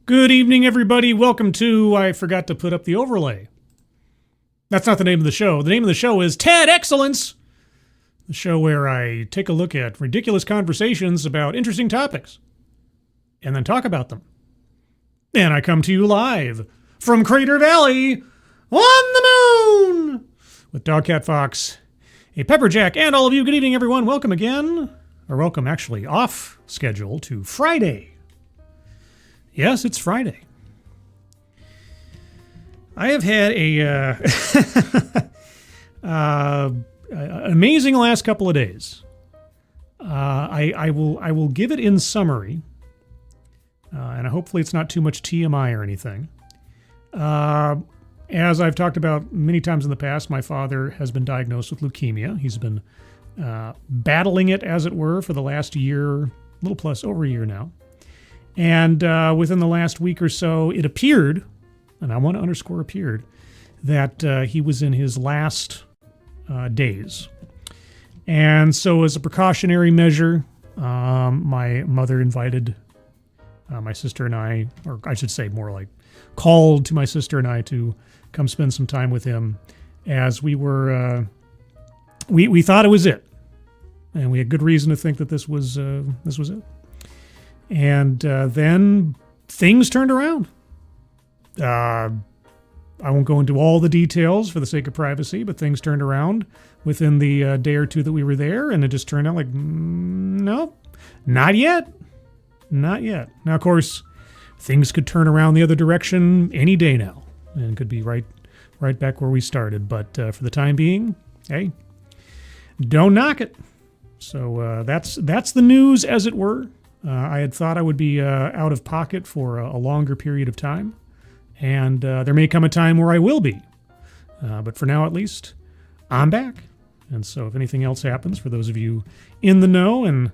Good evening, everybody. Welcome to, I forgot to put up the overlay. That's not the name of the show. The name of the show is TED Excellence, the show where I take a look at ridiculous conversations about interesting topics and then talk about them. And I come to you live from Crater Valley on the moon with Dogcat Fox, a Pepperjack, and all of you. Good evening, everyone. Welcome again, or welcome actually off schedule to Friday. Yes, it's Friday. I have had an amazing last couple of days. I will give it in summary, and hopefully it's not too much TMI or anything. As I've talked about many times in the past, my father has been diagnosed with leukemia. He's been battling it, as it were, for the last year, a little plus over a year now. And within the last week or so, it appeared, and I want to underscore appeared, that he was in his last days. And so as a precautionary measure, my mother invited my sister and I, or I should say more like called to my sister and I to come spend some time with him, as we were, we thought it was it. And we had good reason to think that this was it. And then things turned around. I won't go into all the details for the sake of privacy, but things turned around within the day or two that we were there, and it just turned out like, nope, not yet. Not yet. Now, of course, things could turn around the other direction any day now, and could be right back where we started. But for the time being, hey, don't knock it. So that's the news, as it were. I had thought I would be out of pocket for a longer period of time, and there may come a time where I will be. But for now, at least, I'm back. And so if anything else happens, for those of you in the know and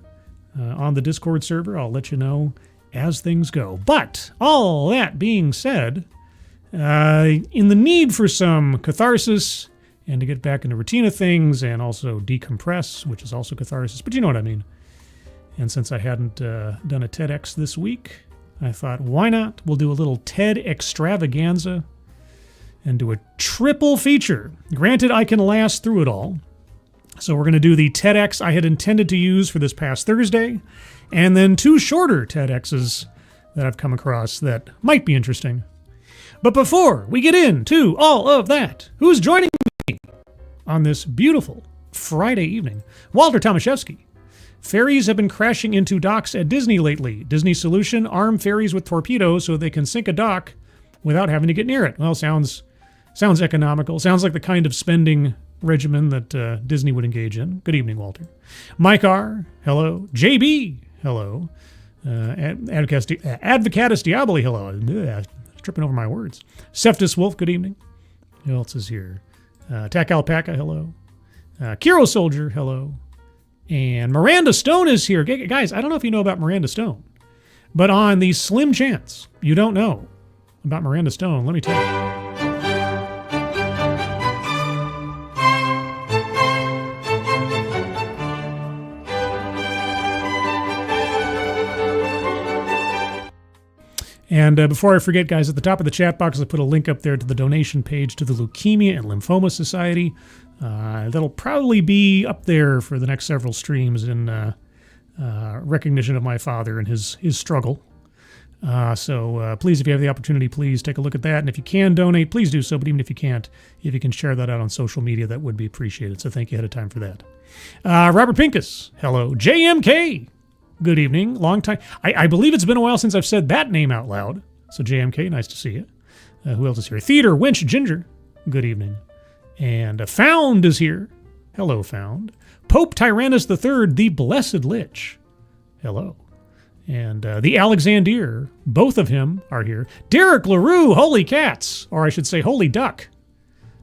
on the Discord server, I'll let you know as things go. But all that being said, in the need for some catharsis and to get back into routine of things and also decompress, which is also catharsis, but you know what I mean. And since I hadn't done a TEDx this week, I thought, why not? We'll do a little TEDXtravaganza and do a triple feature. Granted, I can last through it all. So we're going to do the TEDx I had intended to use for this past Thursday, and then two shorter TEDx's that I've come across that might be interesting. But before we get into all of that, who's joining me on this beautiful Friday evening? Walter Tomaszewski. Ferries have been crashing into docks at Disney lately. Disney solution, arm ferries with torpedoes so they can sink a dock without having to get near it. Well, sounds economical. Sounds like the kind of spending regimen that Disney would engage in. Good evening, Walter. Mike R., hello. JB, hello. Advocatus Diaboli, hello. Ugh, tripping over my words. Seftus Wolf, good evening. Who else is here? Tack Alpaca, hello. Kiro Soldier, hello. And Miranda Stone is here. Guys, I don't know if you know about Miranda Stone, but on the slim chance you don't know about Miranda Stone, let me tell you. And before I forget, guys, at the top of the chat box, I put a link up there to the donation page to the Leukemia and Lymphoma Society. That'll probably be up there for the next several streams in recognition of my father and his struggle. So please, if you have the opportunity, please take a look at that. And if you can donate, please do so. But even if you can't, if you can share that out on social media, that would be appreciated. So thank you ahead of time for that. Robert Pincus, hello. JMK, good evening. Long time. I believe it's been a while since I've said that name out loud. So JMK, nice to see you. Who else is here? Theater Winch Ginger, good evening. And Found is here. Hello, Found. Pope Tyrannus III, the Blessed Lich. Hello. And the Alexander, both of him are here. Derek LaRue, holy cats. Or I should say, holy duck.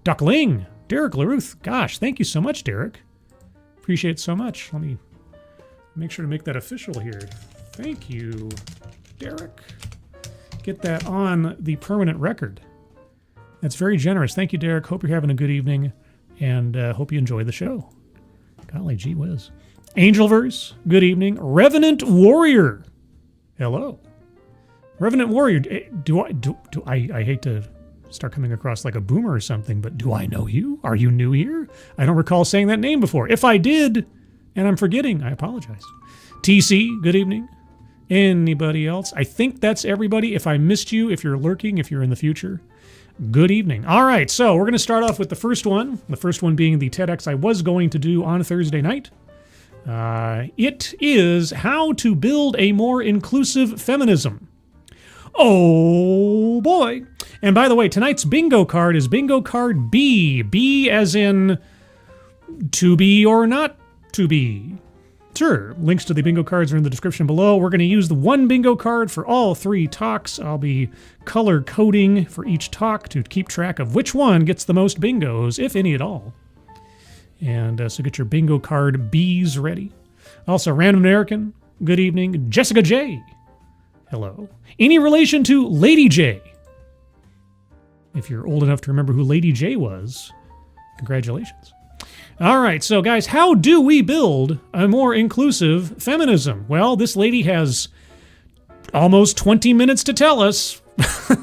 Duckling. Derek LaRue, gosh, thank you so much, Derek. Appreciate it so much. Let me make sure to make that official here. Thank you, Derek. Get that on the permanent record. That's very generous. Thank you, Derek. Hope you're having a good evening, and hope you enjoy the show. Golly gee whiz. Angelverse, good evening. Revenant Warrior, hello. Revenant Warrior, I hate to start coming across like a boomer or something, but do I know you? Are you new here? I don't recall saying that name before. If I did, and I'm forgetting, I apologize. TC, good evening. Anybody else? I think that's everybody. If I missed you, if you're lurking, if you're in the future, good evening. All right, so we're going to start off with the first one. The first one being the TEDx I was going to do on Thursday night. It is how to build a more inclusive feminism. Oh boy. And by the way, tonight's bingo card is bingo card B. B as in to be or not to be. Sure, links to the bingo cards are in the description below. We're going to use the one bingo card for all 3 talks. I'll be color coding for each talk to keep track of which one gets the most bingos, if any at all. And so get your bingo card Bs ready. Also, Random American, good evening. Jessica J, hello. Any relation to Lady J? If you're old enough to remember who Lady J was, congratulations. All right, so guys, how do we build a more inclusive feminism? Well, this lady has almost 20 minutes to tell us.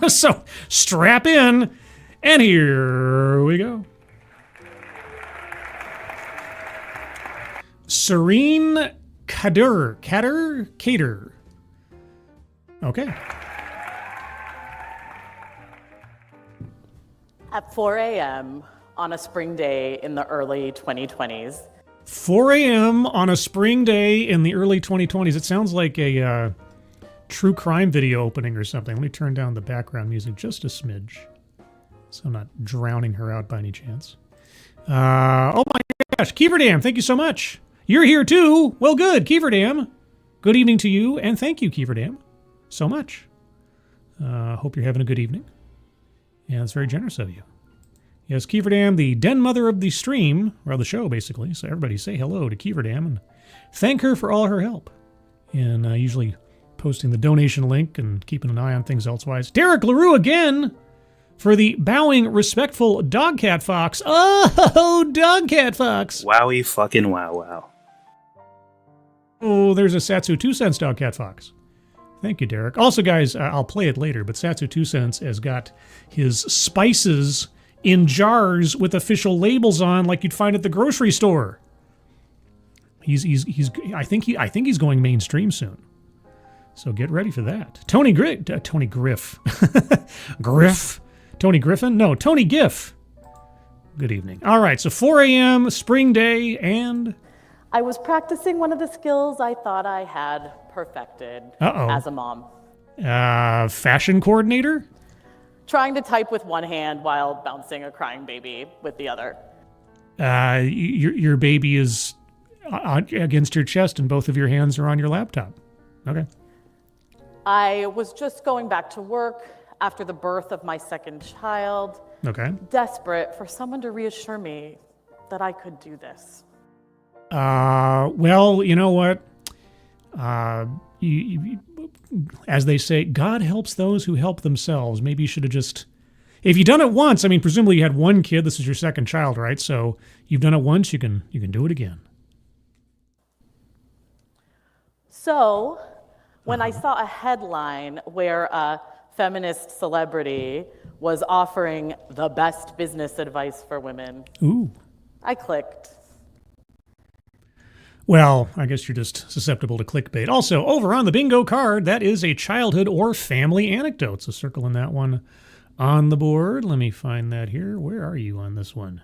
So strap in, and here we go. Serene Cater. Okay. At 4 a.m. on a spring day in the early 2020s. 4 a.m. on a spring day in the early 2020s. It sounds like a true crime video opening or something. Let me turn down the background music just a smidge, so I'm not drowning her out by any chance. Oh my gosh, Kieverdam, thank you so much. You're here too. Well, good, Kieverdam. Good evening to you, and thank you, Kieverdam, so much. Hope you're having a good evening. Yeah, it's very generous of you. Yes, Kieverdam, the den mother of the stream, or the show, basically. So everybody say hello to Kieverdam and thank her for all her help in usually posting the donation link and keeping an eye on things elsewise. Derek LaRue again for the bowing, respectful Dogcat Fox. Oh, Dogcat Fox. Wowie fucking wow. Oh, there's a Satsu 2 cents Dogcat Fox. Thank you, Derek. Also, guys, I'll play it later, but Satsu 2 cents has got his spices in jars with official labels on, like you'd find at the grocery store. I think he's going mainstream soon. So get ready for that. Tony Griff. Griff? Tony Griffin? No, Tony Giff. Good evening. All right, so 4 a.m., spring day, and I was practicing one of the skills I thought I had perfected as a mom. Fashion coordinator? Trying to type with one hand while bouncing a crying baby with the other. Your baby is against your chest and both of your hands are on your laptop. Okay. I was just going back to work after the birth of my second child. Okay. Desperate for someone to reassure me that I could do this. Well, you know what? As they say, God helps those who help themselves. Maybe you should have just, if you've done it once, I mean, presumably you had one kid. This is your second child, right? So you've done it once, you can do it again. So when I saw a headline where a feminist celebrity was offering the best business advice for women, Ooh. I clicked. Well, I guess you're just susceptible to clickbait. Also, over on the bingo card, that is a childhood or family anecdote. So circling that one on the board. Let me find that here. Where are you on this one?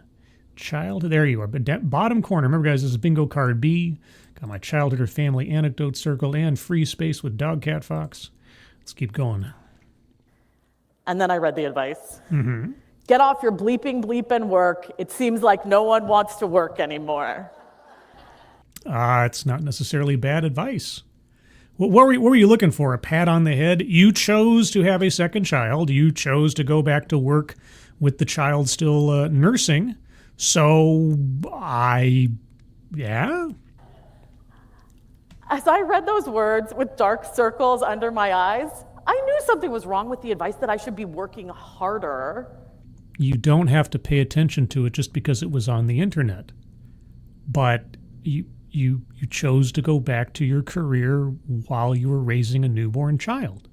Childhood. There you are. But bottom corner. Remember, guys, this is bingo card B. Got my childhood or family anecdote circled and free space with Dogcat Fox. Let's keep going. And then I read the advice. Mm-hmm. Get off your bleeping bleep and work. It seems like no one wants to work anymore. It's not necessarily bad advice. What were you looking for? A pat on the head? You chose to have a second child. You chose to go back to work with the child still nursing. So yeah. As I read those words with dark circles under my eyes, I knew something was wrong with the advice that I should be working harder. You don't have to pay attention to it just because it was on the internet. But you chose to go back to your career while you were raising a newborn child.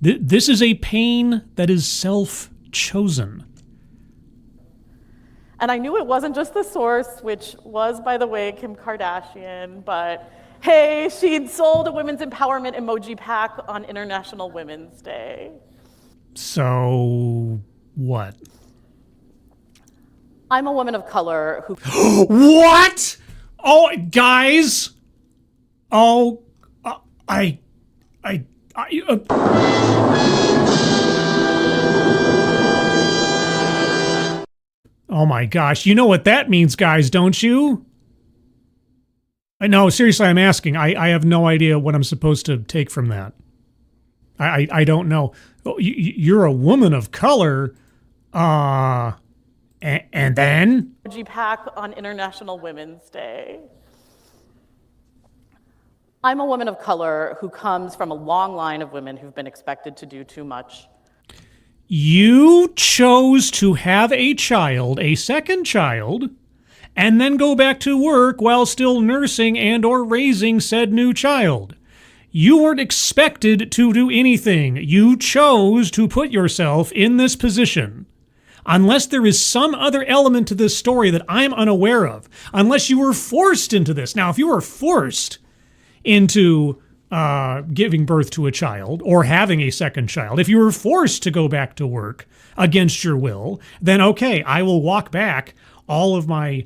This is a pain that is self-chosen. And I knew it wasn't just the source, which was, by the way, Kim Kardashian, but hey, she'd sold a women's empowerment emoji pack on International Women's Day. So, what? I'm a woman of color who... What? Oh, guys! Oh, Oh my gosh, you know what that means, guys, don't you? No, seriously, I'm asking. I have no idea what I'm supposed to take from that. I don't know. You're a woman of color, and then? Emoji pack on International Women's Day. I'm a woman of color who comes from a long line of women who've been expected to do too much. You chose to have a child, a second child, and then go back to work while still nursing and or raising said new child. You weren't expected to do anything. You chose to put yourself in this position. Unless there is some other element to this story that I'm unaware of, unless you were forced into this. Now, if you were forced into giving birth to a child or having a second child, if you were forced to go back to work against your will, then okay, I will walk back all of my,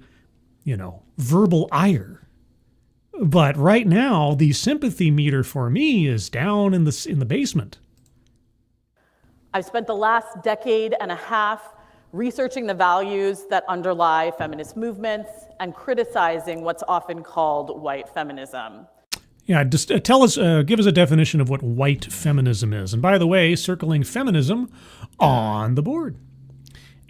verbal ire. But right now, the sympathy meter for me is down in the basement. I've spent the last decade and a half researching the values that underlie feminist movements and criticizing what's often called white feminism. Yeah, just give us a definition of what white feminism is. And by the way, circling feminism on the board.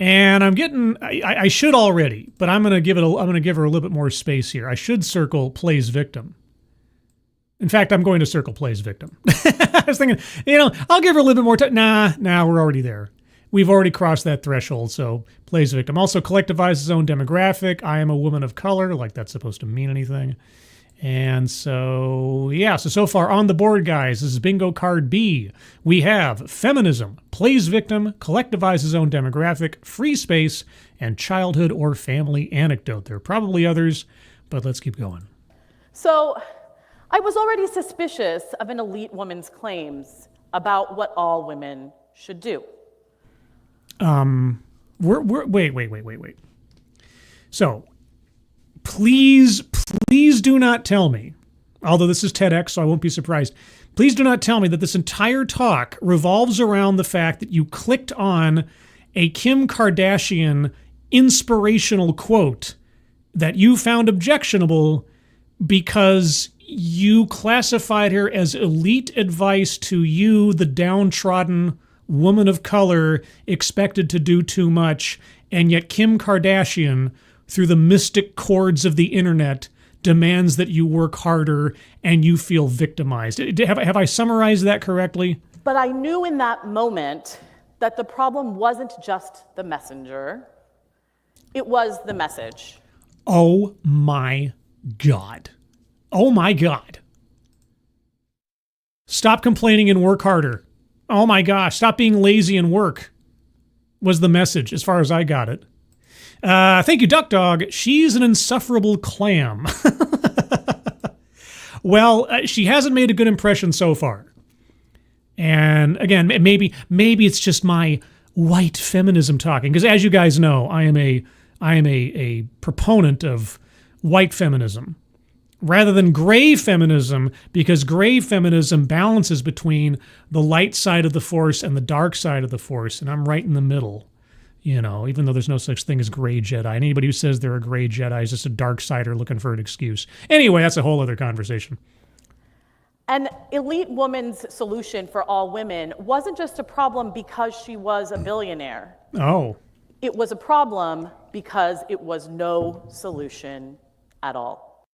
And I should already, but I'm gonna give her a little bit more space here. I should circle plays victim. In fact, I'm going to circle plays victim. I was thinking, I'll give her a little bit more time. Nah, we're already there. We've already crossed that threshold, so plays victim. Also collectivizes his own demographic. I am a woman of color, like that's supposed to mean anything. And so, yeah, so far on the board, guys, this is bingo card B. We have feminism, plays victim, collectivizes his own demographic, free space, and childhood or family anecdote. There are probably others, but let's keep going. So I was already suspicious of an elite woman's claims about what all women should do. Wait. So, please do not tell me, although this is TEDx, so I won't be surprised, please do not tell me that this entire talk revolves around the fact that you clicked on a Kim Kardashian inspirational quote that you found objectionable because you classified her as elite advice to you, the downtrodden woman of color expected to do too much, and yet Kim Kardashian, through the mystic chords of the internet, demands that you work harder and you feel victimized. Have I summarized that correctly? But I knew in that moment that the problem wasn't just the messenger, it was the message. Oh my God. Oh my God. Stop complaining and work harder. Oh my gosh, stop being lazy and work, was the message as far as I got it. Thank you, Duck Dog. She's an insufferable clam. Well, she hasn't made a good impression so far. And again, maybe it's just my white feminism talking, because as you guys know, I am a proponent of white feminism rather than gray feminism, because gray feminism balances between the light side of the force and the dark side of the force, and I'm right in the middle. Even though there's no such thing as gray Jedi. And anybody who says they're a gray Jedi is just a dark sider looking for an excuse. Anyway, that's a whole other conversation. An elite woman's solution for all women wasn't just a problem because she was a billionaire. Oh. It was a problem because it was no solution at all.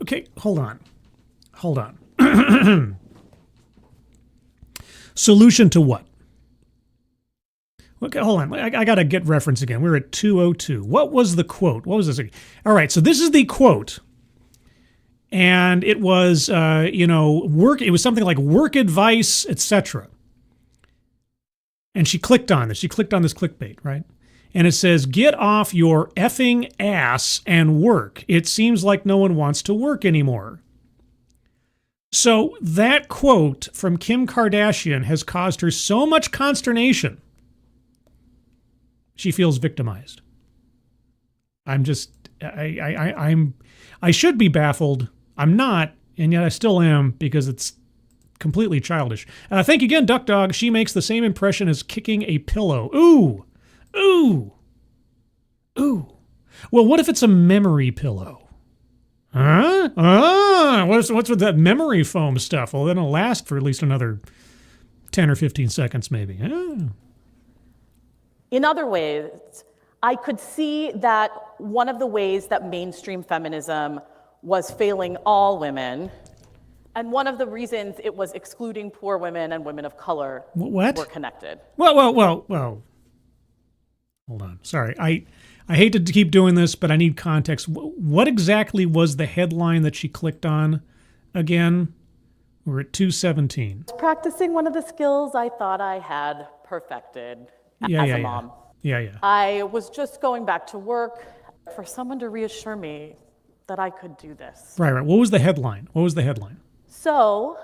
Okay, hold on. Solution to what? Okay, hold on. I got to get reference again. We're at 202. What was the quote? What was this? All right, so this is the quote. And it was, work. It was something like work advice, etc. And she clicked on this. She clicked on this clickbait, right? And it says, "Get off your effing ass and work. It seems like no one wants to work anymore." So that quote from Kim Kardashian has caused her so much consternation. She feels victimized. I should be baffled. I'm not, and yet I still am, because it's completely childish. Thank you again, Duck Dog. She makes the same impression as kicking a pillow. Ooh, ooh, ooh. Well, what if it's a memory pillow? Huh? What's with that memory foam stuff? Well, then it'll last for at least another 10 or 15 seconds, maybe. In other ways, I could see that one of the ways that mainstream feminism was failing all women, and one of the reasons it was excluding poor women and women of color were connected. Well. Hold on. Sorry. I hate to keep doing this, but I need context. What exactly was the headline that she clicked on again? We're at 217. Practicing one of the skills I thought I had perfected as a mom. Yeah. I was just going back to work for someone to reassure me that I could do this. Right. What was the headline? So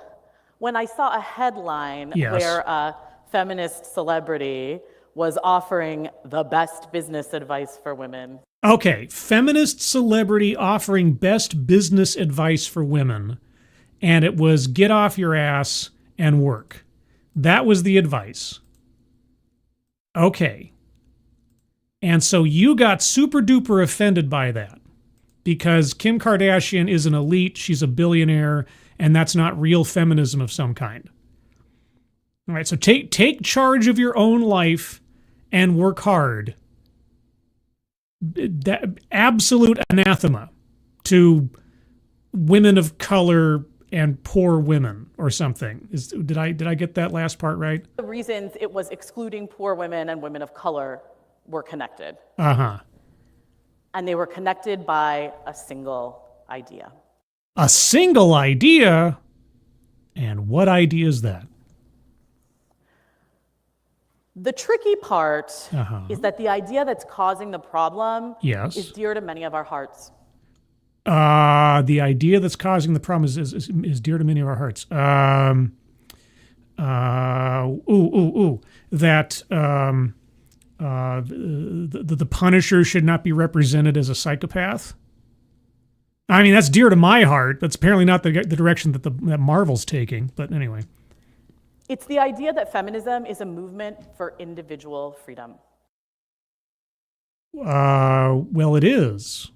when I saw a headline where a feminist celebrity was offering the best business advice for women. Okay, feminist celebrity offering best business advice for women, and it was get off your ass and work. That was the advice. Okay. And so you got super duper offended by that because Kim Kardashian is an elite, she's a billionaire, and that's not real feminism of some kind. All right, so take charge of your own life and work hard. That absolute anathema to women of color and poor women or something. Did I get that last part right? The reasons it was excluding poor women and women of color were connected. Uh-huh. And they were connected by a single idea. A single idea? And what idea is that? The tricky part is that the idea that's causing the problem is dear to many of our hearts. The idea that's causing the problem is dear to many of our hearts. That the Punisher should not be represented as a psychopath. I mean, that's dear to my heart. That's apparently not the direction that Marvel's taking. But anyway. It's the idea that feminism is a movement for individual freedom. Well, it is.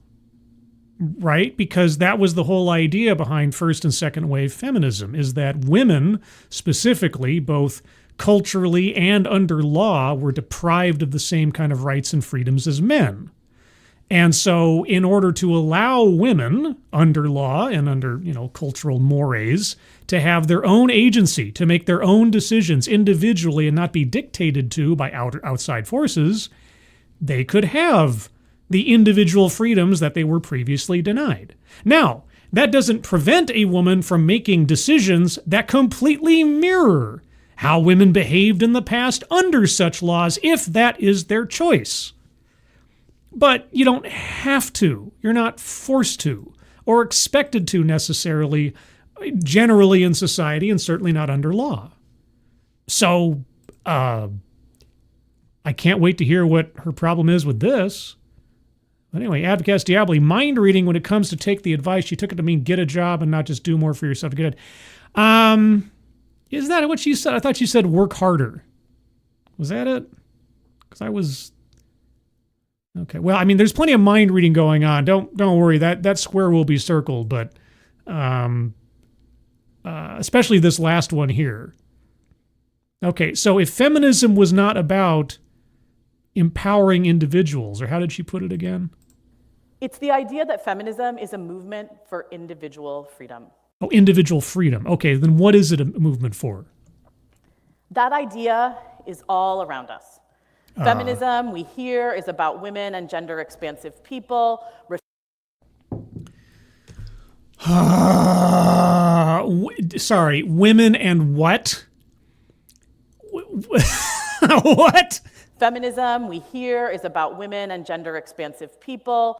Right? Because that was the whole idea behind first and second wave feminism, is that women, specifically, both culturally and under law, were deprived of the same kind of rights and freedoms as men. And so in order to allow women under law and under, cultural mores to have their own agency, to make their own decisions individually and not be dictated to by outside forces, they could have the individual freedoms that they were previously denied. Now, that doesn't prevent a woman from making decisions that completely mirror how women behaved in the past under such laws, if that is their choice. But you don't have to. You're not forced to or expected to necessarily, generally in society, and certainly not under law. So, I can't wait to hear what her problem is with this. But anyway, Advocates Diaboli, mind reading when it comes to take the advice. She took it to mean get a job and not just do more for yourself to get it. Is that what she said? I thought she said work harder. Was that it? Because I was... Okay, well, I mean, there's plenty of mind reading going on. Don't worry, that square will be circled, but especially this last one here. Okay, so if feminism was not about empowering individuals, or how did she put it again? It's the idea that feminism is a movement for individual freedom. Oh, individual freedom. Okay, then what is it a movement for? That idea is all around us. Feminism, we hear, is about women and gender-expansive people. Sorry, women and what? What? Feminism, we hear, is about women and gender expansive people.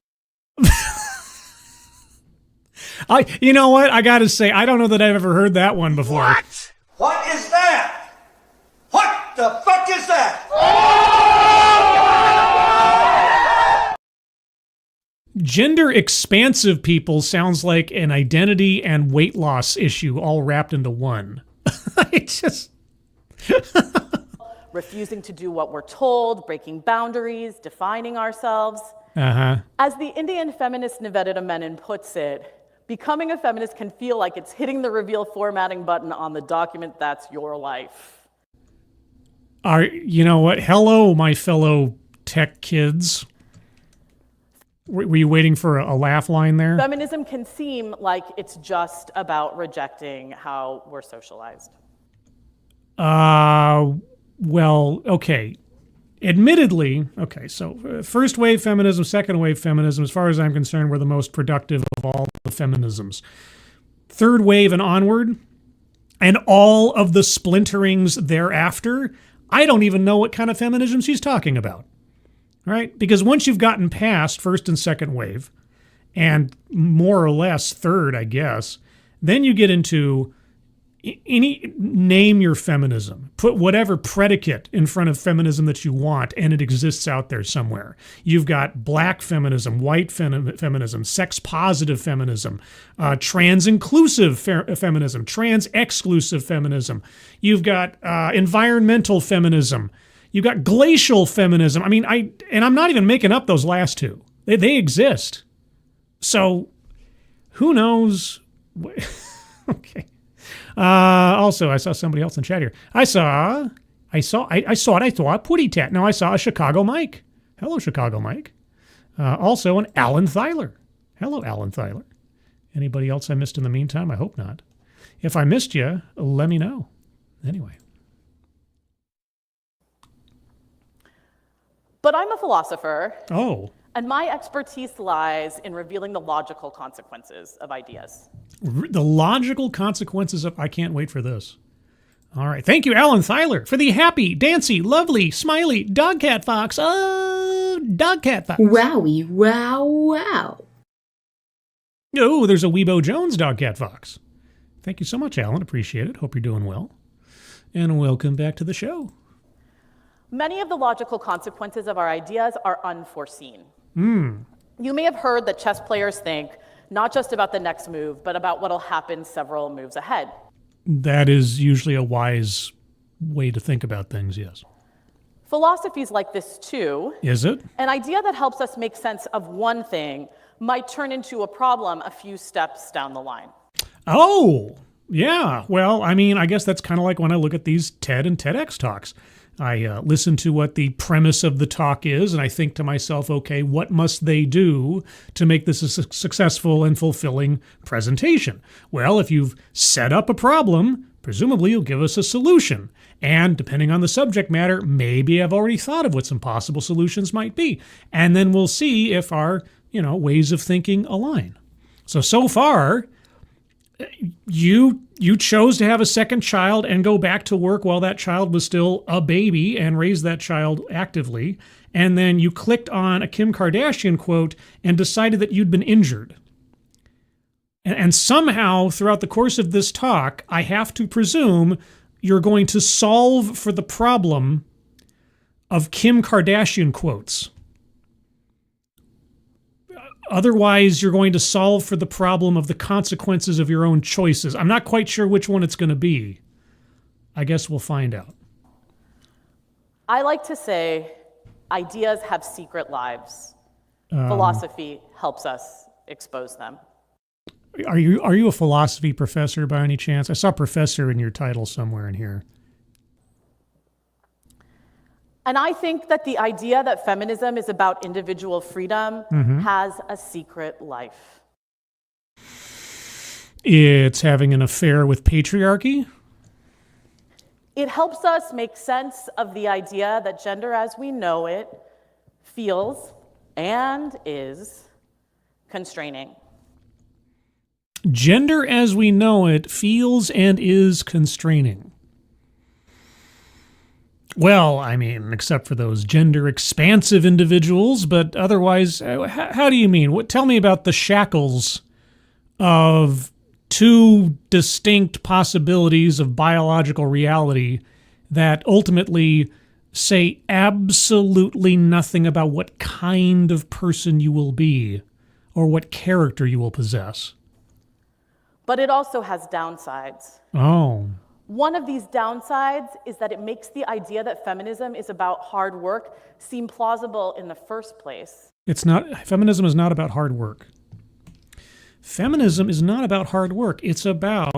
You know what? I gotta say, I don't know that I've ever heard that one before. What? What is that? What the fuck is that? Gender expansive people sounds like an identity and weight loss issue all wrapped into one. Refusing to do what we're told, breaking boundaries, defining ourselves. Uh-huh. As the Indian feminist Nivedita Menon puts it, becoming a feminist can feel like it's hitting the reveal formatting button on the document that's your life. You know what? Hello, my fellow tech kids. Were you waiting for a laugh line there? Feminism can seem like it's just about rejecting how we're socialized. Well, okay. Admittedly, okay, so first wave feminism, second wave feminism, as far as I'm concerned, were the most productive of all the feminisms. Third wave and onward, and all of the splinterings thereafter, I don't even know what kind of feminism she's talking about. Right? Because once you've gotten past first and second wave, and more or less third, I guess, then you get into name your feminism. Put whatever predicate in front of feminism that you want, and it exists out there somewhere. You've got black feminism, white feminism, sex-positive feminism, trans-inclusive feminism, trans-exclusive feminism. You've got environmental feminism. You've got glacial feminism. I mean, I'm not even making up those last two. They exist. So, who knows? Okay. Also, I saw somebody else in chat here. I saw Putty Tat. Now I saw a Chicago Mike. Hello, Chicago Mike. Also an Alan Thyler. Hello, Alan Thyler. Anybody else I missed in the meantime? I hope not. If I missed you, let me know. Anyway. But I'm a philosopher. Oh. And my expertise lies in revealing the logical consequences of ideas. The logical consequences of... I can't wait for this. All right. Thank you, Alan Thyler, for the happy, dancy, lovely, smiley dogcat fox. Oh, dogcat fox. Wowie, wow, wow. Oh, there's a Weebo Jones dogcat fox. Thank you so much, Alan. Appreciate it. Hope you're doing well. And welcome back to the show. Many of the logical consequences of our ideas are unforeseen. You may have heard that chess players think not just about the next move, but about what'll happen several moves ahead. That is usually a wise way to think about things, yes. Philosophy's like this too. Is it? An idea that helps us make sense of one thing might turn into a problem a few steps down the line. Oh, yeah. Well, I mean, I guess that's kind of like when I look at these TED and TEDx talks. I listen to what the premise of the talk is, and I think to myself, okay, what must they do to make this a successful and fulfilling presentation? Well, if you've set up a problem, presumably you'll give us a solution. And depending on the subject matter, maybe I've already thought of what some possible solutions might be. And then we'll see if our, ways of thinking align. So far, you chose to have a second child and go back to work while that child was still a baby and raise that child actively. And then you clicked on a Kim Kardashian quote and decided that you'd been injured. And somehow throughout the course of this talk, I have to presume you're going to solve for the problem of Kim Kardashian quotes. Otherwise, you're going to solve for the problem of the consequences of your own choices. I'm not quite sure which one it's going to be. I guess we'll find out. I like to say ideas have secret lives. Philosophy helps us expose them. Are you a philosophy professor by any chance? I saw professor in your title somewhere in here. And I think that the idea that feminism is about individual freedom has a secret life. It's having an affair with patriarchy? It helps us make sense of the idea that gender as we know it feels and is constraining. Gender as we know it feels and is constraining. Well, I mean, except for those gender expansive individuals, but otherwise, how do you mean? Tell me about the shackles of two distinct possibilities of biological reality that ultimately say absolutely nothing about what kind of person you will be or what character you will possess. But it also has downsides. Oh. One of these downsides is that it makes the idea that feminism is about hard work seem plausible in the first place. Feminism is not about hard work. Feminism is not about hard work. It's about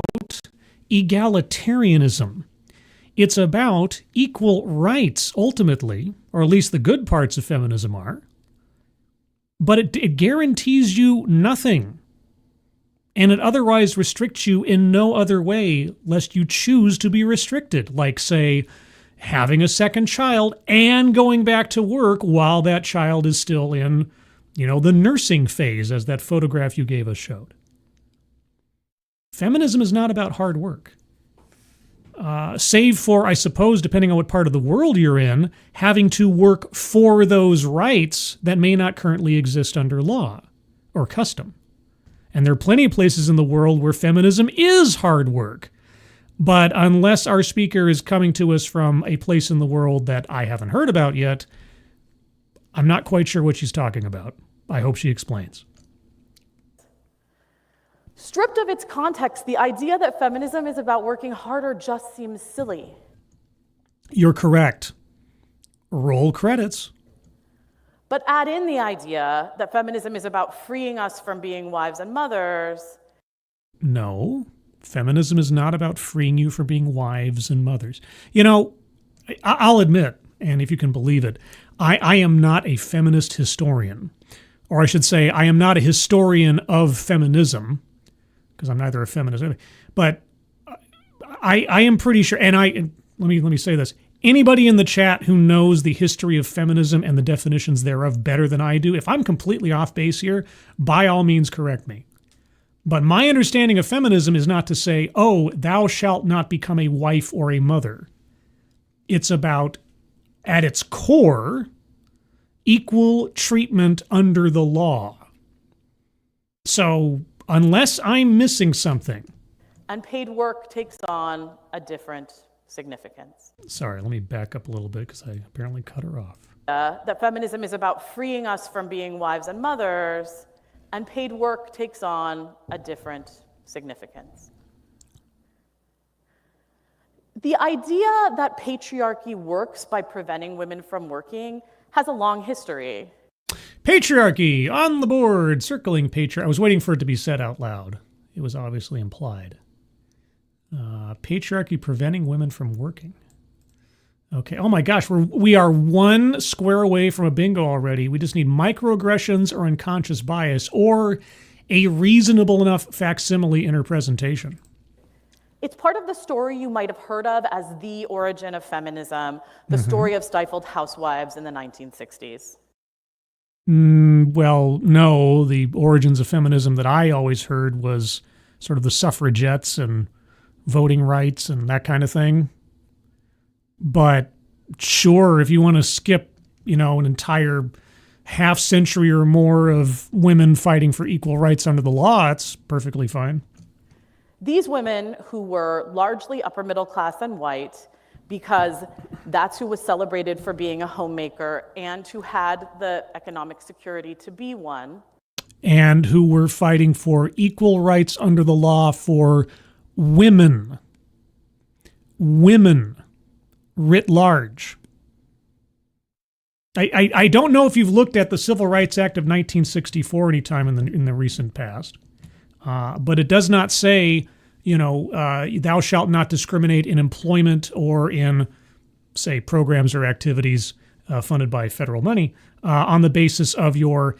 egalitarianism. It's about equal rights, ultimately, or at least the good parts of feminism are. But it guarantees you nothing. And it otherwise restricts you in no other way, lest you choose to be restricted, like, say, having a second child and going back to work while that child is still in, the nursing phase, as that photograph you gave us showed. Feminism is not about hard work. Save for, I suppose, depending on what part of the world you're in, having to work for those rights that may not currently exist under law or custom. And there are plenty of places in the world where feminism is hard work. But unless our speaker is coming to us from a place in the world that I haven't heard about yet, I'm not quite sure what she's talking about. I hope she explains. Stripped of its context, the idea that feminism is about working harder just seems silly. You're correct. Roll credits. But add in the idea that feminism is about freeing us from being wives and mothers. No, feminism is not about freeing you from being wives and mothers. I'll admit, and if you can believe it, I am not a feminist historian. Or I should say, I am not a historian of feminism, because I'm neither a feminist, but I am pretty sure, and let me say this. Anybody in the chat who knows the history of feminism and the definitions thereof better than I do, if I'm completely off base here, by all means correct me. But my understanding of feminism is not to say, oh, thou shalt not become a wife or a mother. It's about, at its core, equal treatment under the law. So, unless I'm missing something. And paid work takes on a different significance. Sorry, let me back up a little bit because I apparently cut her off. That feminism is about freeing us from being wives and mothers, and paid work takes on a different significance. The idea that patriarchy works by preventing women from working has a long history. Patriarchy on the board, circling patriarchy. I was waiting for it to be said out loud. It was obviously implied. Patriarchy preventing women from working. Okay. Oh my gosh, we are one square away from a bingo already. We just need microaggressions or unconscious bias or a reasonable enough facsimile in her presentation. It's part of the story you might have heard of as the origin of feminism, the story of stifled housewives in the 1960s. Well, no, the origins of feminism that I always heard was sort of the suffragettes and voting rights and that kind of thing. But sure, if you want to skip, an entire half century or more of women fighting for equal rights under the law, it's perfectly fine. These women, who were largely upper middle class and white, because that's who was celebrated for being a homemaker and who had the economic security to be one. And who were fighting for equal rights under the law for women. Women, writ large. I don't know if you've looked at the Civil Rights Act of 1964 anytime in the recent past, but it does not say, thou shalt not discriminate in employment or in, say, programs or activities funded by federal money on the basis of your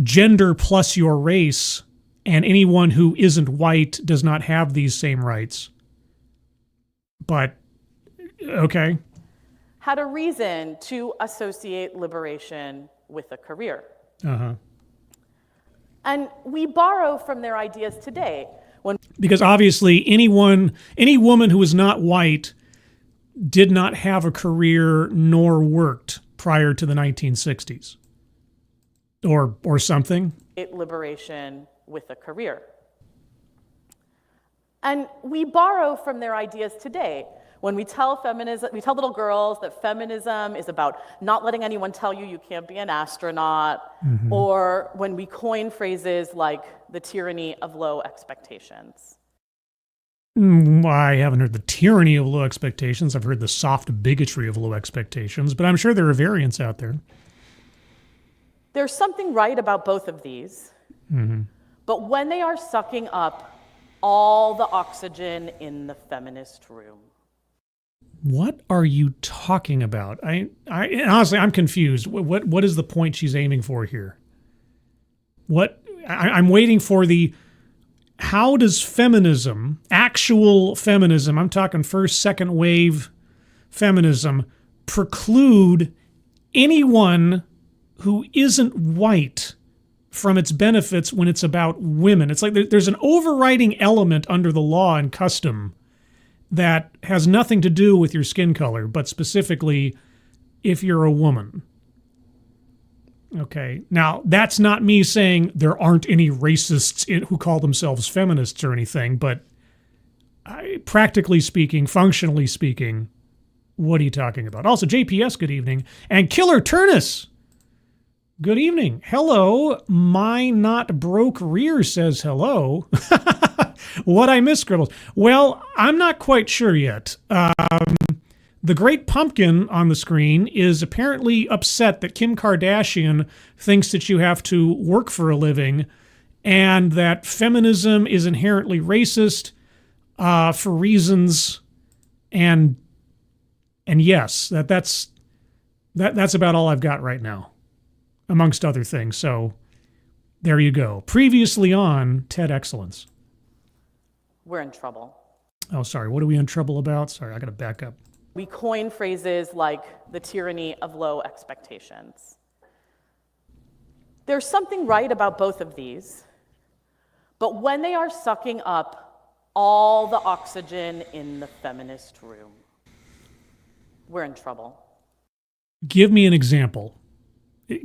gender plus your race, and anyone who isn't white does not have these same rights. But, okay. Had a reason to associate liberation with a career. Uh-huh. And we borrow from their ideas today. Because obviously any woman who is not white did not have a career nor worked prior to the 1960s. Or something. Liberation with a career. And we borrow from their ideas today. When we tell little girls that feminism is about not letting anyone tell you you can't be an astronaut, or when we coin phrases like the tyranny of low expectations. I haven't heard the tyranny of low expectations. I've heard the soft bigotry of low expectations, but I'm sure there are variants out there. There's something right about both of these, but when they are sucking up all the oxygen in the feminist room. What are you talking about? Honestly, I'm confused. What is the point she's aiming for here? I'm waiting for how does feminism, actual feminism, I'm talking first, second wave feminism, preclude anyone who isn't white from its benefits when it's about women? It's like there's an overriding element under the law and custom that has nothing to do with your skin color, but specifically if you're a woman. Okay, now that's not me saying there aren't any racists who call themselves feminists or anything, but practically speaking, functionally speaking, what are you talking about? Also, JPS, good evening. And Killer Turnus, good evening. Hello, my not broke rear says hello. What I miss, Scribbles? Well, I'm not quite sure yet. The Great Pumpkin on the screen is apparently upset that Kim Kardashian thinks that you have to work for a living and that feminism is inherently racist for reasons. And yes, that's about all I've got right now, amongst other things. So there you go. Previously on TED Excellence. We're in trouble. Oh, sorry. What are we in trouble about? Sorry, I got to back up. We coin phrases like the tyranny of low expectations. There's something right about both of these, but when they are sucking up all the oxygen in the feminist room, we're in trouble. Give me an example.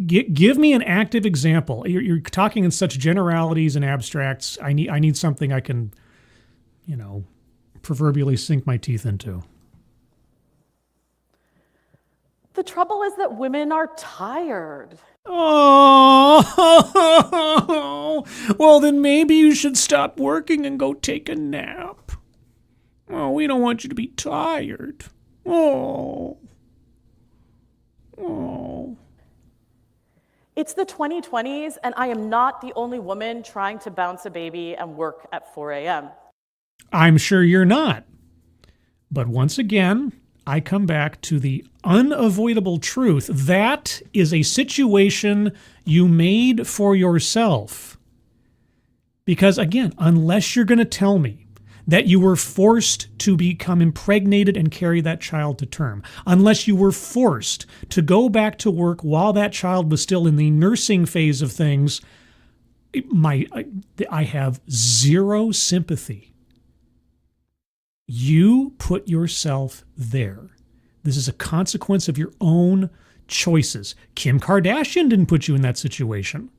Give me an active example. You're talking in such generalities and abstracts. I need something I can, proverbially sink my teeth into. The trouble is that women are tired. Oh, well, then maybe you should stop working and go take a nap. Oh, we don't want you to be tired. Oh. It's the 2020s, and I am not the only woman trying to bounce a baby and work at 4 a.m. I'm sure you're not. But once again, I come back to the unavoidable truth. That is a situation you made for yourself. Because again, unless you're going to tell me that you were forced to become impregnated and carry that child to term, unless you were forced to go back to work while that child was still in the nursing phase of things, I have zero sympathy. You put yourself there. This is a consequence of your own choices. Kim Kardashian didn't put you in that situation.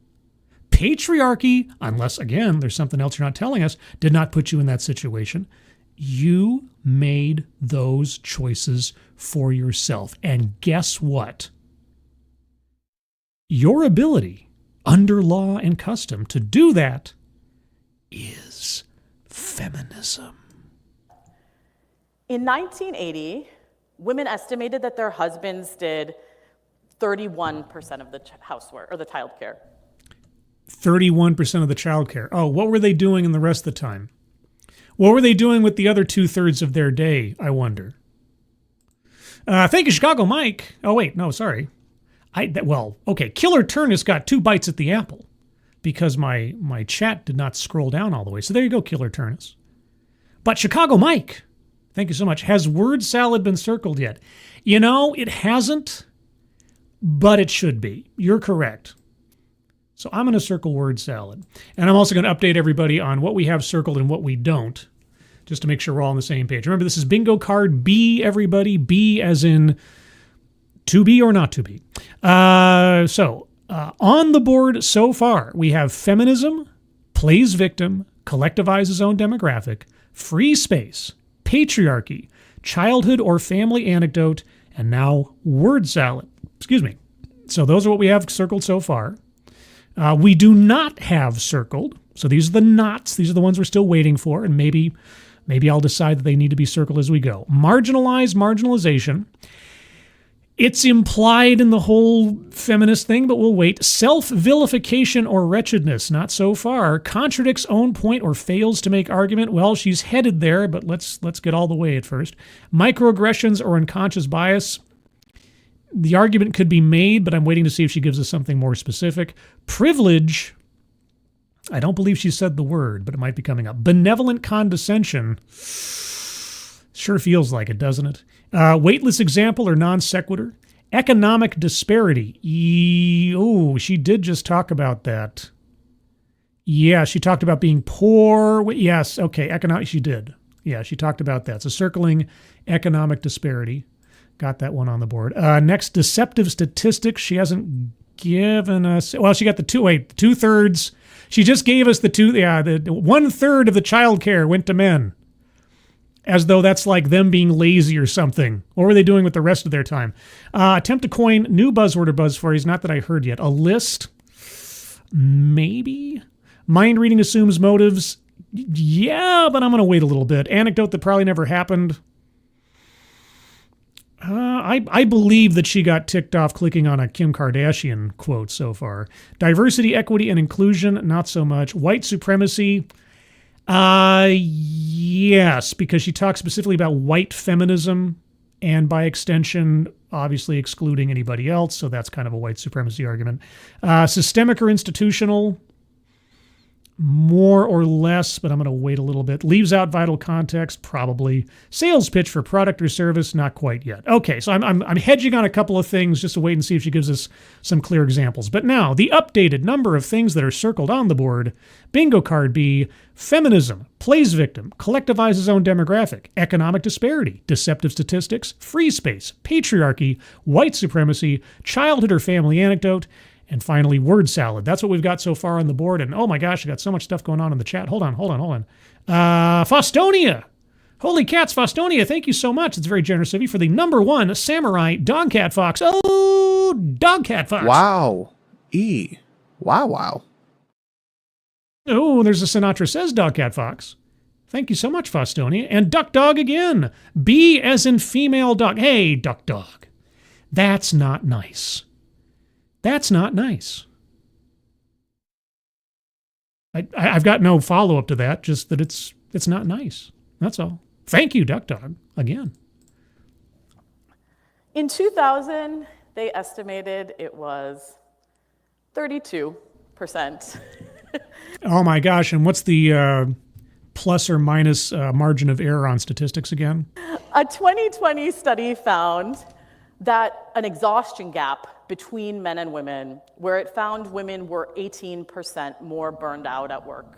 Patriarchy, unless, again, there's something else you're not telling us, did not put you in that situation. You made those choices for yourself. And guess what? Your ability, under law and custom, to do that is feminism. In 1980, women estimated that their husbands did 31% of the housework or the childcare. 31% of the childcare. Oh, what were they doing in the rest of the time? What were they doing with the other 2/3 of their day, I wonder? Thank you, Chicago Mike. Oh, wait, no, sorry. Killer Turnus got 2 bites at the apple because my chat did not scroll down all the way. So there you go, Killer Turnus. But Chicago Mike, thank you so much. Has word salad been circled yet? It hasn't, but it should be. You're correct. So I'm going to circle word salad. And I'm also going to update everybody on what we have circled and what we don't, just to make sure we're all on the same page. Remember, this is bingo card B, everybody. B as in to be or not to be. On the board so far, we have feminism, plays victim, collectivizes own demographic, free space, patriarchy, childhood or family anecdote, and now word salad. Excuse me. So those are what we have circled so far. We do not have circled. So these are the nots. These are the ones we're still waiting for. And maybe I'll decide that they need to be circled as we go. Marginalization. It's implied in the whole feminist thing, but we'll wait. Self-vilification or wretchedness, not so far. Contradicts own point or fails to make argument. Well, she's headed there, but let's get all the way at first. Microaggressions or unconscious bias. The argument could be made, but I'm waiting to see if she gives us something more specific. Privilege. I don't believe she said the word, but it might be coming up. Benevolent condescension. Sure feels like it, doesn't it? Weightless example or non sequitur. Economic disparity. She did just talk about that. Yeah, she talked about being poor. Yes, okay, she did. Yeah, she talked about that. So circling economic disparity. Got that one on the board. Next, deceptive statistics. She hasn't given us... Well, she got the 2/3. She just gave us the 1/3 of the child care went to men. As though that's like them being lazy or something. What were they doing with the rest of their time? Attempt to coin new buzzword or buzz phrase, not that I heard yet. A list? Maybe? Mind reading assumes motives? Yeah, but I'm going to wait a little bit. Anecdote that probably never happened? I believe that she got ticked off clicking on a Kim Kardashian quote so far. Diversity, equity, and inclusion, not so much. White supremacy, yes, because she talks specifically about white feminism and by extension, obviously excluding anybody else. So that's kind of a white supremacy argument. Systemic or institutional, more or less, but I'm going to wait a little bit. Leaves out vital context, probably. Sales pitch for product or service, not quite yet. Okay, so I'm hedging on a couple of things just to wait and see if she gives us some clear examples. But now, the updated number of things that are circled on the board. Bingo card B, feminism, plays victim, collectivizes own demographic, economic disparity, deceptive statistics, free space, patriarchy, white supremacy, childhood or family anecdote, and finally, word salad. That's what we've got so far on the board. And oh my gosh, I got so much stuff going on in the chat. Hold on. Faustonia. Holy cats, Faustonia, thank you so much. It's very generous of you for the #1 samurai Dogcat Fox. Oh, Dogcat Fox. Wow. Wow. Oh, there's a Sinatra Says Dogcat Fox. Thank you so much, Faustonia. And Duck Dog again. B as in female dog. Hey, Duck Dog. That's not nice. That's not nice. I've got no follow-up to that, just that it's not nice. That's all. Thank you, Duck Dog, again. In 2000, they estimated it was 32%. Oh my gosh, and what's the plus or minus margin of error on statistics again? A 2020 study found that an exhaustion gap between men and women, where it found women were 18% more burned out at work.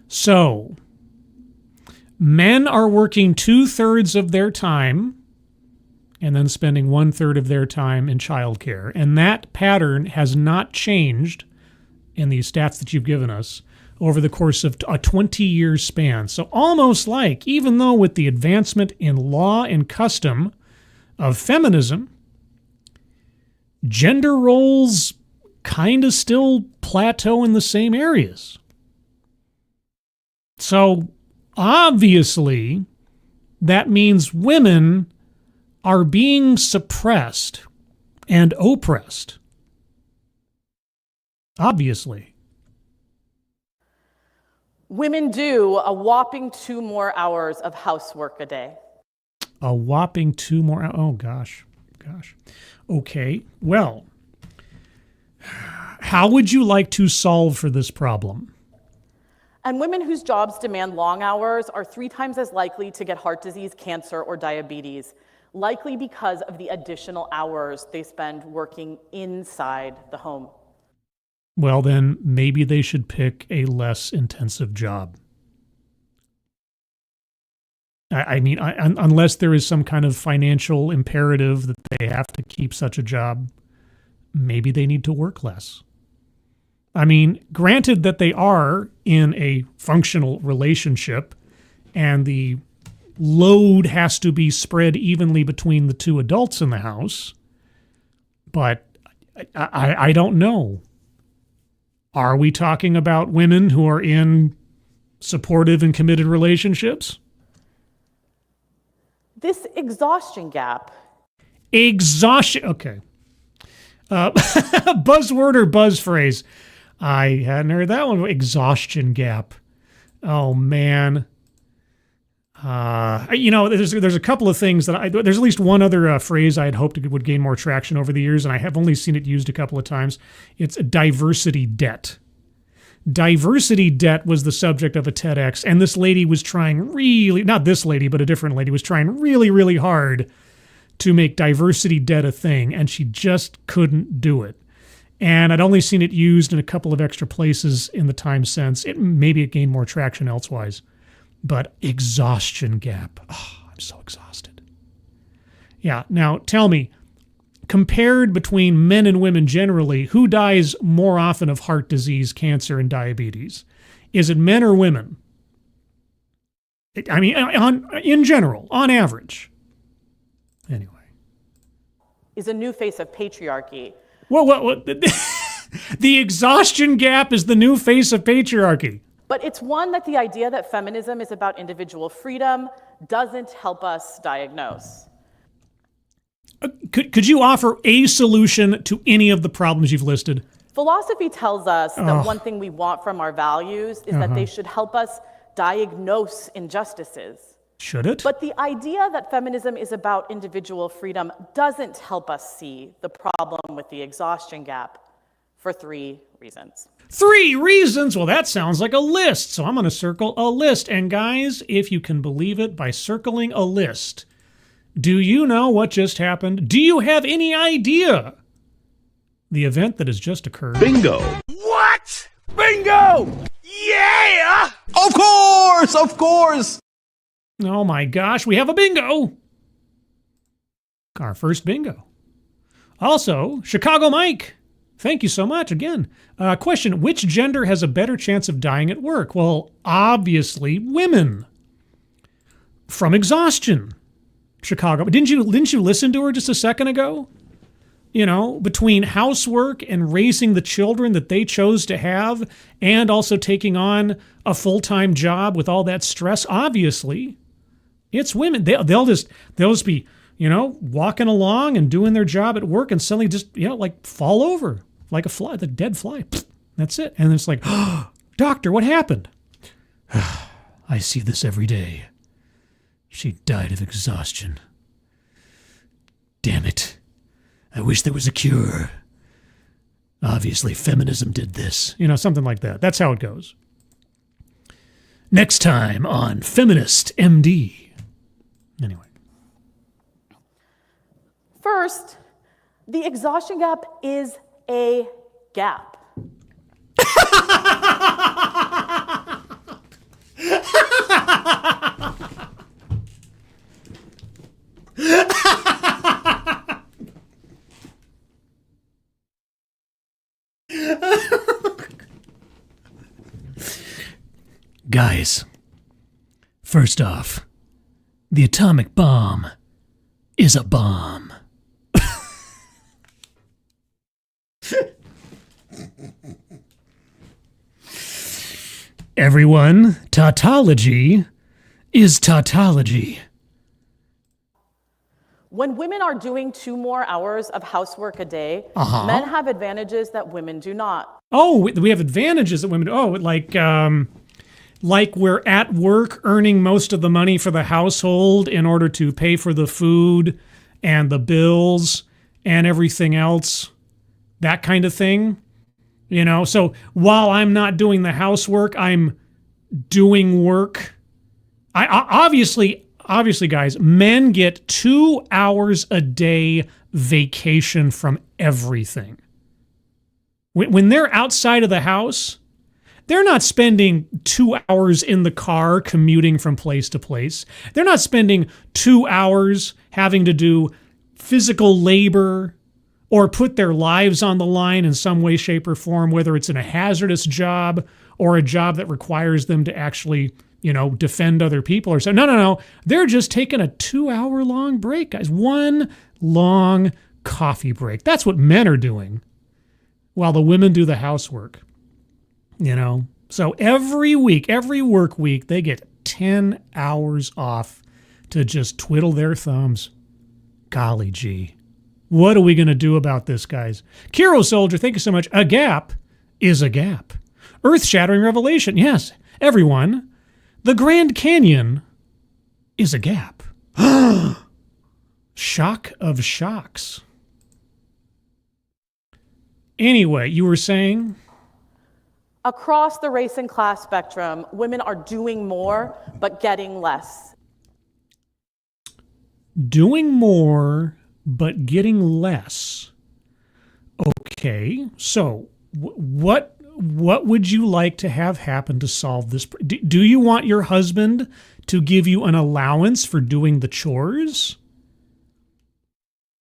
So, men are working 2/3 of their time and then spending 1/3 of their time in childcare. And that pattern has not changed in these stats that you've given us over the course of a 20-year span. So almost like, even though with the advancement in law and custom of feminism, gender roles kind of still plateau in the same areas. So obviously, that means women are being suppressed and oppressed. Obviously. Women do a whopping 2 more hours of housework a day. A whopping 2 more. Oh, gosh. Okay. Well, how would you like to solve for this problem? And women whose jobs demand long hours are 3 times as likely to get heart disease, cancer, or diabetes, likely because of the additional hours they spend working inside the home. Well, then maybe they should pick a less intensive job. I mean, unless there is some kind of financial imperative that they have to keep such a job, maybe they need to work less. I mean, granted that they are in a functional relationship and the load has to be spread evenly between the two adults in the house, but I don't know. Are we talking about women who are in supportive and committed relationships? This exhaustion gap. Exhaustion. Okay. Buzzword or buzz phrase? I hadn't heard that one. Exhaustion gap. Oh, man. There's a couple of things that there's at least one other phrase I had hoped it would gain more traction over the years, and I have only seen it used a couple of times. It's diversity debt. Diversity debt was the subject of a TEDx, and this lady was trying really, not this lady, but a different lady was trying really, really hard to make diversity debt a thing, and she just couldn't do it. And I'd only seen it used in a couple of extra places in the time since. Maybe it gained more traction elsewise. But exhaustion gap. Oh, I'm so exhausted. Yeah, now tell me, compared between men and women generally, who dies more often of heart disease, cancer, and diabetes? Is it men or women? I mean, in general, on average. Anyway. Is a new face of patriarchy. What? The exhaustion gap is the new face of patriarchy. But it's one that the idea that feminism is about individual freedom doesn't help us diagnose. Could you offer a solution to any of the problems you've listed? Philosophy tells us that one thing we want from our values is that they should help us diagnose injustices. Should it? But the idea that feminism is about individual freedom doesn't help us see the problem with the exhaustion gap for 3 reasons. 3 reasons? Well, that sounds like a list. So I'm going to circle a list. And guys, if you can believe it, by circling a list, do you know what just happened? Do you have any idea the event that has just occurred? Bingo. What? Bingo! Yeah! Of course! Of course! Oh my gosh, we have a bingo! Our first bingo. Also, Chicago Mike. Thank you so much again. Question, which gender has a better chance of dying at work? Well, obviously women. From exhaustion. Chicago. Didn't you listen to her just a second ago? You know, between housework and raising the children that they chose to have and also taking on a full-time job with all that stress, obviously, it's women. They'll just be, walking along and doing their job at work and suddenly just, like fall over like a fly, the dead fly. That's it. And it's like, oh, doctor, what happened? I see this every day. She died of exhaustion. Damn it. I wish there was a cure. Obviously, feminism did this. Something like that. That's how it goes. Next time on Feminist MD. Anyway. First, the exhaustion gap is a gap. Guys, first off, the atomic bomb is a bomb. Everyone, tautology is tautology. When women are doing 2 more hours of housework a day, men have advantages that women do not. Oh, we have advantages that women do. Oh, like we're at work earning most of the money for the household in order to pay for the food and the bills and everything else, that kind of thing. So while I'm not doing the housework, I'm doing work. I obviously, obviously, guys, men get 2 hours a day vacation from everything. When they're outside of the house, they're not spending 2 hours in the car commuting from place to place. They're not spending 2 hours having to do physical labor or put their lives on the line in some way, shape, or form, whether it's in a hazardous job or a job that requires them to actually, defend other people or so. No. They're just taking a 2-hour-long break, guys. One long coffee break. That's what men are doing while the women do the housework. So every week, every work week, they get 10 hours off to just twiddle their thumbs. Golly gee. What are we going to do about this, guys? Kiro Soldier, thank you so much. A gap is a gap. Earth-shattering revelation. Yes, everyone. The Grand Canyon is a gap. Shock of shocks. Anyway, you were saying? Across the race and class spectrum, women are doing more, but getting less. Doing more, but getting less. Okay, so what would you like to have happen to solve this? Do you want your husband to give you an allowance for doing the chores?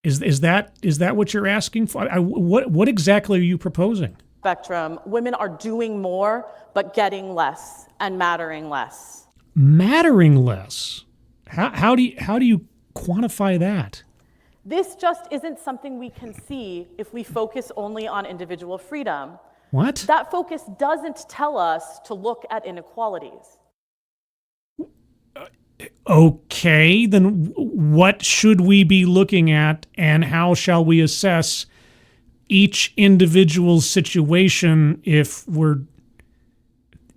Is that what you're asking for? What exactly are you proposing? Spectrum, women are doing more, but getting less and mattering less. Mattering less? How do you quantify that? This just isn't something we can see if we focus only on individual freedom. What? That focus doesn't tell us to look at inequalities. Okay, then what should we be looking at, and how shall we assess each individual situation if we're...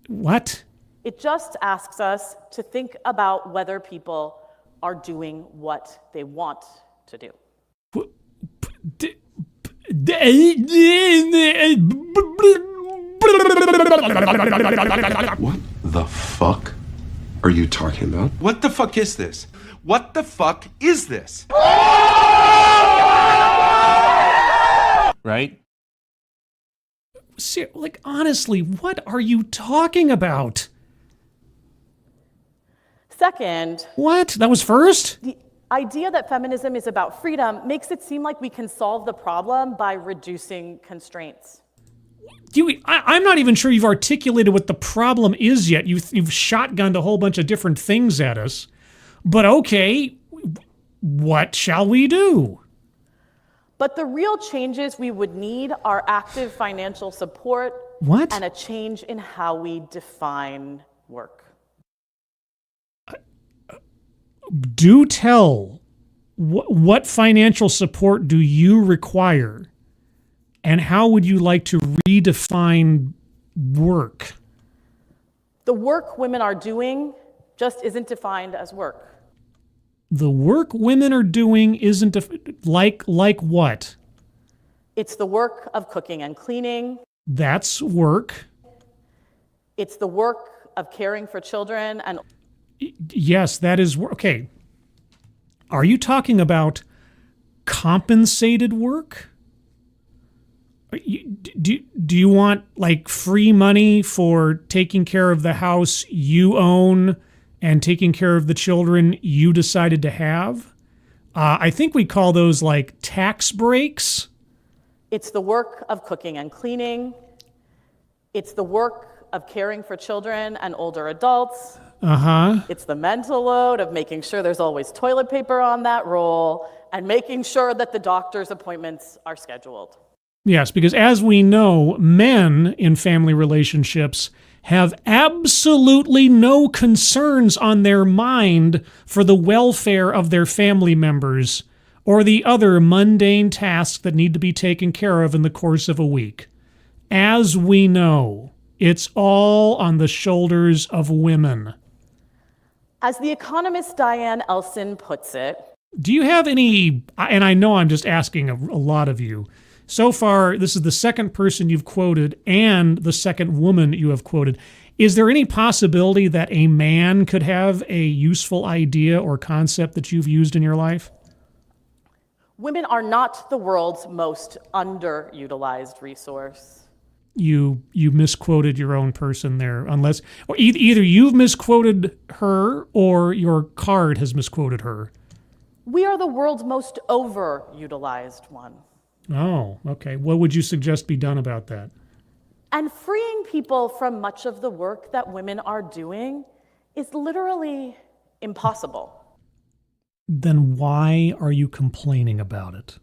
What? It just asks us to think about whether people are doing what they want to do. What the fuck are you talking about? What the fuck is this? What the fuck is this? Right? Honestly, what are you talking about? Second, what? That was first? the idea that feminism is about freedom makes it seem like we can solve the problem by reducing constraints. I'm not even sure you've articulated what the problem is yet. You've shotgunned a whole bunch of different things at us. But okay, what shall we do? But the real changes we would need are active financial support. What? And a change in how we define work. Do tell. What financial support do you require? And how would you like to redefine work? The work women are doing just isn't defined as work. The work women are doing isn't like what? It's the work of cooking and cleaning. That's work. It's the work of caring for children and... Yes, that is work. Okay. Are you talking about compensated work? Do you want free money for taking care of the house you own and taking care of the children you decided to have? I think we call those tax breaks. It's the work of cooking and cleaning. It's the work of caring for children and older adults. Uh-huh. It's the mental load of making sure there's always toilet paper on that roll and making sure that the doctor's appointments are scheduled. Yes, because as we know, men in family relationships have absolutely no concerns on their mind for the welfare of their family members or the other mundane tasks that need to be taken care of in the course of a week. As we know, it's all on the shoulders of women. As the economist Diane Elson puts it, do you have any, and I know I'm just asking a lot of you, So far, this is the second person you've quoted and the second woman you have quoted. Is there any possibility that a man could have a useful idea or concept that you've used in your life? Women are not the world's most underutilized resource. You misquoted your own person there, unless or either you've misquoted her or your card has misquoted her. We are the world's most overutilized one. Oh, okay. What would you suggest be done about that? And freeing people from much of the work that women are doing is literally impossible. Then why are you complaining about it?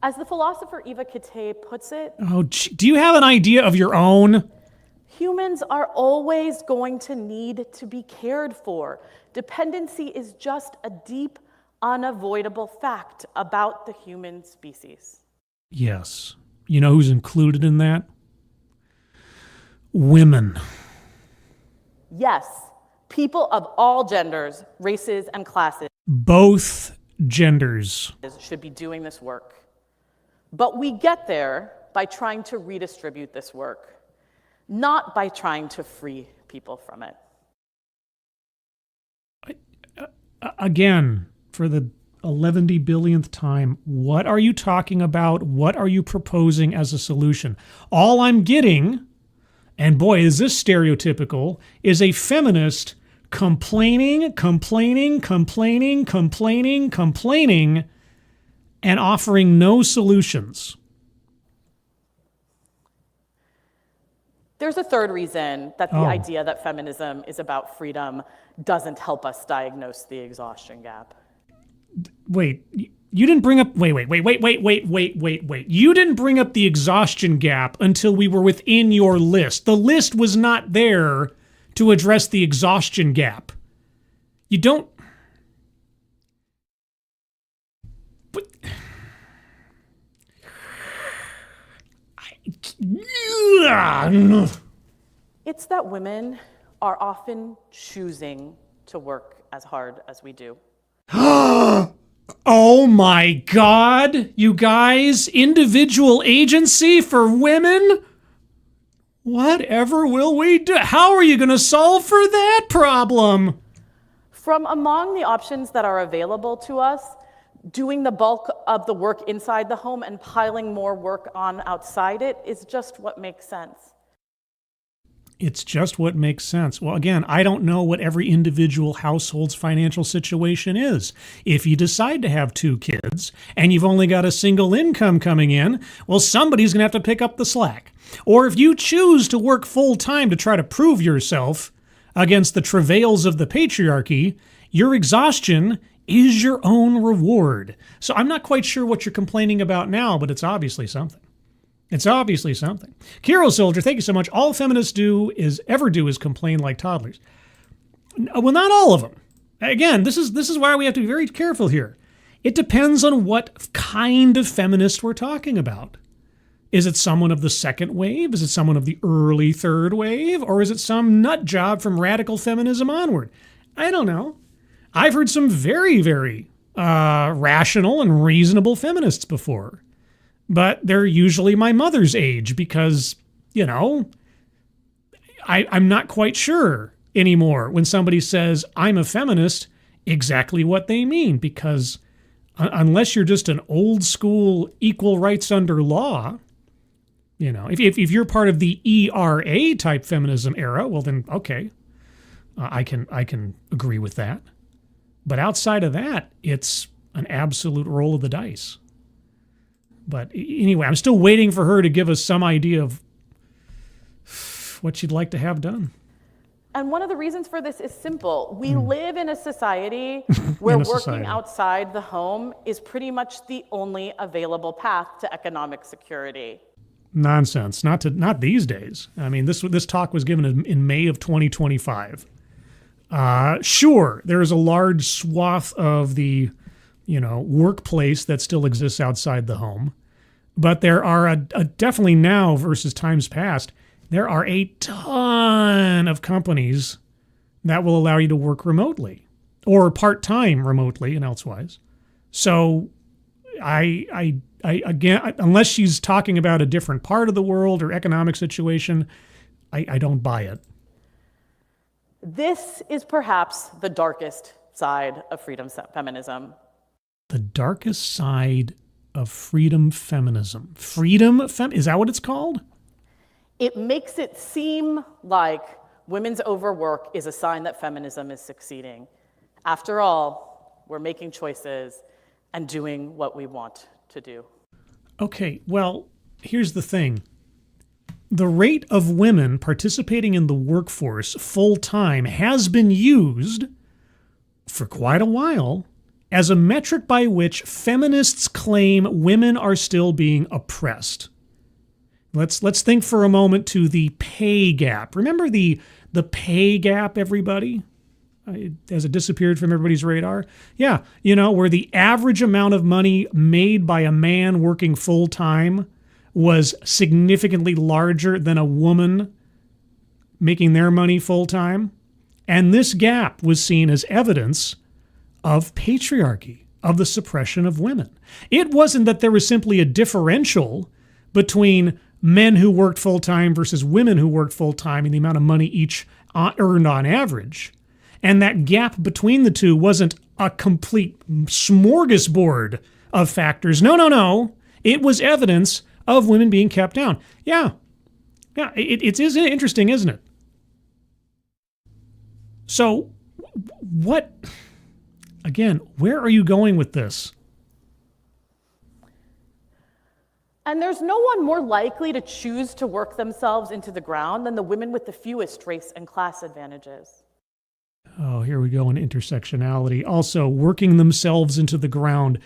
As the philosopher Eva Kate puts it, Oh, do you have an idea of your own? humans are always going to need to be cared for. Dependency is just a deep, unavoidable fact about the human species. Yes. You know who's included in that? Women. Yes, people of all genders, races, and classes Both genders. should be doing this work. But we get there by trying to redistribute this work, not by trying to free people from it. Again, for the 11 billionth time, what are you talking about? What are you proposing as a solution? All I'm getting, and boy, is this stereotypical, is a feminist complaining, and offering no solutions. There's a third reason that the idea that feminism is about freedom doesn't help us diagnose the exhaustion gap. Wait, you didn't bring up, wait. You didn't bring up the exhaustion gap until we were within your list. The list was not there to address the exhaustion gap. You don't... But, It's that women are often choosing to work as hard as we do. Oh my God, you guys, individual agency for women? Whatever will we do? How are you going to solve for that problem? From among the options that are available to us, doing the bulk of the work inside the home and piling more work on outside it is just what makes sense. It's just what makes sense. Well, again, I don't know what every individual household's financial situation is. If you decide to have 2 kids and you've only got a single income coming in, well, somebody's going to have to pick up the slack. Or if you choose to work full time to try to prove yourself against the travails of the patriarchy, your exhaustion is your own reward. So I'm not quite sure what you're complaining about now, but it's obviously something. It's obviously something. Kiro Soldier, thank you so much. All feminists ever do is complain like toddlers. Well, not all of them. Again, this is why we have to be very careful here. It depends on what kind of feminist we're talking about. Is it someone of the second wave? Is it someone of the early third wave? Or is it some nut job from radical feminism onward? I don't know. I've heard some very, very rational and reasonable feminists before. But they're usually my mother's age because, I'm not quite sure anymore when somebody says I'm a feminist exactly what they mean, because unless you're just an old school equal rights under law, if you're part of the ERA type feminism era, well then, okay, I can agree with that. But outside of that, it's an absolute roll of the dice. But anyway, I'm still waiting for her to give us some idea of what she'd like to have done. And one of the reasons for this is simple. We live in a society where working outside the home is pretty much the only available path to economic security. Nonsense. Not these days. I mean, this talk was given in May of 2025. Sure, there is a large swath of the workplace that still exists outside the home. But there are definitely now versus times past, there are a ton of companies that will allow you to work remotely or part-time remotely and elsewise. So I unless she's talking about a different part of the world or economic situation, I don't buy it. This is perhaps the darkest side of freedom feminism. The darkest side of freedom feminism. Is that what it's called? It makes it seem like women's overwork is a sign that feminism is succeeding. After all, we're making choices and doing what we want to do. Okay, well, here's the thing. The rate of women participating in the workforce full-time has been used for quite a while as a metric by which feminists claim women are still being oppressed. Let's think for a moment to the pay gap. Remember the pay gap, everybody? Has it disappeared from everybody's radar? Yeah, where the average amount of money made by a man working full-time was significantly larger than a woman making their money full-time. And this gap was seen as evidence of patriarchy, of the suppression of women. It wasn't that there was simply a differential between men who worked full-time versus women who worked full-time in the amount of money each earned on average. And that gap between the two wasn't a complete smorgasbord of factors. No. It was evidence of women being kept down. Yeah, it is interesting, isn't it? So, what, again, where are you going with this? And there's no one more likely to choose to work themselves into the ground than the women with the fewest race and class advantages. Oh, here we go in intersectionality. Also, working themselves into the ground.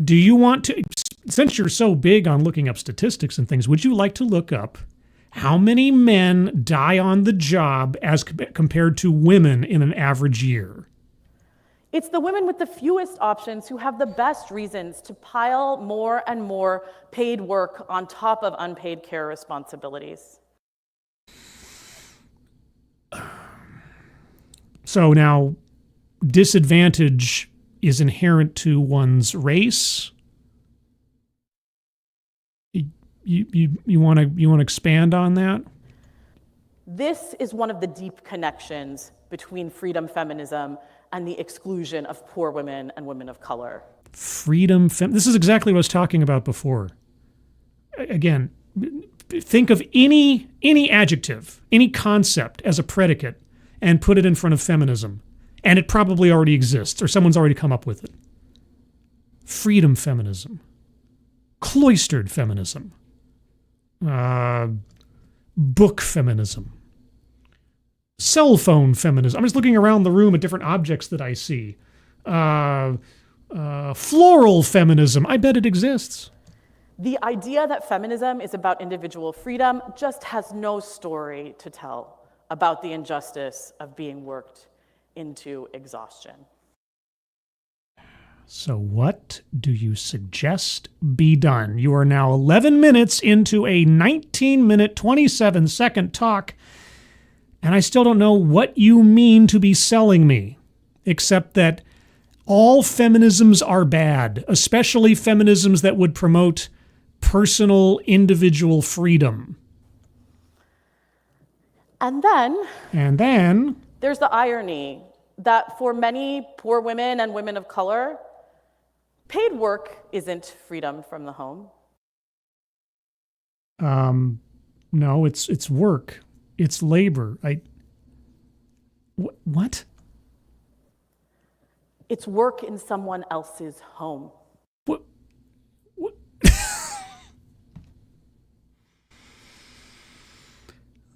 Do you want to, since you're so big on looking up statistics and things, would you like to look up how many men die on the job as compared to women in an average year? It's the women with the fewest options who have the best reasons to pile more and more paid work on top of unpaid care responsibilities. So now, disadvantage is inherent to one's race. You want to expand on that? This is one of the deep connections between freedom feminism and the exclusion of poor women and women of color. This is exactly what I was talking about before. Again, think of any adjective, any concept as a predicate and put it in front of feminism, and it probably already exists, or someone's already come up with it. Freedom feminism. Cloistered feminism. Book feminism. Cell phone feminism. I'm just looking around the room at different objects that I see. Floral feminism. I bet it exists. The idea that feminism is about individual freedom just has no story to tell about the injustice of being worked into exhaustion. So what do you suggest be done? You are now 11 minutes into a 19-minute, 27-second talk, and I still don't know what you mean to be selling me, except that all feminisms are bad, especially feminisms that would promote personal, individual freedom. And then there's the irony that for many poor women and women of color, paid work isn't freedom from the home. No, it's work. It's labor. What? It's work in someone else's home. What?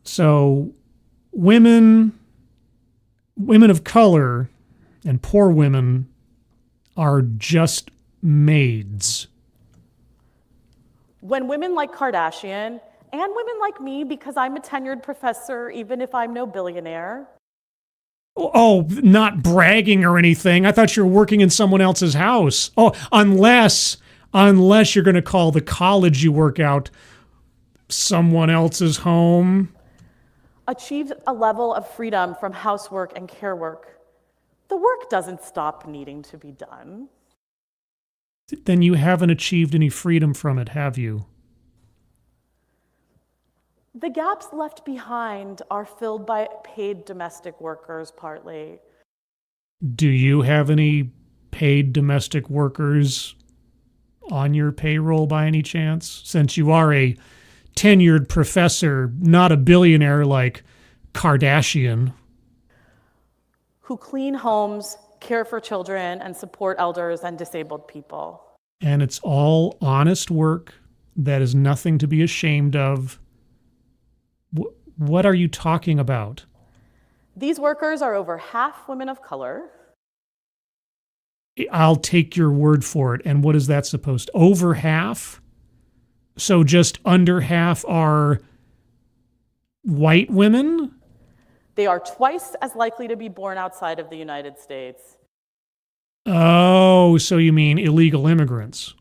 So, women of color and poor women are just maids. When women like Kardashian, and women like me, because I'm a tenured professor, even if I'm no billionaire. Oh, not bragging or anything. I thought you were working in someone else's house. Oh, unless you're going to call the college you work out someone else's home. Achieved a level of freedom from housework and care work. The work doesn't stop needing to be done. Then you haven't achieved any freedom from it, have you? The gaps left behind are filled by paid domestic workers partly. Do you have any paid domestic workers on your payroll by any chance? Since you are a tenured professor, not a billionaire like Kardashian. Who clean homes, care for children, and support elders and disabled people. And it's all honest work that is nothing to be ashamed of. What are you talking about? These workers are over half women of color. I'll take your word for it. And what is that supposed to? Over half? So just under half are white women? They are twice as likely to be born outside of the United States. Oh, so you mean illegal immigrants?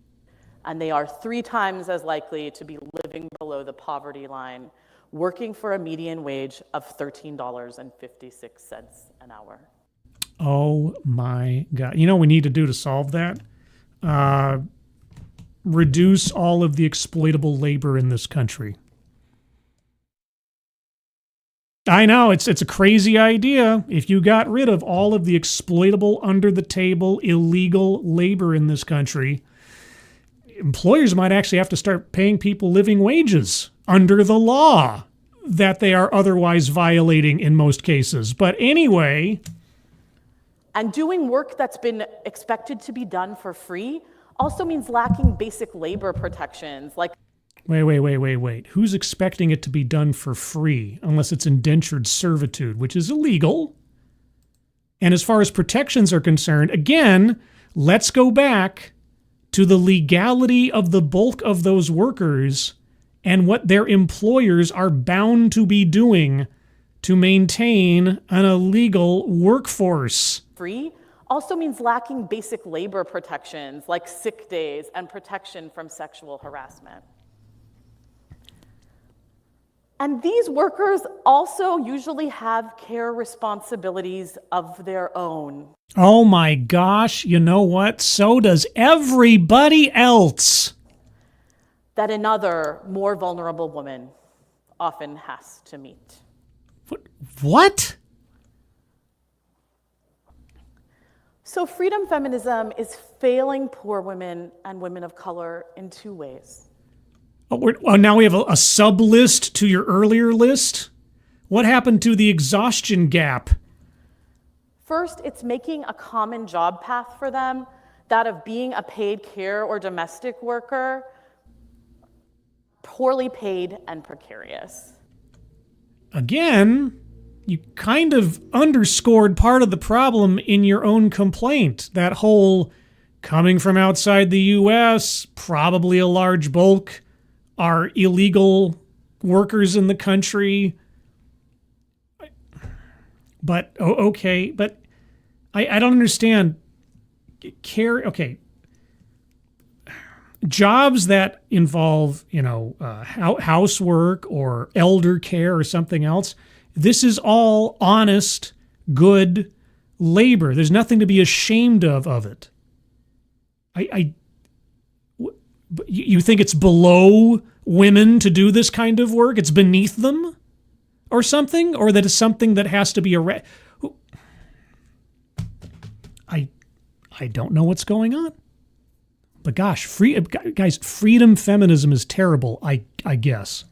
And they are 3 times as likely to be living below the poverty line, working for a median wage of $13.56 an hour. Oh my God. You know what we need to do to solve that? Reduce all of the exploitable labor in this country. I know, it's a crazy idea. If you got rid of all of the exploitable, under-the-table, illegal labor in this country, employers might actually have to start paying people living wages under the law that they are otherwise violating in most cases. But anyway... And doing work that's been expected to be done for free also means lacking basic labor protections like... Wait. Who's expecting it to be done for free unless it's indentured servitude, which is illegal? And as far as protections are concerned, again, let's go back to the legality of the bulk of those workers and what their employers are bound to be doing to maintain an illegal workforce. Free also means lacking basic labor protections like sick days and protection from sexual harassment. And these workers also usually have care responsibilities of their own. Oh my gosh, you know what? So does everybody else. That another, more vulnerable woman often has to meet. What? So freedom feminism is failing poor women and women of color in 2 ways. Oh, now we have a sub-list to your earlier list? What happened to the exhaustion gap? First, it's making a common job path for them, that of being a paid care or domestic worker, poorly paid and precarious. Again, you kind of underscored part of the problem in your own complaint. That whole coming from outside the U.S., probably a large bulk are illegal workers in the country. But, okay, but I don't understand. Jobs that involve, housework or elder care or something else, this is all honest, good labor. There's nothing to be ashamed of it. You think it's below women to do this kind of work? It's beneath them or something? Or that it's something that has to be I don't know what's going on. But gosh, freedom feminism is terrible, I guess.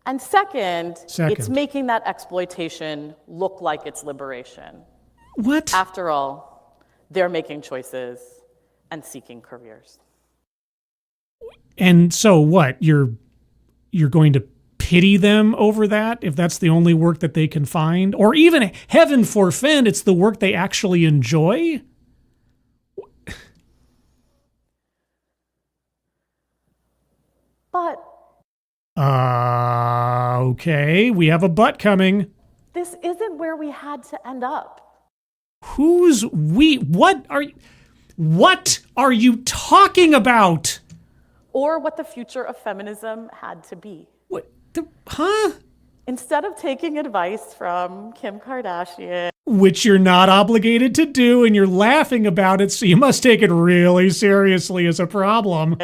And second, it's making that exploitation look like it's liberation. What? After all, they're making choices and seeking careers. And so what? You're going to pity them over that if that's the only work that they can find? Or even, heaven forfend, it's the work they actually enjoy? But... okay, we have a but coming. This isn't where we had to end up. Who's we? What are you talking about? Or what the future of feminism had to be. What? Huh? Instead of taking advice from Kim Kardashian, which you're not obligated to do, and you're laughing about it, so you must take it really seriously as a problem.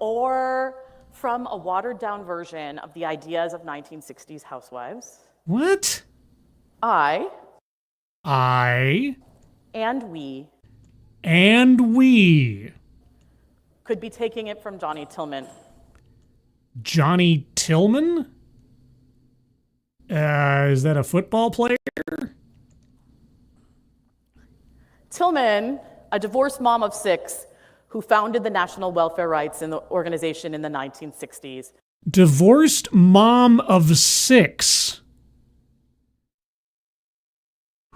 or from a watered-down version of the ideas of 1960s housewives, What? I and we could be taking it from Johnny Tillman. Johnny Tillman? Is that a football player? Tillman, a divorced mom of 6 who founded the National Welfare Rights in the organization in the 1960s. Divorced mom of 6.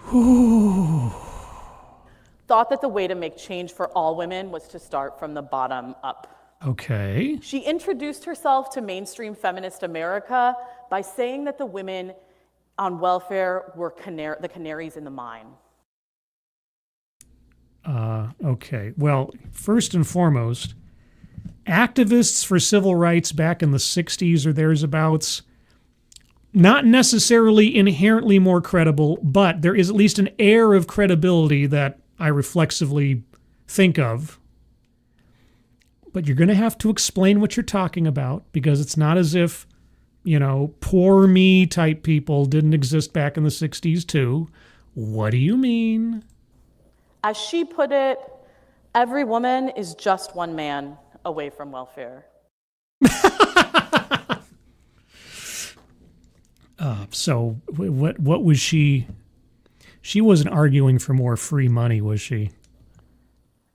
Whew. Thought that the way to make change for all women was to start from the bottom up. Okay. She introduced herself to mainstream feminist America by saying that the women on welfare were the canaries in the mine. Okay. Well, first and foremost, activists for civil rights back in the 60s or thereabouts, not necessarily inherently more credible, but there is at least an air of credibility that I reflexively think of. But you're going to have to explain what you're talking about, because it's not as if, poor me type people didn't exist back in the 60s too. What do you mean? As she put it, every woman is just one man away from welfare. So what was she? She wasn't arguing for more free money, was she?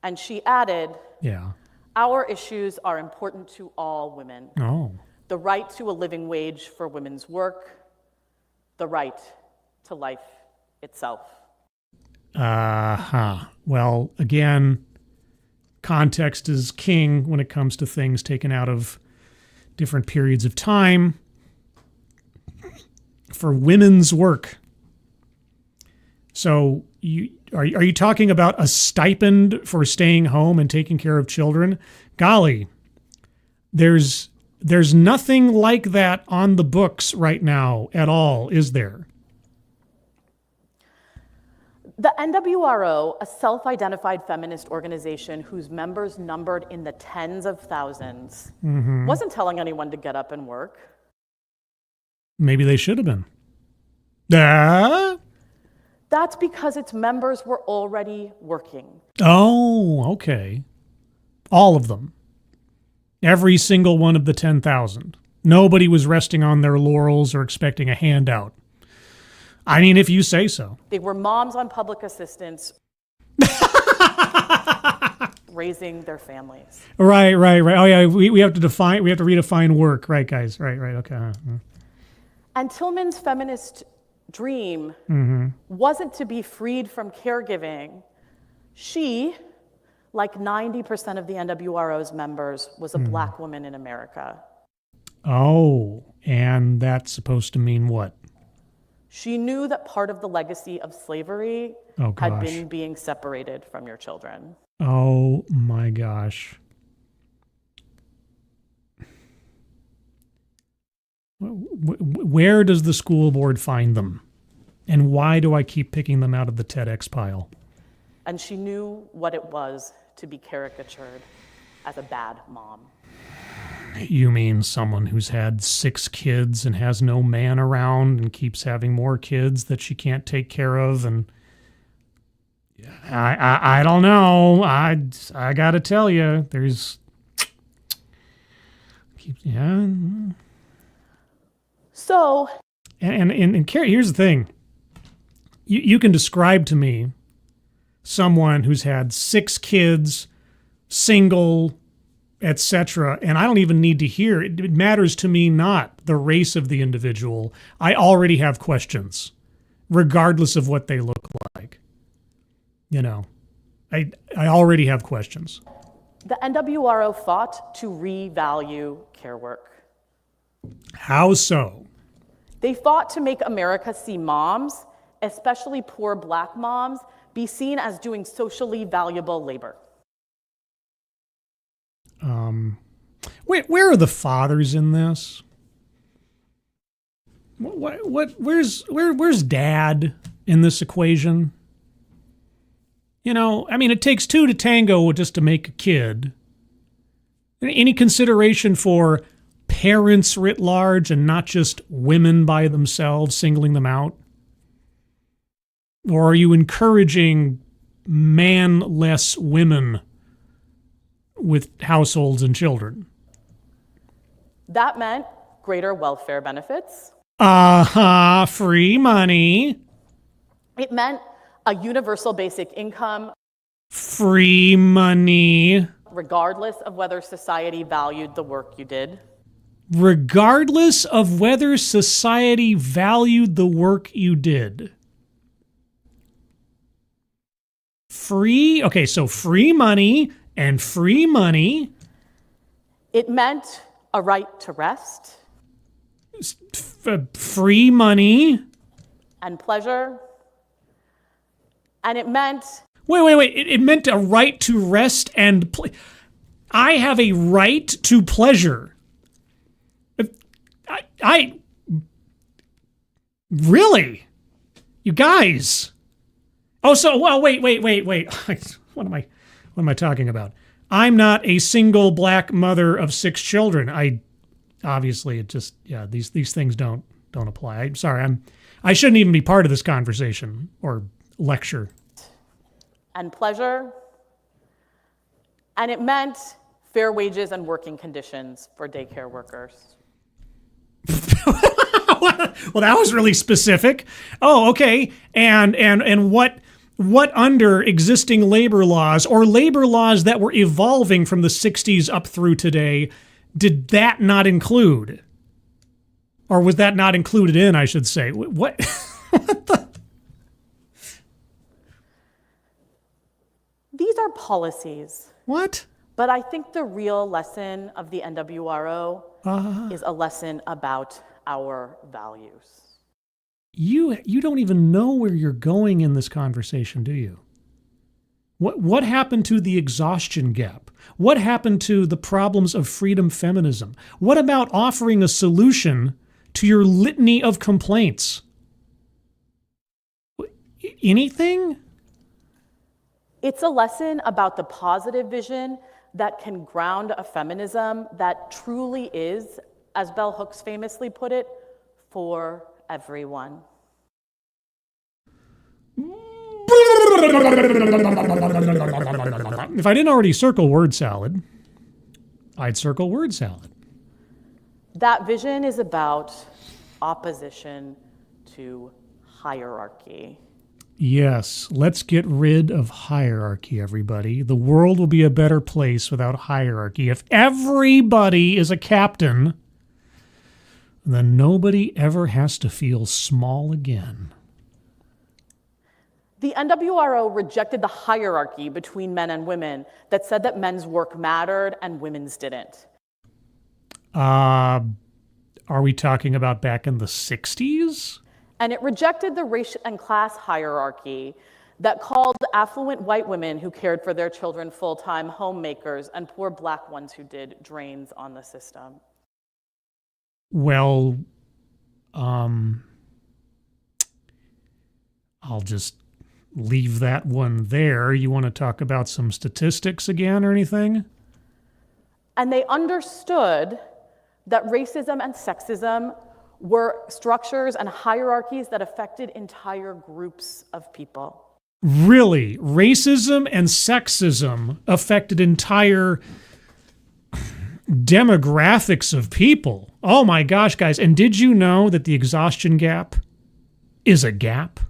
And she added, Yeah. our issues are important to all women. Oh. The right to a living wage for women's work, the right to life itself. Well, again, context is king when it comes to things taken out of different periods of time. For women's work. So are you talking about a stipend for staying home and taking care of children? Golly, there's nothing like that on the books right now at all, is there? The NWRO, a self-identified feminist organization whose members numbered in the tens of thousands, wasn't telling anyone to get up and work. Maybe they should have been. That's because its members were already working. Oh, okay. All of them. Every single one of the 10,000. Nobody was resting on their laurels or expecting a handout. I mean, if you say so. They were moms on public assistance raising their families. Right. Oh, yeah, we have to redefine work. Right, guys. Right, okay. And Tillman's feminist dream wasn't to be freed from caregiving. She, like 90% of the NWRO's members, was a black woman in America. Oh, and that's supposed to mean what? She knew that part of the legacy of slavery had been being separated from your children. Oh my gosh. Where does the school board find them? And why do I keep picking them out of the TEDx pile? And she knew what it was to be caricatured as a bad mom. You mean someone who's had 6 kids and has no man around and keeps having more kids that she can't take care of? And I don't know. I got to tell you, there's... Yeah... So, and Carrie, here's the thing. You can describe to me someone who's had 6 kids, single, etc., and I don't even need to hear it. It matters to me not the race of the individual. I already have questions, regardless of what they look like. I already have questions. the NWRO fought to revalue care work. How so? They fought to make America see moms, especially poor black moms, be seen as doing socially valuable labor. Where are the fathers in this? Where's dad in this equation? You know, I mean, it takes two to tango just to make a kid. Any consideration for parents writ large and not just women by themselves, singling them out? Or are you encouraging man-less women with households and children? That meant greater welfare benefits. Free money. It meant a universal basic income. Free money. Regardless of whether society valued the work you did. Regardless of whether society valued the work you did. So free money and free money. It meant a right to rest. Free money. And pleasure. And it meant... Wait. It meant a right to rest and... I have a right to pleasure. I... Really? You guys... Oh, so, well, wait. What am I talking about? I'm not a single black mother of 6 children. Obviously, it just, yeah, these things don't apply. I'm sorry, I shouldn't even be part of this conversation or lecture. And pleasure. And it meant fair wages and working conditions for daycare workers. Well, that was really specific. Oh, okay. And what under existing labor laws or labor laws that were evolving from the 60s up through today did that not include? Or was that not included in, I should say? What? What the? These are policies. What? But I think the real lesson of the NWRO is a lesson about our values. You don't even know where you're going in this conversation, do you? What happened to the exhaustion gap? What happened to the problems of freedom feminism? What about offering a solution to your litany of complaints? Anything? It's a lesson about the positive vision that can ground a feminism that truly is, as Bell Hooks famously put it, for everyone. If I didn't already circle word salad, I'd circle word salad. That vision is about opposition to hierarchy. Yes, let's get rid of hierarchy, everybody. The world will be a better place without hierarchy. If everybody is a captain, then nobody ever has to feel small again. The NWRO rejected the hierarchy between men and women that said that men's work mattered and women's didn't. Are we talking about back in the 60s? And it rejected the race and class hierarchy that called affluent white women who cared for their children full-time homemakers and poor black ones who did drains on the system. Well, I'll just leave that one there. You want to talk about some statistics again or anything? And they understood that racism and sexism were structures and hierarchies that affected entire groups of people. Really? Racism and sexism affected entire demographics of people? Oh my gosh, guys. And did you know that the exhaustion gap is a gap?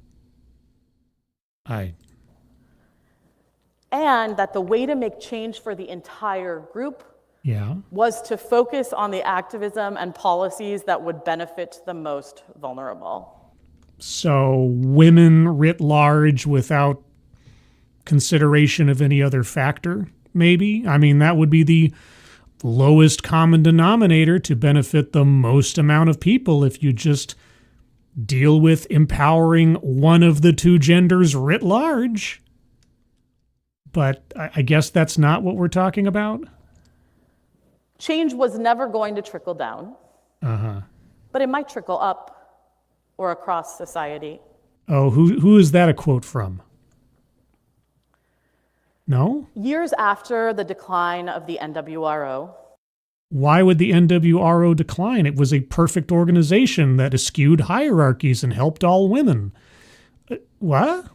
And that the way to make change for the entire group Yeah. was to focus on the activism and policies that would benefit the most vulnerable. So women writ large without consideration of any other factor, maybe? I mean, that would be the lowest common denominator to benefit the most amount of people if you just deal with empowering one of the two genders writ large. But I guess that's not what we're talking about. Change was never going to trickle down, but it might trickle up. or across society. Oh, who is that a quote from? No? Years after the decline of the NWRO, Why would the NWRO decline? It was a perfect organization that eschewed hierarchies and helped all women. What?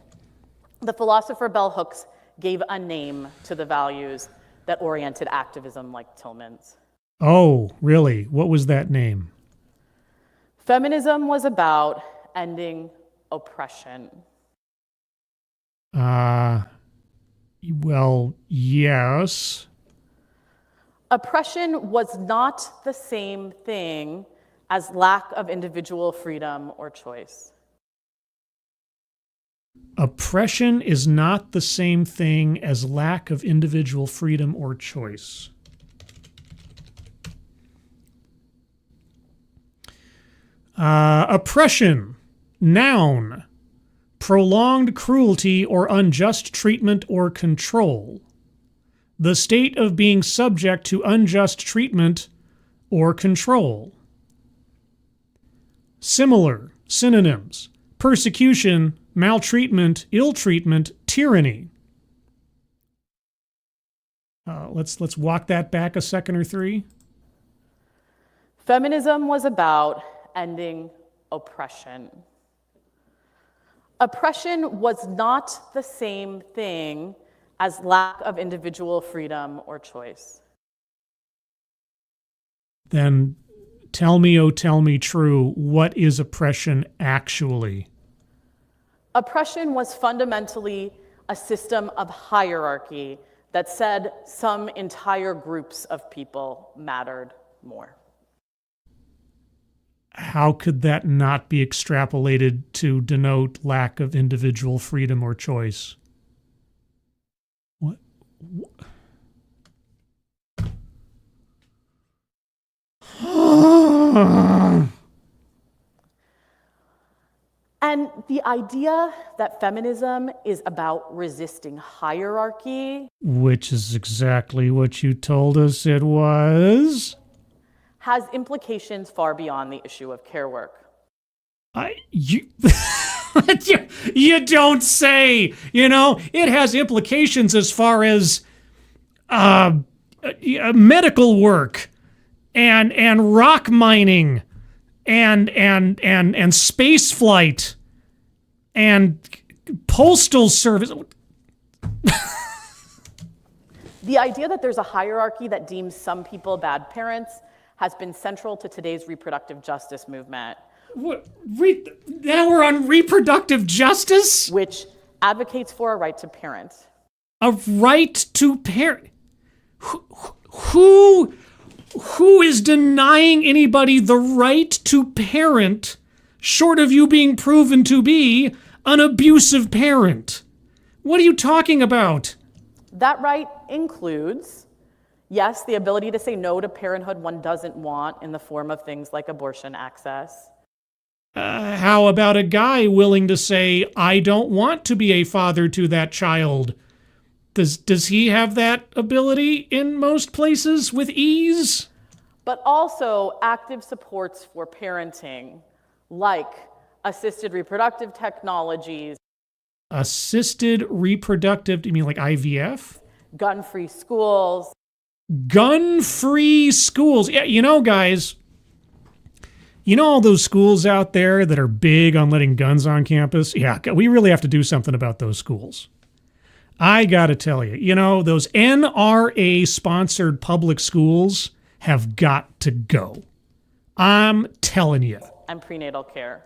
the philosopher bell hooks gave a name to the values that oriented activism like Tillman's. Oh, really? What was that name? Feminism was about ending oppression. Well, yes. Oppression was not the same thing as lack of individual freedom or choice. Oppression is not the same thing as lack of individual freedom or choice. Oppression, noun, prolonged cruelty or unjust treatment or control. The state of being subject to unjust treatment or control. Similar, synonyms, persecution, maltreatment, ill-treatment, tyranny. Let's walk that back a second or three. Feminism was about ending oppression. Oppression was not the same thing as lack of individual freedom or choice. Then tell me, oh tell me true, what is oppression actually? Oppression was fundamentally a system of hierarchy that said some entire groups of people mattered more. How could that not be extrapolated to denote lack of individual freedom or choice? What? And the idea that feminism is about resisting hierarchy, Which is exactly what you told us it was. has implications far beyond the issue of care work. You don't say. You know, it has implications as far as medical work and rock mining and space flight and postal service. The idea that there's a hierarchy that deems some people bad parents has been central to today's reproductive justice movement. Now we're on reproductive justice? Which advocates for a right to parent. A right to parent? Who is denying anybody the right to parent short of you being proven to be an abusive parent? What are you talking about? That right includes, yes, the ability to say no to parenthood one doesn't want in the form of things like abortion access. How about a guy willing to say, I don't want to be a father to that child? Does he have that ability in most places with ease? But also active supports for parenting, like assisted reproductive technologies. Assisted reproductive, you mean like IVF? Gun-free schools. Gun-free schools. Yeah, you know, guys, you know all those schools out there that are big on letting guns on campus? Yeah, we really have to do something about those schools. I gotta tell you, you know, those NRA-sponsored public schools have got to go. I'm telling you. And prenatal care.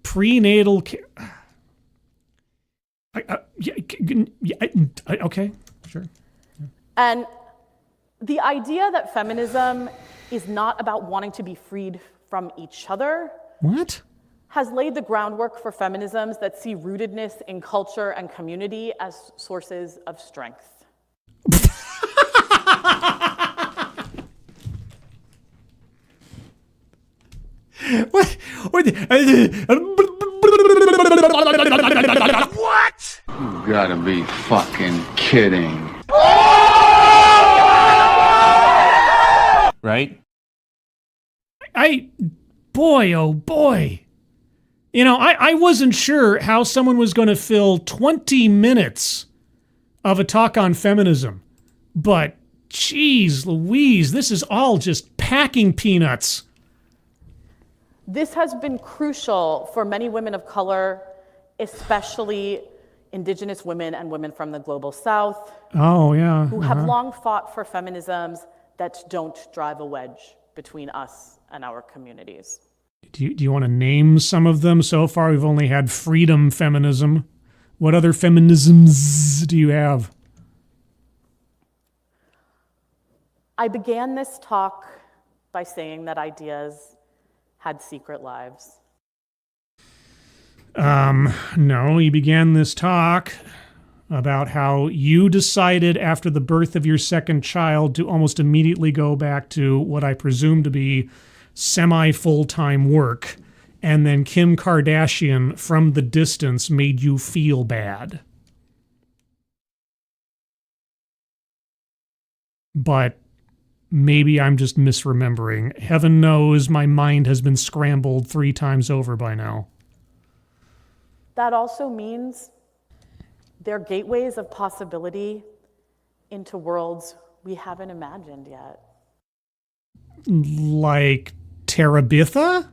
Prenatal care. Okay, sure. And the idea that feminism is not about wanting to be freed from each other What? has laid the groundwork for feminisms that see rootedness in culture and community as sources of strength. What? What? You gotta be fucking kidding. Right? Boy, oh boy. You know, I wasn't sure how someone was going to fill 20 minutes of a talk on feminism, but geez Louise, this is all just packing peanuts. This has been crucial for many women of color, especially Indigenous women and women from the global South, Oh, yeah. who have long fought for feminisms that don't drive a wedge between us and our communities. Do you want to name some of them? So far, we've only had freedom feminism. What other feminisms do you have? I began this talk by saying that ideas had secret lives. No, you began this talk about how you decided after the birth of your second child to almost immediately go back to what I presume to be semi-full-time work, and then Kim Kardashian from the distance made you feel bad. But maybe I'm just misremembering. Heaven knows my mind has been scrambled 3 times over by now. That also means they're gateways of possibility into worlds we haven't imagined yet. Like Terabitha?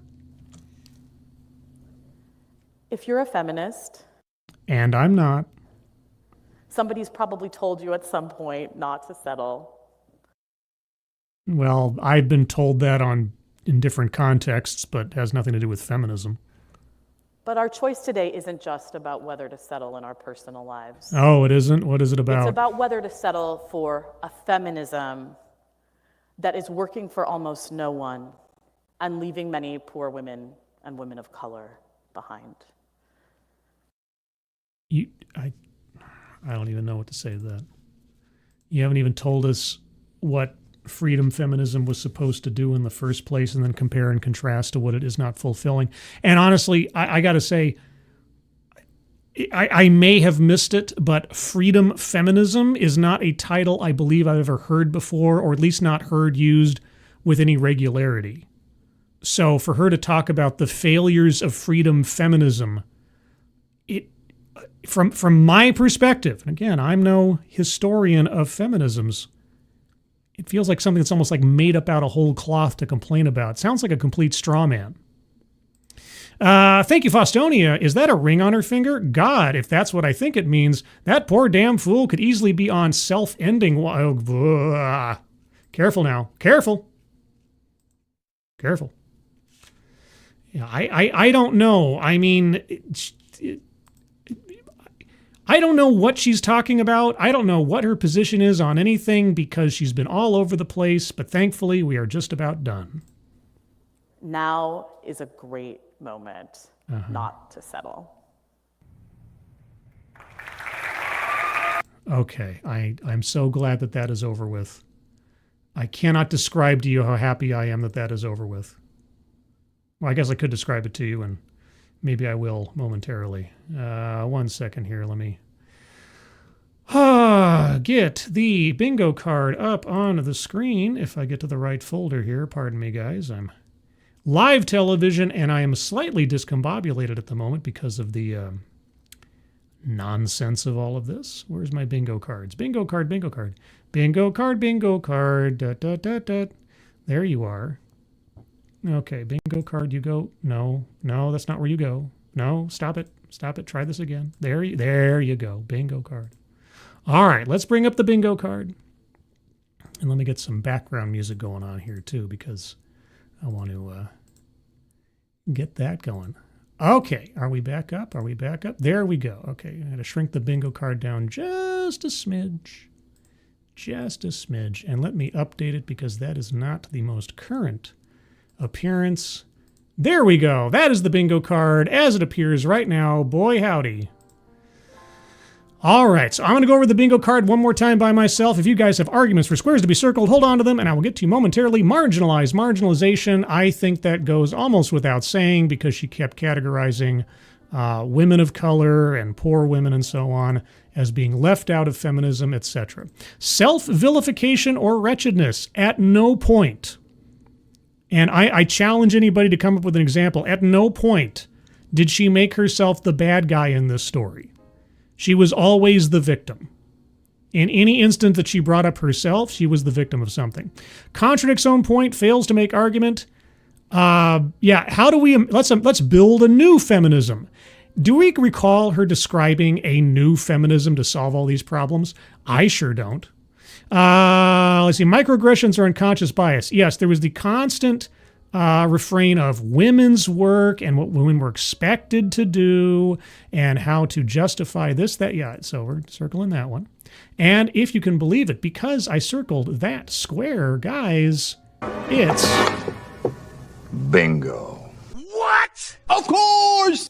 If you're a feminist, And I'm not. somebody's probably told you at some point not to settle. Well, I've been told that in different contexts, but has nothing to do with feminism. But our choice today isn't just about whether to settle in our personal lives. Oh, it isn't? What is it about? It's about whether to settle for a feminism that is working for almost no one and leaving many poor women and women of color behind. I don't even know what to say to that. You haven't even told us what freedom feminism was supposed to do in the first place, and then compare and contrast to what it is not fulfilling. And honestly, I got to say, I may have missed it, but freedom feminism is not a title I believe I've ever heard before, or at least not heard used with any regularity. So for her to talk about the failures of freedom feminism, from my perspective, and again, I'm no historian of feminisms, it feels like something that's almost like made up out of whole cloth to complain about. It sounds like a complete straw man. Thank you, Faustonia. Is that a ring on her finger? God, if that's what I think it means, that poor damn fool could easily be on self-ending. Careful now. Careful. Careful. Yeah, I don't know. I mean, I don't know what she's talking about. I don't know what her position is on anything because she's been all over the place, but thankfully we are just about done. Now is a great moment not to settle. Okay, I'm so glad that is over with. I cannot describe to you how happy I am that is over with. Well, I guess I could describe it to you, and maybe I will momentarily. 1 second here. Let me get the bingo card up on the screen. If I get to the right folder here. Pardon me, guys. I'm live television, and I am slightly discombobulated at the moment because of the nonsense of all of this. Where's my bingo cards? Bingo card, bingo card. Bingo card, bingo card. Dot, dot, dot, dot. There you are. Okay, bingo card, you go. No, that's not where you go. No, stop it. Stop it. Try this again. There you go. Bingo card. All right, let's bring up the bingo card. And let me get some background music going on here too, because I want to get that going. Okay, are we back up? Are we back up? There we go. Okay, I got to shrink the bingo card down just a smidge. Just a smidge. And let me update it because that is not the most current appearance. There we go. That is the bingo card as it appears right now. Boy, howdy. All right, so I'm going to go over the bingo card one more time by myself. If you guys have arguments for squares to be circled, hold on to them, and I will get to you momentarily. Marginalization, I think that goes almost without saying because she kept categorizing women of color and poor women and so on as being left out of feminism, etc. Self-vilification or wretchedness, at no point. And I challenge anybody to come up with an example. At no point did she make herself the bad guy in this story. She was always the victim. In any instant that she brought up herself, she was the victim of something. Contradicts own point, fails to make argument. How do we, let's build a new feminism. Do we recall her describing a new feminism to solve all these problems? I sure don't. Let's see, microaggressions are unconscious bias. Yes, there was the constant refrain of women's work and what women were expected to do and how to justify this, that, yeah, so we're circling that one. And if you can believe it, because I circled that square, guys, it's... Bingo. What? Of course!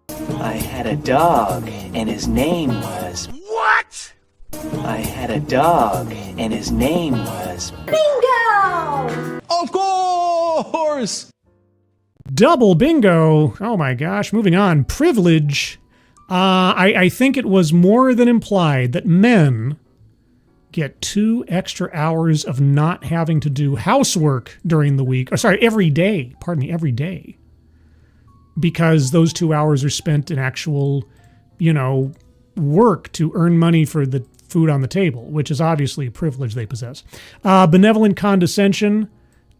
I had a dog, and his name was... What? I had a dog, and his name was... Bingo! Of course! Double bingo. Oh my gosh. Moving on. Privilege. I think it was more than implied that men get 2 extra hours of not having to do housework during the week. Or sorry, every day. Pardon me, every day. Because those 2 hours are spent in actual, work to earn money for the food on the table, which is obviously a privilege they possess. Benevolent condescension.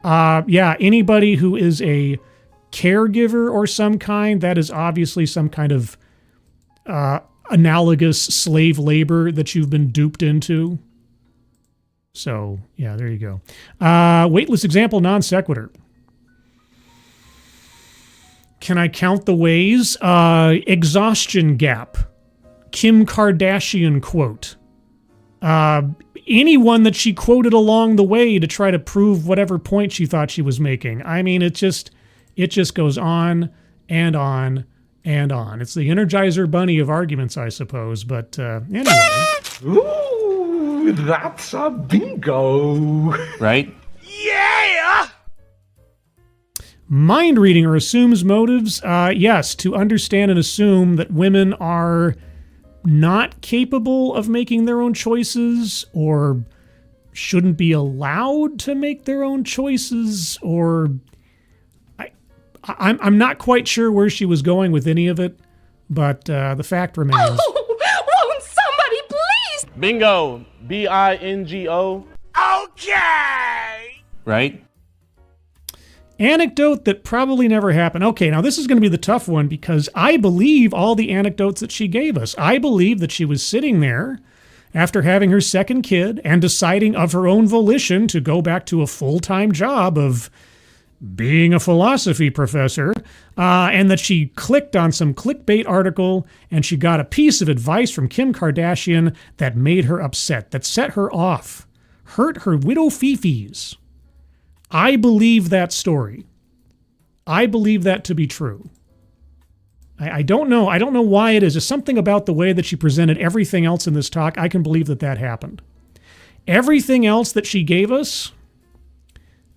Anybody who is a caregiver or some kind, that is obviously some kind of analogous slave labor that you've been duped into. So, yeah, there you go. Weightless example, non sequitur. Can I count the ways? Exhaustion gap. Kim Kardashian quote. Anyone that she quoted along the way to try to prove whatever point she thought she was making. I mean, it just goes on and on and on. It's the Energizer Bunny of arguments, I suppose. But anyway. Ooh, that's a bingo. Right? Yeah! Mind reading or assumes motives. Yes, to understand and assume that women are not capable of making their own choices or shouldn't be allowed to make their own choices, or I'm not quite sure where she was going with any of it, but the fact remains. Oh, won't somebody please? Bingo. B-I-N-G-O. Okay! Right? Anecdote that probably never happened. Okay, now this is going to be the tough one because I believe all the anecdotes that she gave us. I believe that she was sitting there after having her second kid and deciding of her own volition to go back to a full-time job of being a philosophy professor, and that she clicked on some clickbait article and she got a piece of advice from Kim Kardashian that made her upset, that set her off, hurt her widow fifis. I believe that story. I believe that to be true. I don't know. I don't know why it is. There's something about the way that she presented everything else in this talk. I can believe that that happened. Everything else that she gave us,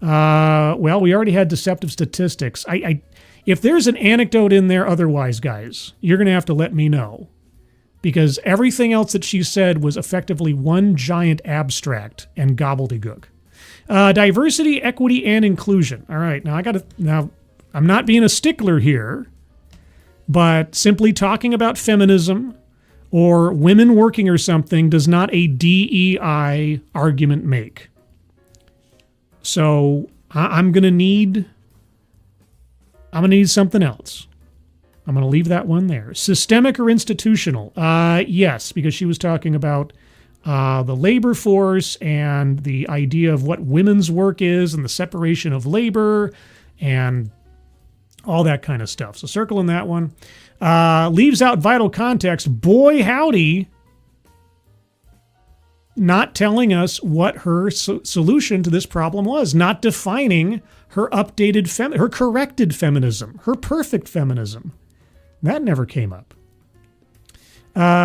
we already had deceptive statistics. If there's an anecdote in there otherwise, guys, you're going to have to let me know. Because everything else that she said was effectively one giant abstract and gobbledygook. Diversity, equity, and inclusion. All right, now I'm not being a stickler here, but simply talking about feminism or women working or something does not a DEI argument make. So I'm gonna need something else. I'm gonna leave that one there. Systemic or institutional? Yes, because she was talking about the labor force and the idea of what women's work is and the separation of labor and all that kind of stuff. So circling that one. Leaves out vital context. Boy, howdy. Not telling us what her solution to this problem was. Not defining her updated, her corrected feminism. Her perfect feminism. That never came up.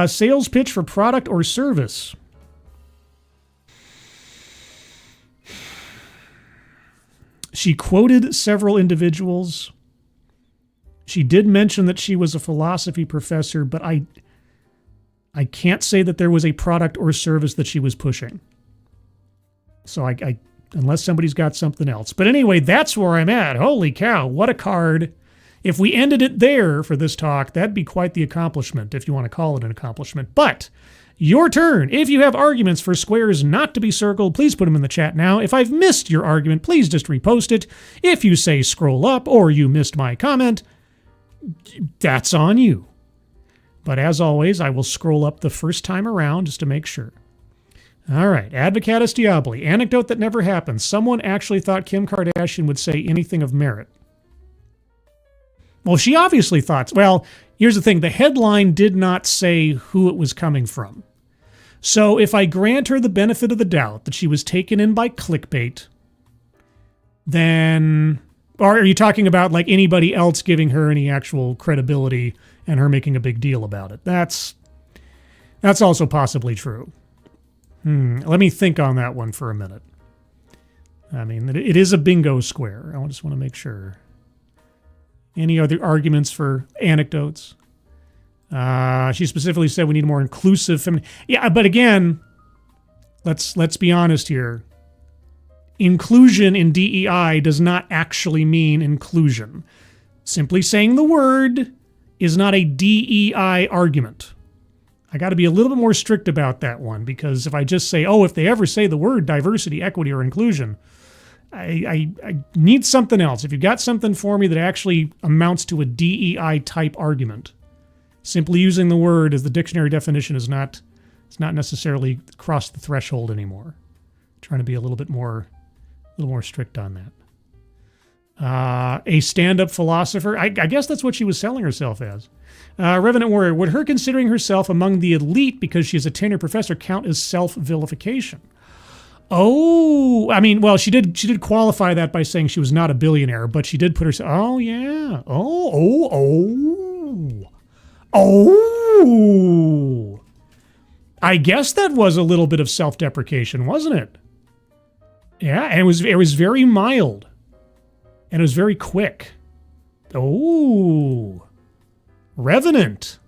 Sales pitch for product or service. She quoted several individuals. She did mention that she was a philosophy professor, but I can't say that there was a product or service that she was pushing. So I unless somebody's got something else. But anyway, that's where I'm at. Holy cow, what a card. If we ended it there for this talk, that'd be quite the accomplishment, if you want to call it an accomplishment. But your turn. If you have arguments for squares not to be circled, please put them in the chat now. If I've missed your argument, please just repost it. If you say scroll up or you missed my comment, that's on you. But as always, I will scroll up the first time around just to make sure. All right, Advocatus Diaboli. Anecdote that never happened. Someone actually thought Kim Kardashian would say anything of merit. Well, she obviously thought... Well, here's the thing. The headline did not say who it was coming from. So if I grant her the benefit of the doubt that she was taken in by clickbait, then... Or are you talking about like anybody else giving her any actual credibility and her making a big deal about it? That's also possibly true. Let me think on that one for a minute. I mean, it is a bingo square. I just want to make sure. Any other arguments for anecdotes? She specifically said we need more inclusive Yeah, but again, let's be honest here. Inclusion in DEI does not actually mean inclusion. Simply saying the word is not a DEI argument. I got to be a little bit more strict about that one, because if I just say, oh, if they ever say the word diversity, equity, or inclusion, I need something else. If you've got something for me that actually amounts to a DEI type argument, simply using the word as the dictionary definition is not necessarily crossed the threshold anymore. I'm trying to be a little more strict on that. A stand-up philosopher. I guess that's what she was selling herself as. Revenant Warrior. Would her considering herself among the elite because she is a tenured professor count as self-vilification? Oh, I mean, well, she did qualify that by saying she was not a billionaire, but she did put herself... Oh, yeah. Oh. I guess that was a little bit of self-deprecation, wasn't it? Yeah, and it was very mild. And it was very quick. Oh. Revenant,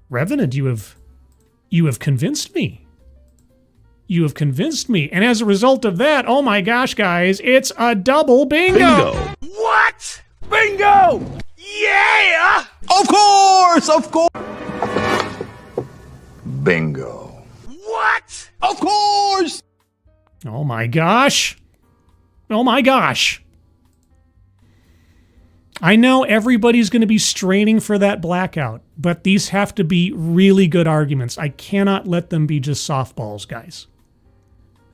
you have convinced me. You have convinced me. And as a result of that, oh my gosh, guys, it's a double bingo. What? Bingo! Yeah! Of course! Bingo. What? Of course! Oh my gosh. I know everybody's going to be straining for that blackout, but these have to be really good arguments. I cannot let them be just softballs, guys.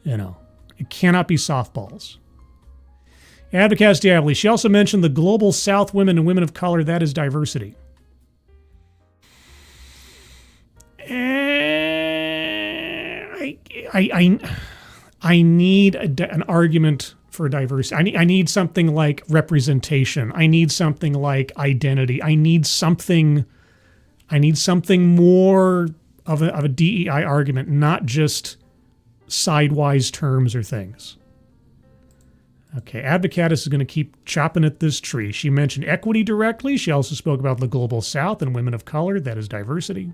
It cannot be softballs. Advocatus Diaboli. She also mentioned the global South women and women of color. That is diversity. I need an argument for diversity. I need something like representation. I need something like identity. I need something more of a DEI argument, not just sidewise terms or things. Okay, Advocatus is going to keep chopping at this tree. She mentioned equity directly. She also spoke about the global South and women of color. That is diversity.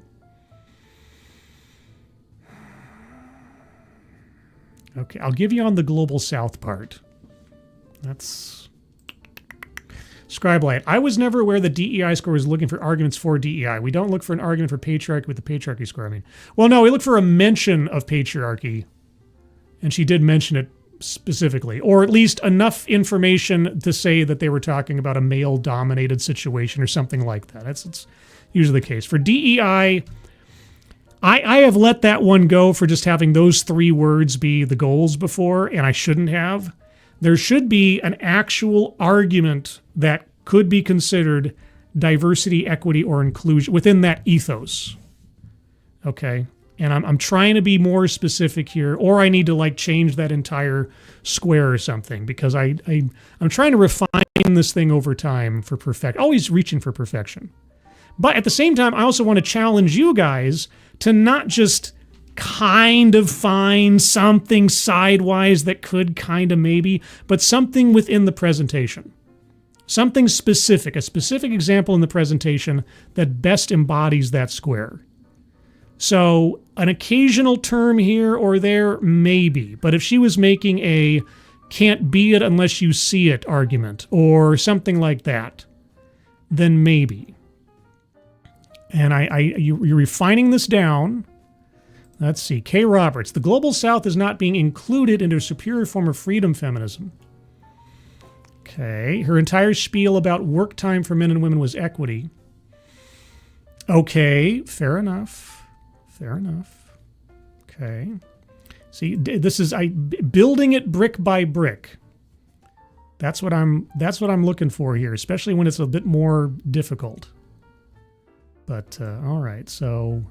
Okay, I'll give you on the global South part. That's... Scribelight. I was never aware the DEI score was looking for arguments for DEI. We don't look for an argument for patriarchy with the patriarchy score, I mean. Well, no, we look for a mention of patriarchy. And she did mention it specifically. Or at least enough information to say that they were talking about a male-dominated situation or something like that. That's usually the case. For DEI... I have let that one go for just having those three words be the goals before, and I shouldn't have. There should be an actual argument that could be considered diversity, equity, or inclusion within that ethos. Okay? And I'm trying to be more specific here, or I need to change that entire square or something, because I'm trying to refine this thing over time for perfection. Always reaching for perfection. But at the same time, I also want to challenge you guys to not just kind of find something sidewise that could kind of maybe, but something within the presentation. Something specific, a specific example in the presentation that best embodies that square. So an occasional term here or there, maybe. But if she was making a can't be it unless you see it argument or something like that, then maybe. And you're refining this down. Let's see. Kay Roberts. The Global South is not being included into a superior form of freedom feminism. Okay. Her entire spiel about work time for men and women was equity. Okay. Fair enough. Fair enough. Okay. See, this is building it brick by brick. That's what I'm looking for here, especially when it's a bit more difficult. But all right, so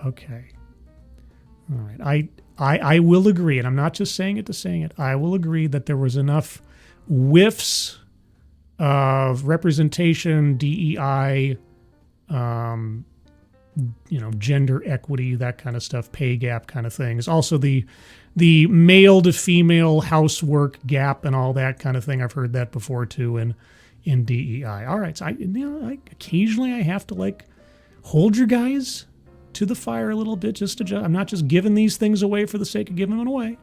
okay, all right. I will agree, and I'm not just saying it to saying it. I will agree that there was enough whiffs of representation, DEI, gender equity, that kind of stuff, pay gap kind of things. Also the male to female housework gap and all that kind of thing. I've heard that before too in DEI. All right, so occasionally I have to hold your guys to the fire a little bit. I'm not just giving these things away for the sake of giving them away.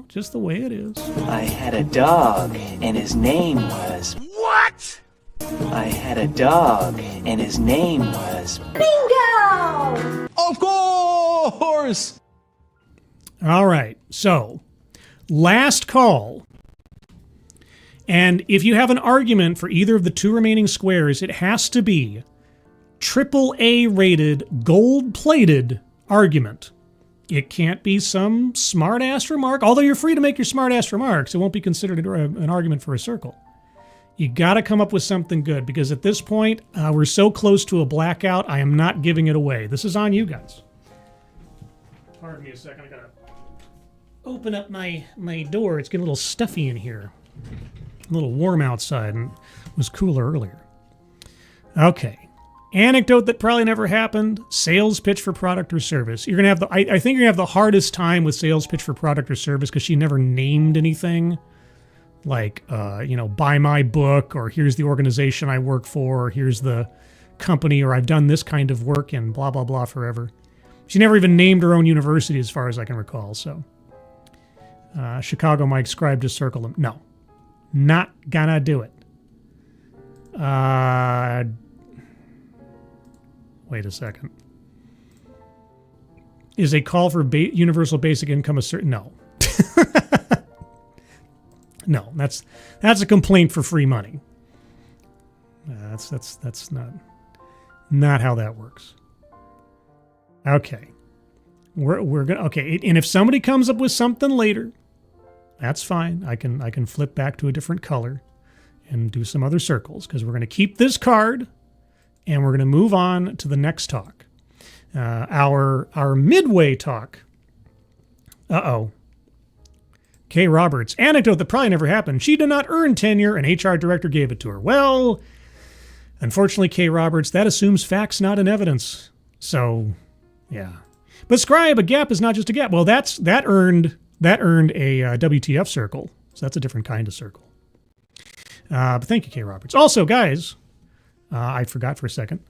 Just the way it is. I had a dog, and his name was... What? I had a dog, and his name was... Bingo! Of course! All right, so last call. And if you have an argument for either of the two remaining squares, it has to be AAA rated, gold-plated argument. It can't be some smart-ass remark, although you're free to make your smart-ass remarks. It won't be considered an argument for a circle. You got to come up with something good, because at this point, we're so close to a blackout, I am not giving it away. This is on you guys. Pardon me a second, I got to open up my door. It's getting a little stuffy in here. A little warm outside, and it was cooler earlier. Okay. Anecdote that probably never happened. Sales pitch for product or service. You're gonna have I think you're gonna have the hardest time with sales pitch for product or service because she never named anything. Like buy my book, or here's the organization I work for, or here's the company, or I've done this kind of work in blah blah blah forever. She never even named her own university as far as I can recall. So Chicago Mike Scribe just circled them. No. Not gonna do it. Wait a second. Is a call for universal basic income a certain? No. No, that's a complaint for free money. That's not how that works. Okay. We're gonna okay, and if somebody comes up with something later, that's fine. I can flip back to a different color and do some other circles, because we're going to keep this card and we're going to move on to the next talk. Our midway talk. Kay Roberts. Anecdote that probably never happened. She did not earn tenure, and HR director gave it to her. Well, unfortunately, Kay Roberts, that assumes facts, not in evidence. So, yeah. But Scribe, a gap is not just a gap. Well, that earned a WTF circle. So that's a different kind of circle. But thank you, Kay Roberts. Also, guys, I forgot for a second.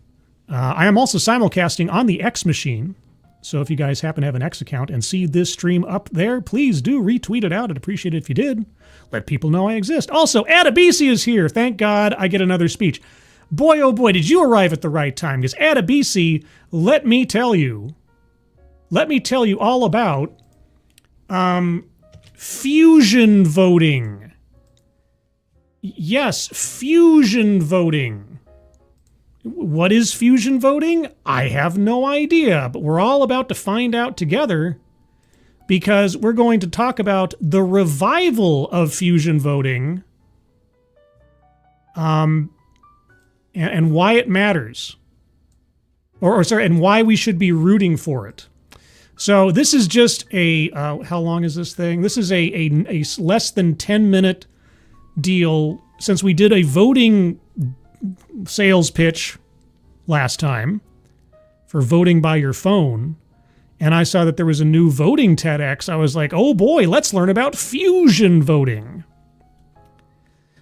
I am also simulcasting on the X machine. So if you guys happen to have an X account and see this stream up there, please do retweet it out. I'd appreciate it if you did. Let people know I exist. Also, Adabisi is here. Thank God I get another speech. Boy, oh boy, did you arrive at the right time. Because Adabisi, let me tell you all about fusion voting. Yes, fusion voting. What is fusion voting? I have no idea, but we're all about to find out together, because we're going to talk about the revival of fusion voting, and why it matters, and why we should be rooting for it. So this is just a how long is this thing? This is a less than 10-minute deal, since we did a voting sales pitch last time for voting by your phone, and I saw that there was a new voting TEDx. I was like, oh boy, let's learn about fusion voting.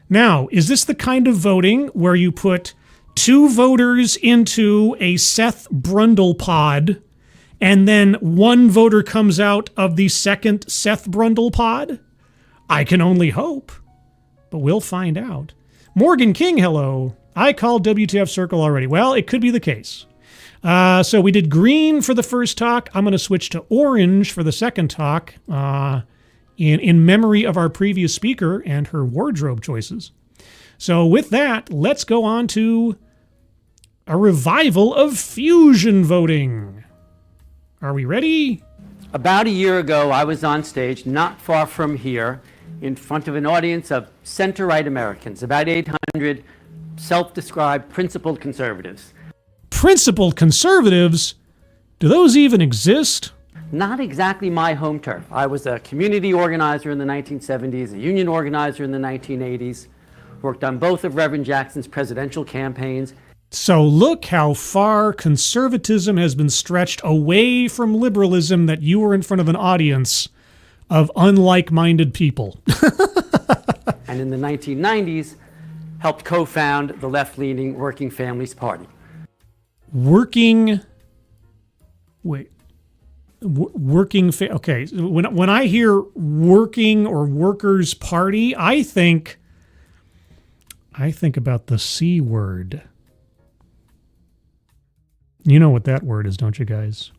Now, is this the kind of voting where you put two voters into a Seth Brundle pod, and then one voter comes out of the second Seth Brundle pod? I can only hope. but we'll find out. Morgan King, hello. I called WTF Circle already. Well, it could be the case. So we did green for the first talk. I'm going to switch to orange for the second talk in memory of our previous speaker and her wardrobe choices. So with that, let's go on to a revival of fusion voting. Are we ready? About a year ago, I was on stage not far from here in front of an audience of center-right Americans, about 800 self-described principled conservatives. Principled conservatives? Do those even exist? Not exactly my home turf. I was a community organizer in the 1970s, a union organizer in the 1980s, worked on both of Reverend Jackson's presidential campaigns. So look how far conservatism has been stretched away from liberalism that you were in front of an audience of unlike-minded people. And in the 1990s, helped co-found the left-leaning Working Families Party. Okay. When I hear working or workers' party, I think about the C word. You know what that word is, don't you guys?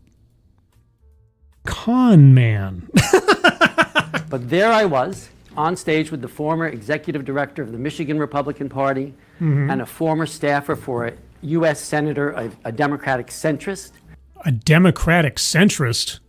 Con man. But there I was, on stage with the former executive director of the Michigan Republican Party and a former staffer for a U.S. senator, a Democratic centrist. A Democratic centrist?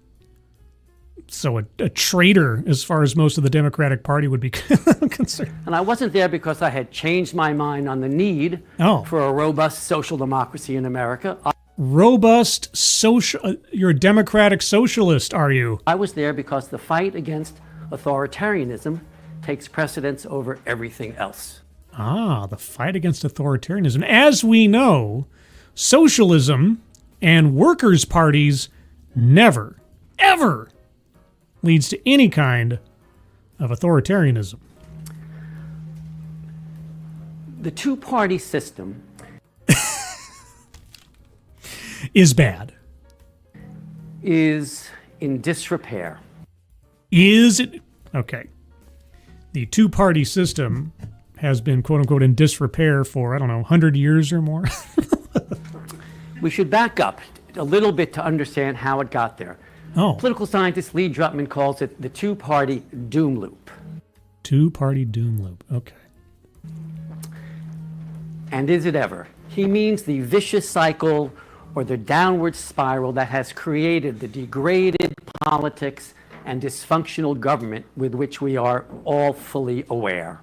So a traitor as far as most of the Democratic Party would be concerned. And I wasn't there because I had changed my mind on the need for a robust social democracy in America. Robust social... You're a democratic socialist, are you? I was there because the fight against authoritarianism takes precedence over everything else. Ah, the fight against authoritarianism. As we know, socialism and workers' parties never, ever leads to any kind of authoritarianism. The two-party system is bad. Is in disrepair. Is it? Okay. The two-party system has been, quote-unquote, in disrepair for, 100 years or more. We should back up a little bit to understand how it got there. Political scientist Lee Drutman calls it the two-party doom loop. Two-party doom loop, okay. And is it ever? He means the vicious cycle or the downward spiral that has created the degraded politics and dysfunctional government with which we are all fully aware.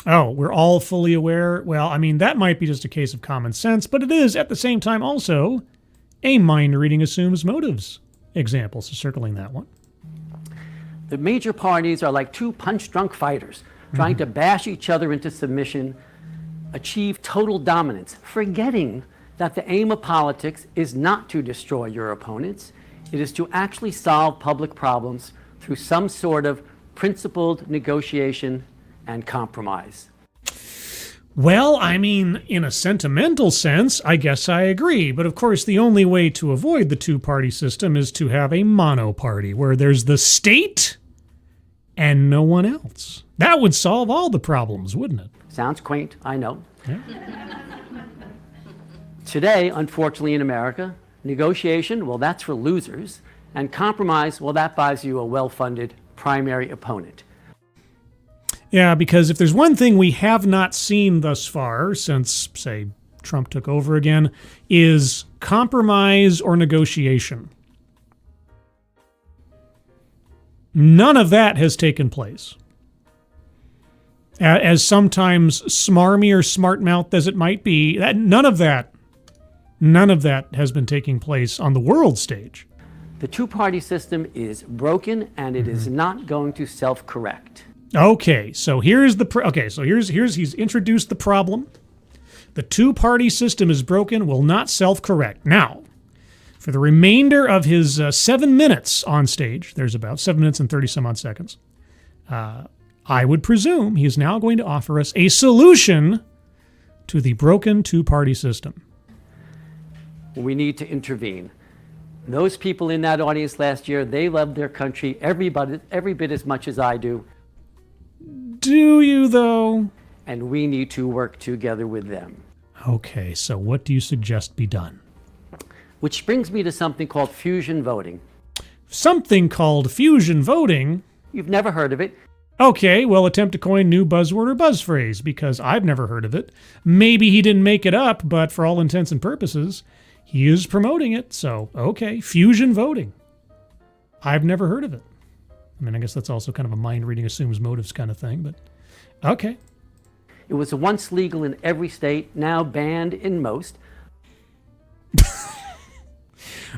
Oh, we're all fully aware? Well, that might be just a case of common sense, but it is, at the same time, also a mind reading assumes motives example, so circling that one. The major parties are like two punch-drunk fighters trying to bash each other into submission, achieve total dominance, forgetting that the aim of politics is not to destroy your opponents. It is to actually solve public problems through some sort of principled negotiation and compromise. Well, in a sentimental sense, I guess I agree. But of course, the only way to avoid the two-party system is to have a mono-party where there's the state and no one else. That would solve all the problems, wouldn't it? Sounds quaint, I know. Yeah. Today, unfortunately in America, negotiation, well, that's for losers. And compromise, well, that buys you a well-funded primary opponent. Yeah, because if there's one thing we have not seen thus far since, say, Trump took over again, is compromise or negotiation. None of that has taken place. As sometimes smarmy or smart-mouthed as it might be, none of that has been taking place on the world stage. The two-party system is broken, and it is not going to self-correct. Okay, so here's he's introduced the problem. The two-party system is broken, will not self-correct. Now, for the remainder of his 7 minutes on stage, there's about 7 minutes and 30-some-odd seconds, I would presume he is now going to offer us a solution to the broken two-party system. We need to intervene. Those people in that audience last year, they loved their country every bit as much as I do. Do you, though? And we need to work together with them. Okay, so what do you suggest be done? Which brings me to something called fusion voting. Something called fusion voting? You've never heard of it. Okay, well, attempt to coin new buzzword or buzz phrase, because I've never heard of it. Maybe he didn't make it up, but for all intents and purposes, he is promoting it. So, okay, fusion voting. I've never heard of it. I mean, I guess that's also kind of a mind reading assumes motives kind of thing, but okay. It was once legal in every state, now banned in most.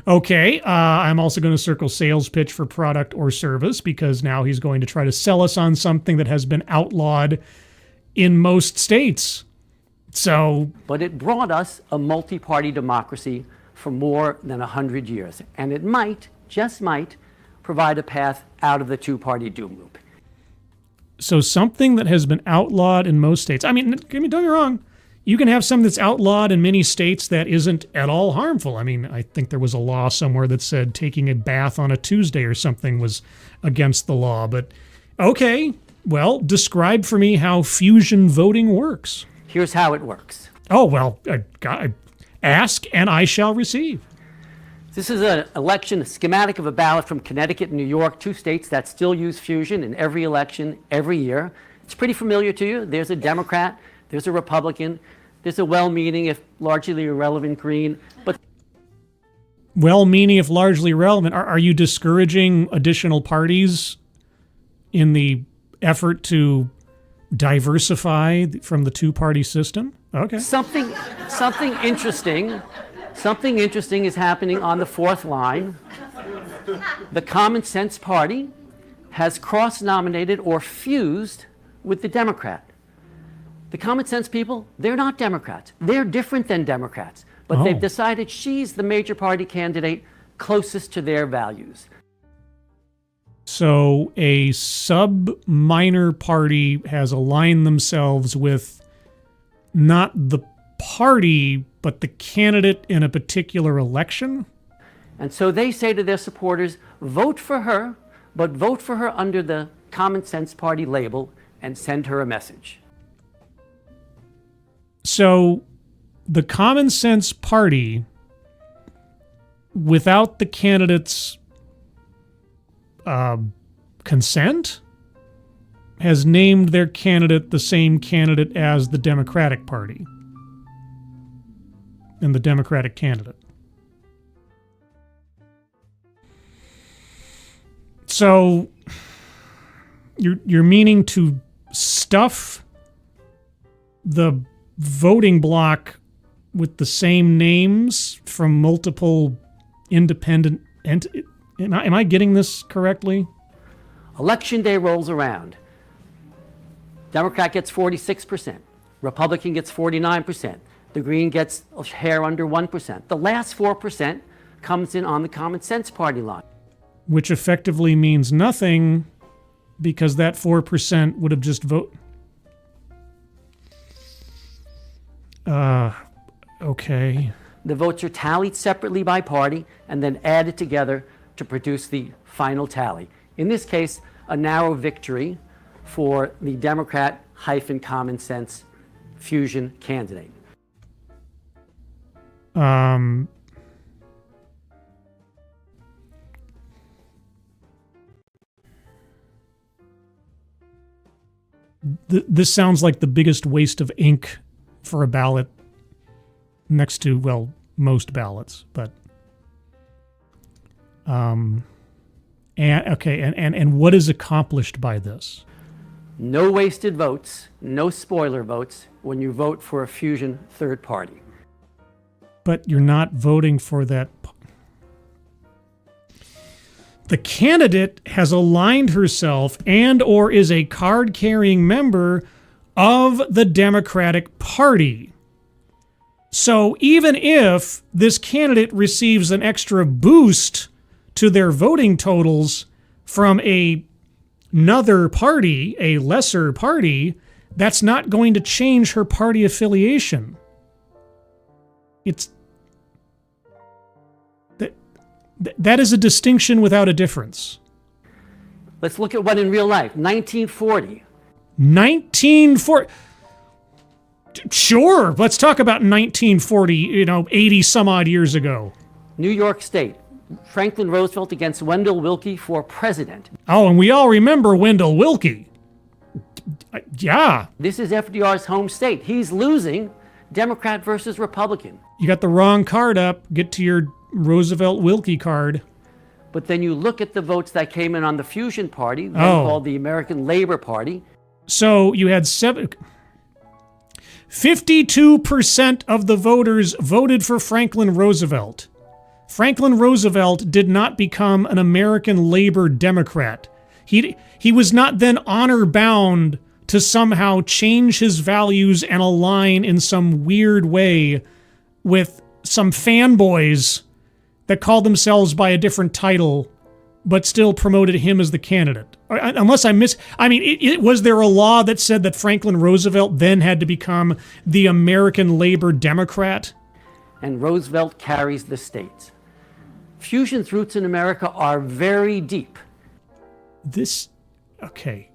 Okay, I'm also going to circle sales pitch for product or service, because now he's going to try to sell us on something that has been outlawed in most states. So, but it brought us a multi-party democracy for more than 100 years. And it might, just might, provide a path out of the two-party doom loop. So something that has been outlawed in most states. I mean, don't get me wrong. You can have something that's outlawed in many states that isn't at all harmful. I mean, I think there was a law somewhere that said taking a bath on a Tuesday or something was against the law. But okay, well, describe for me how fusion voting works. Here's how it works. Oh, well, ask and I shall receive. This is an election, a schematic of a ballot from Connecticut and New York, two states that still use fusion in every election every year. It's pretty familiar to you. There's a Democrat, there's a Republican, there's a well-meaning, if largely irrelevant, Green. But well-meaning, if largely irrelevant. Are you discouraging additional parties in the effort to diversify from the two-party system? Okay. Something interesting is happening on the fourth line. The Common Sense Party has cross-nominated or fused with the Democrat. The Common Sense people, they're not Democrats. They're different than Democrats. But they've decided she's the major party candidate closest to their values. So a sub-minor party has aligned themselves with not the party, but the candidate in a particular election? And so they say to their supporters, vote for her, but vote for her under the Common Sense Party label and send her a message. So the Common Sense Party, without the candidate's consent, has named their candidate the same candidate as the Democratic Party and the Democratic candidate. So you're meaning to stuff the voting block with the same names from multiple independent entities? Am I getting this correctly? Election day rolls around. Democrat gets 46%. Republican gets 49%. The Green gets a hair under 1%. The last 4% comes in on the Common Sense Party line. Which effectively means nothing, because that 4% would have just voted. Okay. The votes are tallied separately by party and then added together to produce the final tally. In this case, a narrow victory for the Democrat Common Sense fusion candidate. This sounds like the biggest waste of ink for a ballot next to, well, most ballots, but and what is accomplished by this? No wasted votes, no spoiler votes when you vote for a fusion third party. But you're not voting for that. The candidate has aligned herself and or is a card-carrying member of the Democratic Party. So even if this candidate receives an extra boost to their voting totals from another party, a lesser party, that's not going to change her party affiliation. That is a distinction without a difference. Let's look at what in real life. 1940. 1940. Sure, let's talk about 1940, 80 some odd years ago. New York State, Franklin Roosevelt against Wendell Willkie for president. Oh, and we all remember Wendell Willkie. Yeah. This is FDR's home state. He's losing, Democrat versus Republican. You got the wrong card up. Get to your Roosevelt Willkie card. But then you look at the votes that came in on the Fusion Party, then called the American Labor Party. So you had 52% of the voters voted for Franklin Roosevelt. Franklin Roosevelt did not become an American labor Democrat. He was not then honor bound to somehow change his values and align in some weird way with some fanboys that called themselves by a different title but still promoted him as the candidate. Unless I was there a law that said that Franklin Roosevelt then had to become the American Labor Democrat? And Roosevelt carries the states. Fusion's roots in America are very deep. Okay.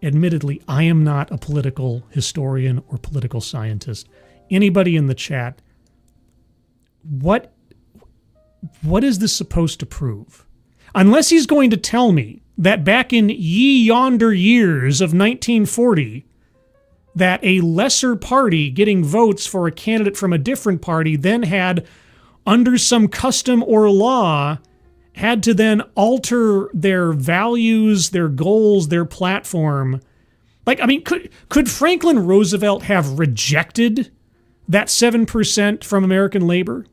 Admittedly, I am not a political historian or political scientist. Anybody in the chat, what is this supposed to prove? Unless he's going to tell me that back in ye yonder years of 1940, that a lesser party getting votes for a candidate from a different party then had, under some custom or law, had to then alter their values, their goals, their platform. Could Franklin Roosevelt have rejected that 7% from American labor?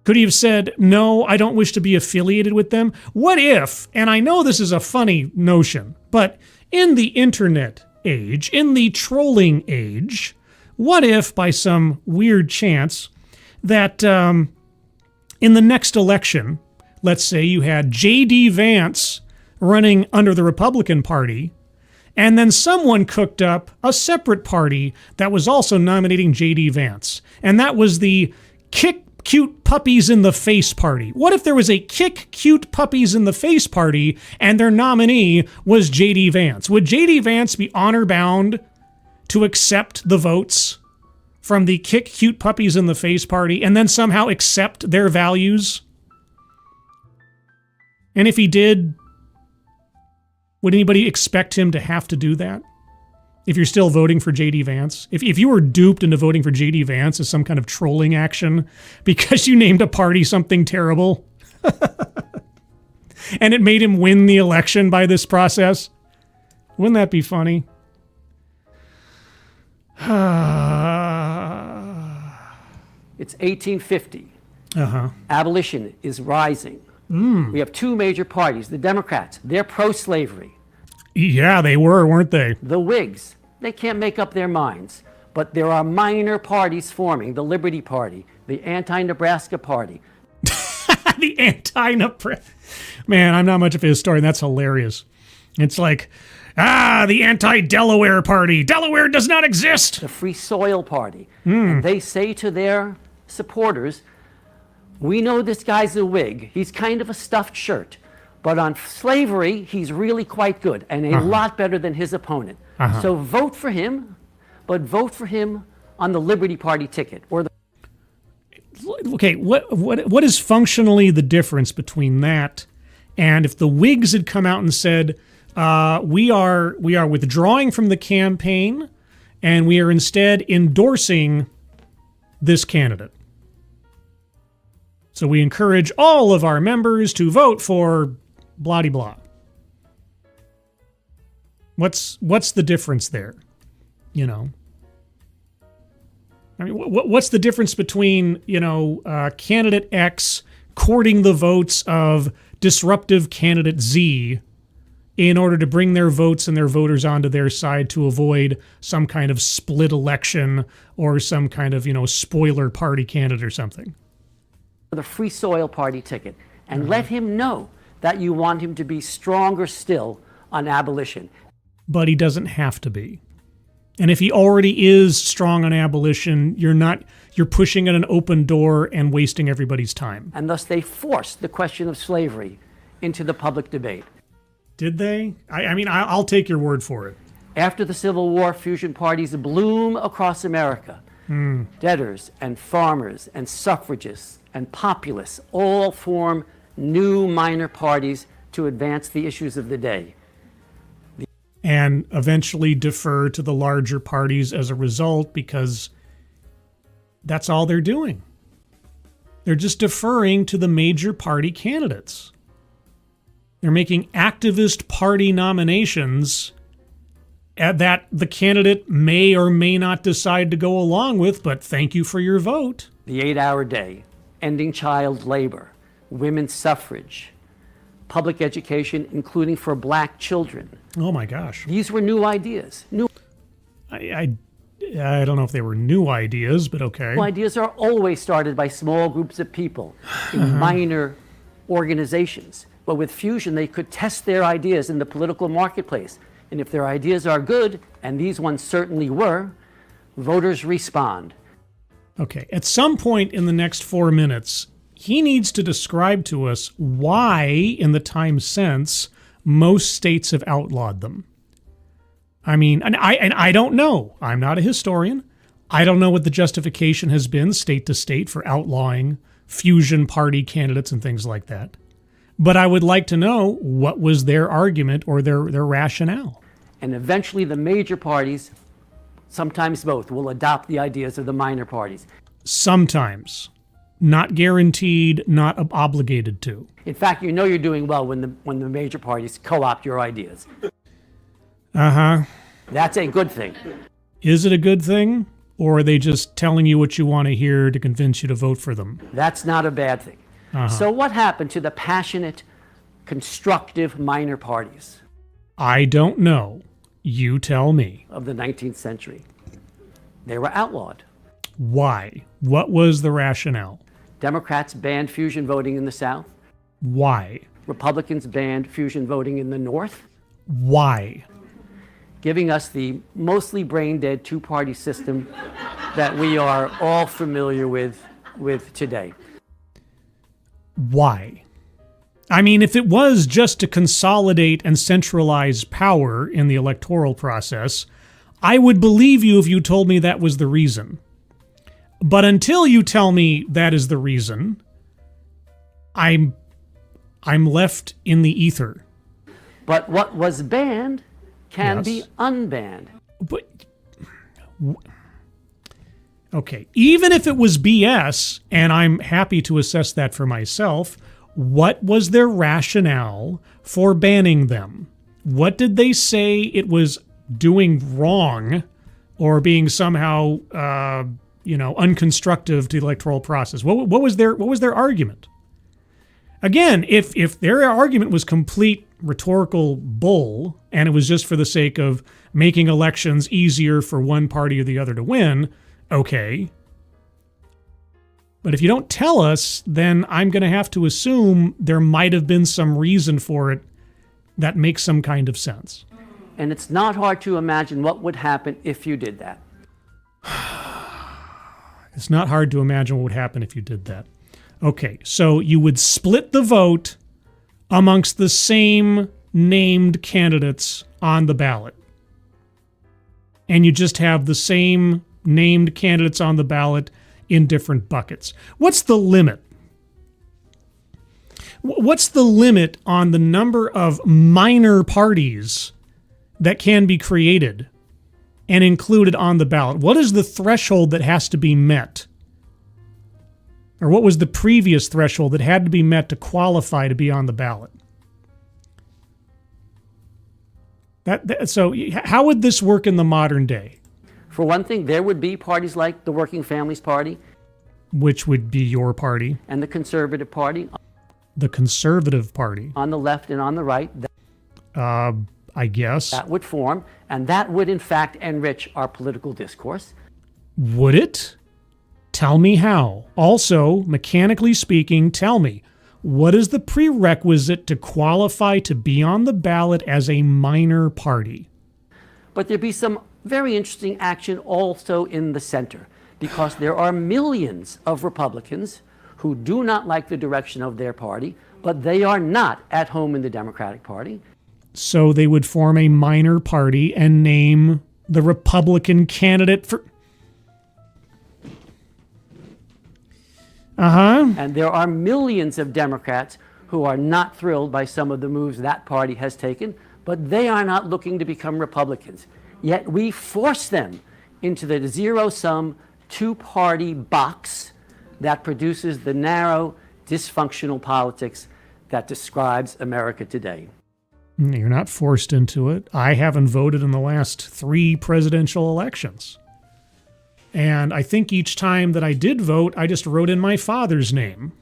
Could he have said, no, I don't wish to be affiliated with them? What if, and I know this is a funny notion, but in the internet age, in the trolling age, what if by some weird chance that in the next election, let's say you had J.D. Vance running under the Republican Party, and then someone cooked up a separate party that was also nominating J.D. Vance, and that was the Kick Cute Puppies in the Face Party. What if there was a Kick Cute Puppies in the Face Party and their nominee was J.D. Vance? Would J.D. Vance be honor bound to accept the votes from the Kick Cute Puppies in the Face Party and then somehow accept their values? And if he did, would anybody expect him to have to do that? If you're still voting for J.D. Vance? If you were duped into voting for J.D. Vance as some kind of trolling action because you named a party something terrible and it made him win the election by this process, wouldn't that be funny? It's 1850. Uh-huh. Abolition is rising. We have two major parties. The Democrats, they're pro-slavery. Yeah, they were, weren't they? The Whigs, they can't make up their minds. But there are minor parties forming. The Liberty Party, the Anti-Nebraska Party. The Anti-Nebraska. Man, I'm not much of a historian. That's hilarious. It's like, the Anti-Delaware Party. Delaware does not exist. The Free Soil Party. And they say to their supporters, we know this guy's a Whig. He's kind of a stuffed shirt. But on slavery, he's really quite good and a lot better than his opponent. So vote for him, but vote for him on the Liberty Party ticket. Okay, what is functionally the difference between that and if the Whigs had come out and said, we are withdrawing from the campaign and we are instead endorsing this candidate. So we encourage all of our members to vote for blah-de-blah. What's the difference there? You know? I mean, what's the difference between, candidate X courting the votes of disruptive candidate Z in order to bring their votes and their voters onto their side to avoid some kind of split election or some kind of, spoiler party candidate or something? The Free Soil Party ticket. And let him know that you want him to be stronger still on abolition. But he doesn't have to be. And if he already is strong on abolition, you're pushing at an open door and wasting everybody's time. And thus they forced the question of slavery into the public debate. Did they? I mean, I'll take your word for it. After the Civil War, fusion parties bloom across America. Debtors and farmers and suffragists and populists all form new minor parties to advance the issues of the day. And eventually defer to the larger parties as a result, because that's all they're doing. They're just deferring to the major party candidates. They're making activist party nominations that the candidate may or may not decide to go along with, but thank you for your vote. The 8-hour day, ending child labor, women's suffrage, public education, including for black children. Oh my gosh. These were new ideas. I don't know if they were new ideas, but okay. New ideas are always started by small groups of people in minor organizations. But with fusion, they could test their ideas in the political marketplace. And if their ideas are good, and these ones certainly were, voters respond. Okay, at some point in the next 4 minutes, he needs to describe to us why, in the time since, most states have outlawed them. I mean, and I don't know. I'm not a historian. I don't know what the justification has been state to state for outlawing fusion party candidates and things like that. But I would like to know what was their argument or their rationale. And eventually the major parties, sometimes both, will adopt the ideas of the minor parties. Sometimes. Not guaranteed, not obligated to. In fact, you know you're doing well when the major parties co-opt your ideas. Uh-huh. That's a good thing. Is it a good thing? Or are they just telling you what you want to hear to convince you to vote for them? That's not a bad thing. So what happened to the passionate, constructive minor parties? I don't know. You tell me. Of the 19th century. They were outlawed. Why? What was the rationale? Democrats banned fusion voting in the South. Why? Republicans banned fusion voting in the North. Why? Giving us the mostly brain-dead two-party system that we are all familiar with today. Why? I mean, if it was just to consolidate and centralize power in the electoral process, I would believe you if you told me that was the reason. But until you tell me that is the reason, I'm left in the ether. But what was banned can Yes. be unbanned. But okay, even if it was BS, and I'm happy to assess that for myself, what was their rationale for banning them? What did they say it was doing wrong or being somehow, unconstructive to the electoral process? What was their argument? Again, if their argument was complete rhetorical bull and it was just for the sake of making elections easier for one party or the other to win, okay. But if you don't tell us, then I'm going to have to assume there might have been some reason for it that makes some kind of sense. And it's not hard to imagine what would happen if you did that. It's not hard to imagine what would happen if you did that. Okay, so you would split the vote amongst the same named candidates on the ballot. And you just have the same named candidates on the ballot in different buckets. What's the limit? What's the limit on the number of minor parties that can be created and included on the ballot? What is the threshold that has to be met? Or what was the previous threshold that had to be met to qualify to be on the ballot? So how would this work in the modern day? For one thing, there would be parties like the Working Families Party. Which would be your party. And the Conservative Party. The Conservative Party. On the left and on the right. I guess. That would form, and that would in fact enrich our political discourse. Would it? Tell me how. Also, mechanically speaking, tell me, what is the prerequisite to qualify to be on the ballot as a minor party? But there'd be some very interesting action also in the center, because there are millions of Republicans who do not like the direction of their party, but they are not at home in the Democratic Party. So they would form a minor party and name the Republican candidate for... And there are millions of Democrats who are not thrilled by some of the moves that party has taken, but they are not looking to become Republicans. Yet we force them into the zero-sum, two-party box that produces the narrow, dysfunctional politics that describes America today. You're not forced into it. I haven't voted in the last 3 presidential elections. And I think each time that I did vote, I just wrote in my father's name.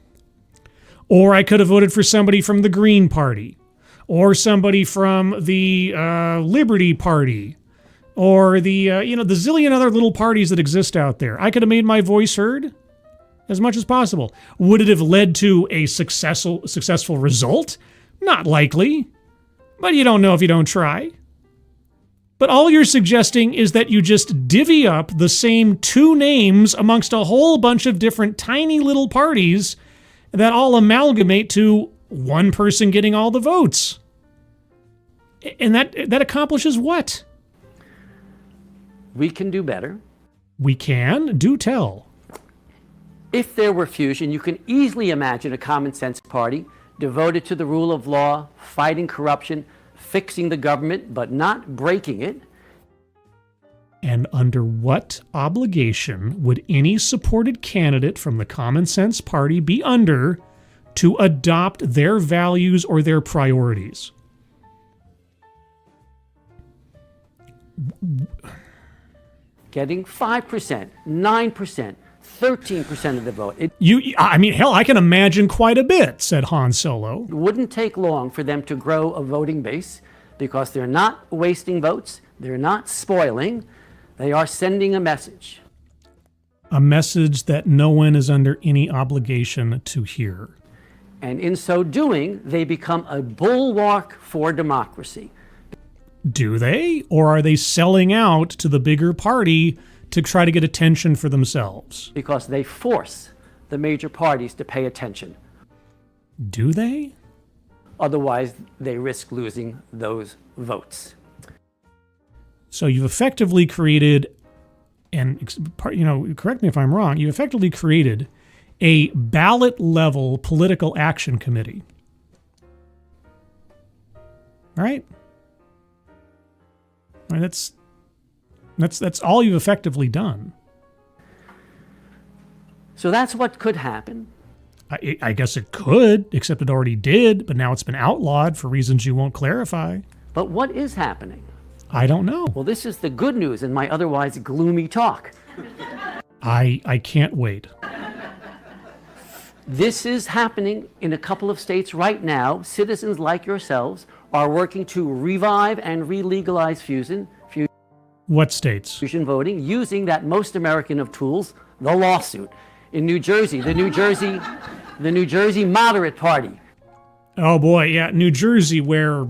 Or I could have voted for somebody from the Green Party, or somebody from the Liberty Party, or the the zillion other little parties that exist out there. I could have made my voice heard as much as possible. Would it have led to a successful result? Not likely, but you don't know if you don't try. But all you're suggesting is that you just divvy up the same 2 names amongst a whole bunch of different tiny little parties that all amalgamate to one person getting all the votes. And that accomplishes what? We can do better. We can? Do tell. If there were fusion, you can easily imagine a common sense party devoted to the rule of law, fighting corruption, fixing the government, but not breaking it. And under what obligation would any supported candidate from the Common Sense Party be under to adopt their values or their priorities? Getting 5%, 9%, 13% of the vote. It Hell, I can imagine quite a bit, said Han Solo. wouldn't take long for them to grow a voting base because they're not wasting votes, they're not spoiling, they are sending a message. A message that no one is under any obligation to hear. And in so doing, they become a bulwark for democracy. Do they? Or are they selling out to the bigger party to try to get attention for themselves? Because they force the major parties to pay attention. Do they? Otherwise, they risk losing those votes. So you've effectively created, and correct me if I'm wrong, you've effectively created a ballot-level political action committee. Right? I mean, that's all you've effectively done. So that's what could happen. I guess it could, except it already did, but now it's been outlawed for reasons you won't clarify. But what is happening? I don't know. Well, this is the good news in my otherwise gloomy talk. I can't wait. This is happening in a couple of states right now. Citizens like yourselves are working to revive and re-legalize fusion What states? voting using that most American of tools, the lawsuit. In New Jersey, the New Jersey Moderate Party. Oh boy, yeah, New Jersey, where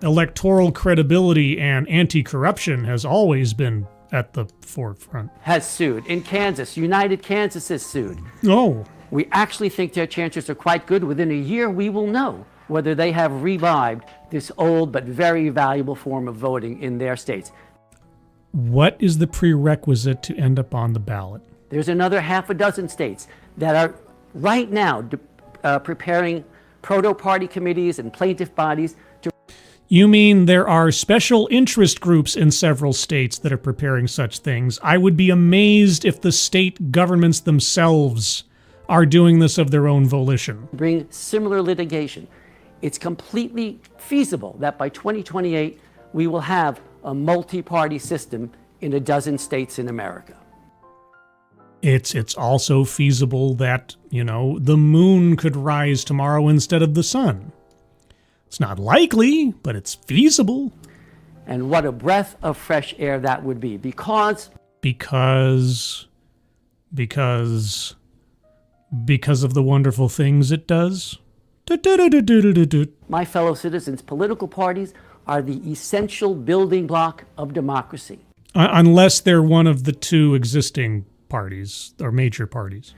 electoral credibility and anti-corruption has always been at the forefront. Has sued. In Kansas, United Kansas has sued. Oh. We actually think their chances are quite good. Within a year, we will know whether they have revived this old but very valuable form of voting in their states. What is the prerequisite to end up on the ballot? There's another half a dozen states that are right now preparing proto-party committees and plaintiff bodies to... You mean there are special interest groups in several states that are preparing such things? I would be amazed if the state governments themselves are doing this of their own volition. Bring similar litigation. It's completely feasible that by 2028 we will have a multi-party system in a dozen states in America. It's also feasible that, the moon could rise tomorrow instead of the sun. It's not likely, but it's feasible. And what a breath of fresh air that would be, because of the wonderful things it does. My fellow citizens, political parties are the essential building block of democracy. Unless they're one of the 2 existing parties or major parties.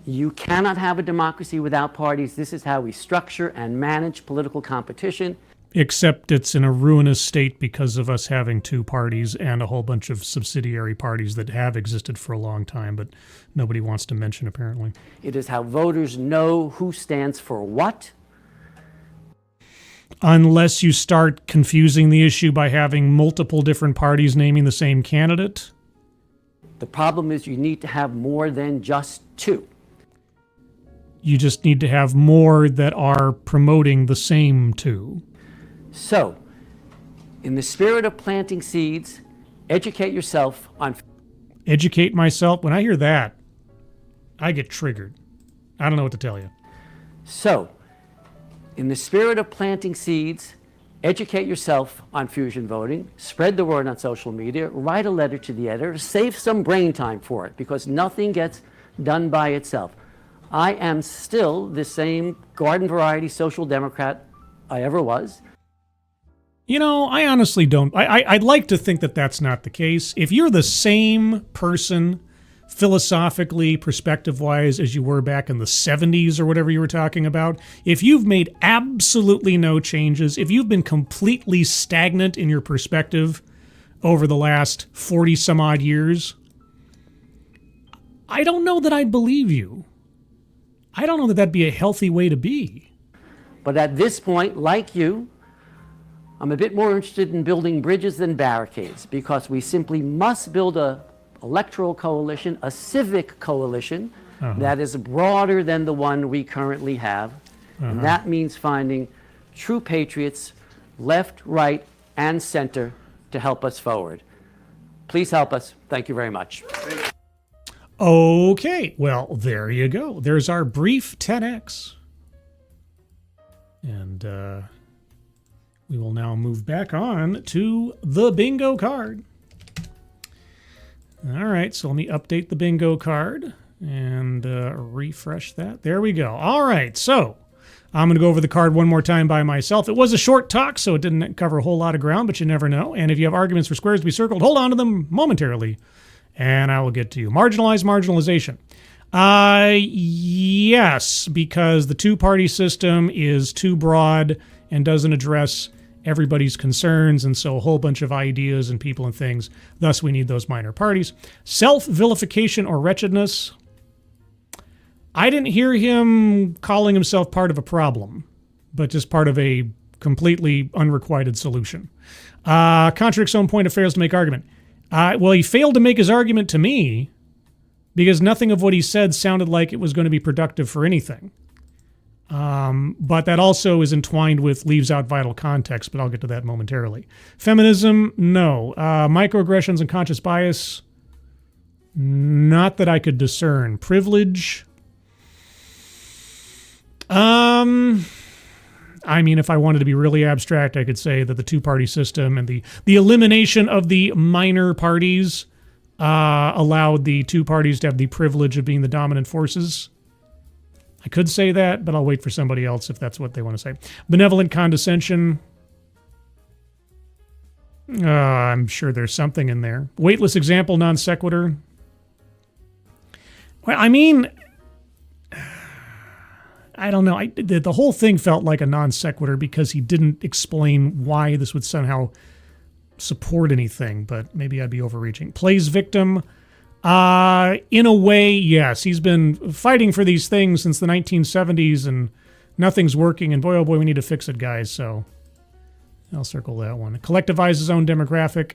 You cannot have a democracy without parties. This is how we structure and manage political competition. Except it's in a ruinous state because of us having two parties and a whole bunch of subsidiary parties that have existed for a long time, but nobody wants to mention apparently. It is how voters know who stands for what. Unless you start confusing the issue by having multiple different parties naming the same candidate. The problem is you need to have more than just two. You just need to have more that are promoting the same two. So, in the spirit of planting seeds, educate yourself on... Educate myself? When I hear that, I get triggered. I don't know what to tell you. So, in the spirit of planting seeds, educate yourself on fusion voting, spread the word on social media, write a letter to the editor, save some brain time for it, because nothing gets done by itself. I am still the same garden variety social democrat I ever was. You know, I honestly don't. I'd like to think that that's not the case. If you're the same person philosophically, perspective-wise, as you were back in the 70s or whatever you were talking about, if you've made absolutely no changes, if you've been completely stagnant in your perspective over the last 40-some-odd years, I don't know that I'd believe you. I don't know that that'd be a healthy way to be. But at this point, like you, I'm a bit more interested in building bridges than barricades, because we simply must build a electoral coalition, a civic coalition that is broader than the one we currently have. And that means finding true patriots, left, right, and center, to help us forward. Please help us. Thank you very much. Okay, well, there you go. There's our brief TEDx. And we will now move back on to the bingo card. All right, so let me update the bingo card and refresh that. There we go. All right, so I'm going to go over the card one more time by myself. It was a short talk, so it didn't cover a whole lot of ground, but you never know. And if you have arguments for squares to be circled, hold on to them momentarily, and I will get to you. Marginalize marginalization. Yes, because the two-party system is too broad and doesn't address everybody's concerns, and so a whole bunch of ideas and people and things. Thus, we need those minor parties. Self-vilification or wretchedness. I didn't hear him calling himself part of a problem, but just part of a completely unrequited solution. Contradicts own point of fails to make argument. Well, he failed to make his argument to me because nothing of what he said sounded like it was going to be productive for anything. But that also is entwined with leaves out vital context, but I'll get to that momentarily. Feminism, no. Microaggressions and conscious bias, not that I could discern. Privilege, I mean, if I wanted to be really abstract, I could say that the two-party system and the elimination of the minor parties allowed the two parties to have the privilege of being the dominant forces. I could say that, but I'll wait for somebody else if that's what they want to say. Benevolent condescension. I'm sure there's something in there. Weightless example, non sequitur. Well, I mean, I don't know. The whole thing felt like a non sequitur because he didn't explain why this would somehow support anything, but maybe I'd be overreaching. Plays victim. In a way, yes. He's been fighting for these things since the 1970s and nothing's working. And boy, oh boy, we need to fix it, guys. So I'll circle that one. Collectivize his own demographic.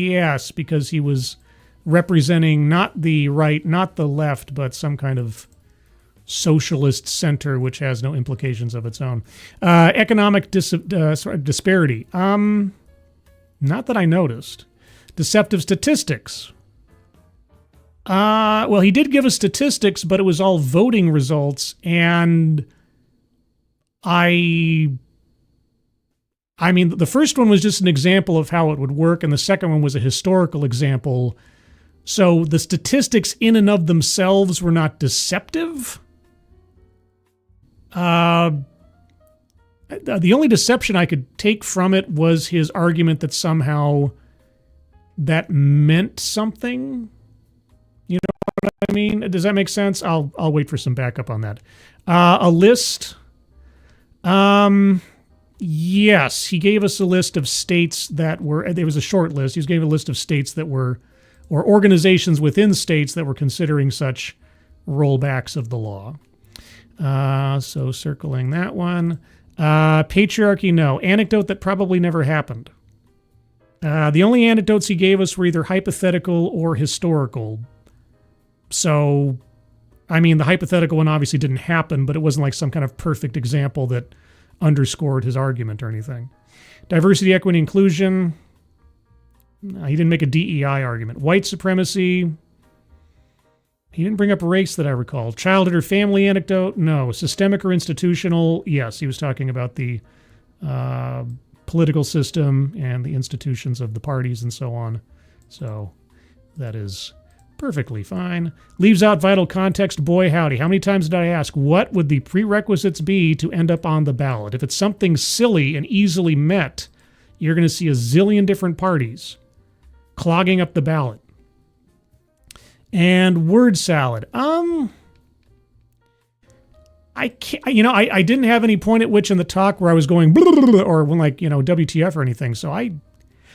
Yes, because he was representing not the right, not the left, but some kind of socialist center, which has no implications of its own. Economic disparity. Not that I noticed. Deceptive statistics. Well, he did give us statistics, but it was all voting results, and I mean, the first one was just an example of how it would work, and the second one was a historical example. So the statistics in and of themselves were not deceptive. The only deception I could take from it was his argument that somehow that meant something. You know what I mean? Does that make sense? I'll wait for some backup on that. A list. Yes, he gave us a list of states that were, there was a short list. He gave a list of states that were, or organizations within states that were considering such rollbacks of the law. So circling that one. Patriarchy, no. Anecdote that probably never happened. The only anecdotes he gave us were either hypothetical or historical. So, I mean, the hypothetical one obviously didn't happen, but it wasn't like some kind of perfect example that underscored his argument or anything. Diversity, equity, inclusion. No, he didn't make a DEI argument. White supremacy. He didn't bring up race that I recall. Childhood or family anecdote? No. Systemic or institutional? Yes, he was talking about the political system and the institutions of the parties and so on. So that is perfectly fine. Leaves out vital context. Boy, howdy. How many times did I ask, what would the prerequisites be to end up on the ballot? If it's something silly and easily met, you're going to see a zillion different parties clogging up the ballot. And word salad. I can't, I didn't have any point at which in the talk where I was going or when WTF or anything. So I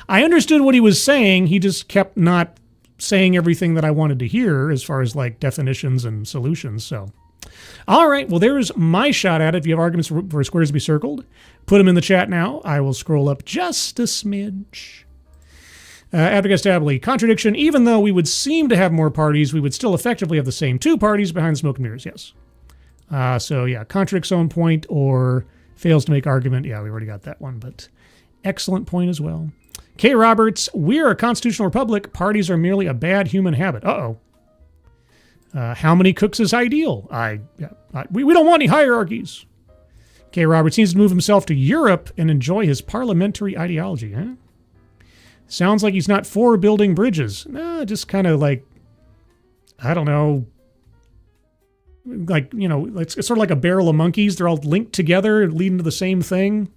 understood what he was saying. He just kept not saying everything that I wanted to hear as far as like definitions and solutions. So, all right. Well, there's my shot at it. If you have arguments for squares to be circled, put them in the chat now. I will scroll up just a smidge. Abdicastably, contradiction. Even though we would seem to have more parties, we would still effectively have the same two parties behind smoke and mirrors. Yes. So yeah, contradicts own point or fails to make argument. Yeah, we already got that one, but excellent point as well. K. Roberts, we're a constitutional republic. Parties are merely a bad human habit. Uh-oh. How many cooks is ideal? We don't want any hierarchies. K. Roberts needs to move himself to Europe and enjoy his parliamentary ideology. Huh? Sounds like he's not for building bridges. Nah, just kind of like, I don't know, like, it's sort of like a barrel of monkeys. They're all linked together, leading to the same thing.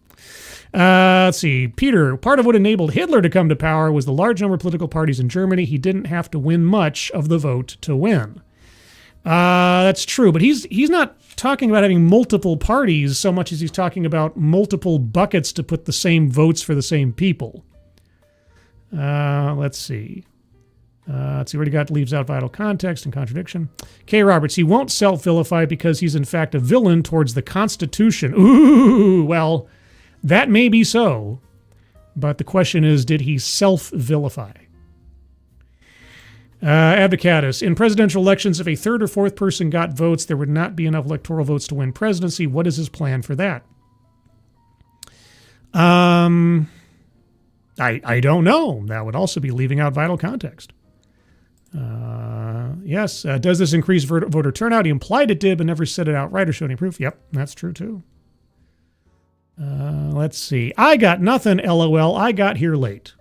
Let's see. Peter, part of what enabled Hitler to come to power was the large number of political parties in Germany. He didn't have to win much of the vote to win. That's true, but he's not talking about having multiple parties so much as he's talking about multiple buckets to put the same votes for the same people. Let's see. We already got leaves out vital context and contradiction. K. Roberts, he won't self-vilify because he's in fact a villain towards the Constitution. Ooh, well, that may be so, but the question is, did he self-vilify? Abdicatus, in presidential elections, if a third or fourth person got votes, there would not be enough electoral votes to win presidency. What is his plan for that? I don't know. That would also be leaving out vital context. Yes. Does this increase voter turnout? He implied it did, but never said it outright or showed any proof. Yep, that's true too. Let's see. I got nothing, LOL. I got here late.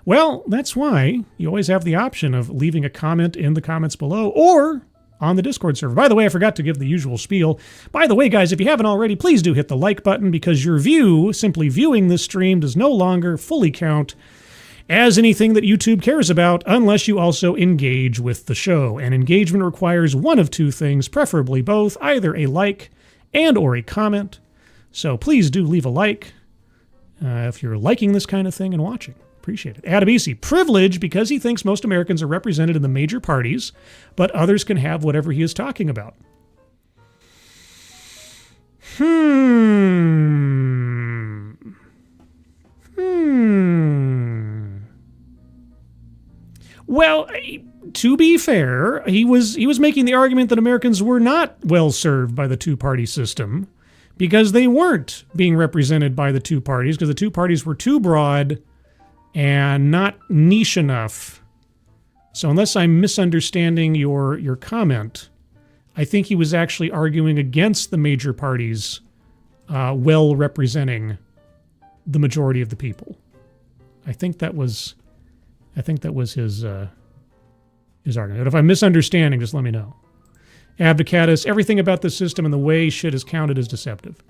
Well, that's why you always have the option of leaving a comment in the comments below or on the Discord server. By the way, I forgot to give the usual spiel. By the way, guys, if you haven't already, please do hit the like button because your view, simply viewing this stream, does no longer fully count as anything that YouTube cares about unless you also engage with the show. And engagement requires one of two things, preferably both, either a like and or a comment. So please do leave a like if you're liking this kind of thing and watching. Appreciate it. Adabisi, privilege because he thinks most Americans are represented in the major parties, but others can have whatever he is talking about. Well, to be fair, he was making the argument that Americans were not well served by the two-party system because they weren't being represented by the two parties because the two parties were too broad and not niche enough. So unless I'm misunderstanding your comment, I think he was actually arguing against the major parties well representing the majority of the people. I think that was his argument. If I'm misunderstanding, just let me know. Abdicatus, everything about the system and the way shit is counted is deceptive.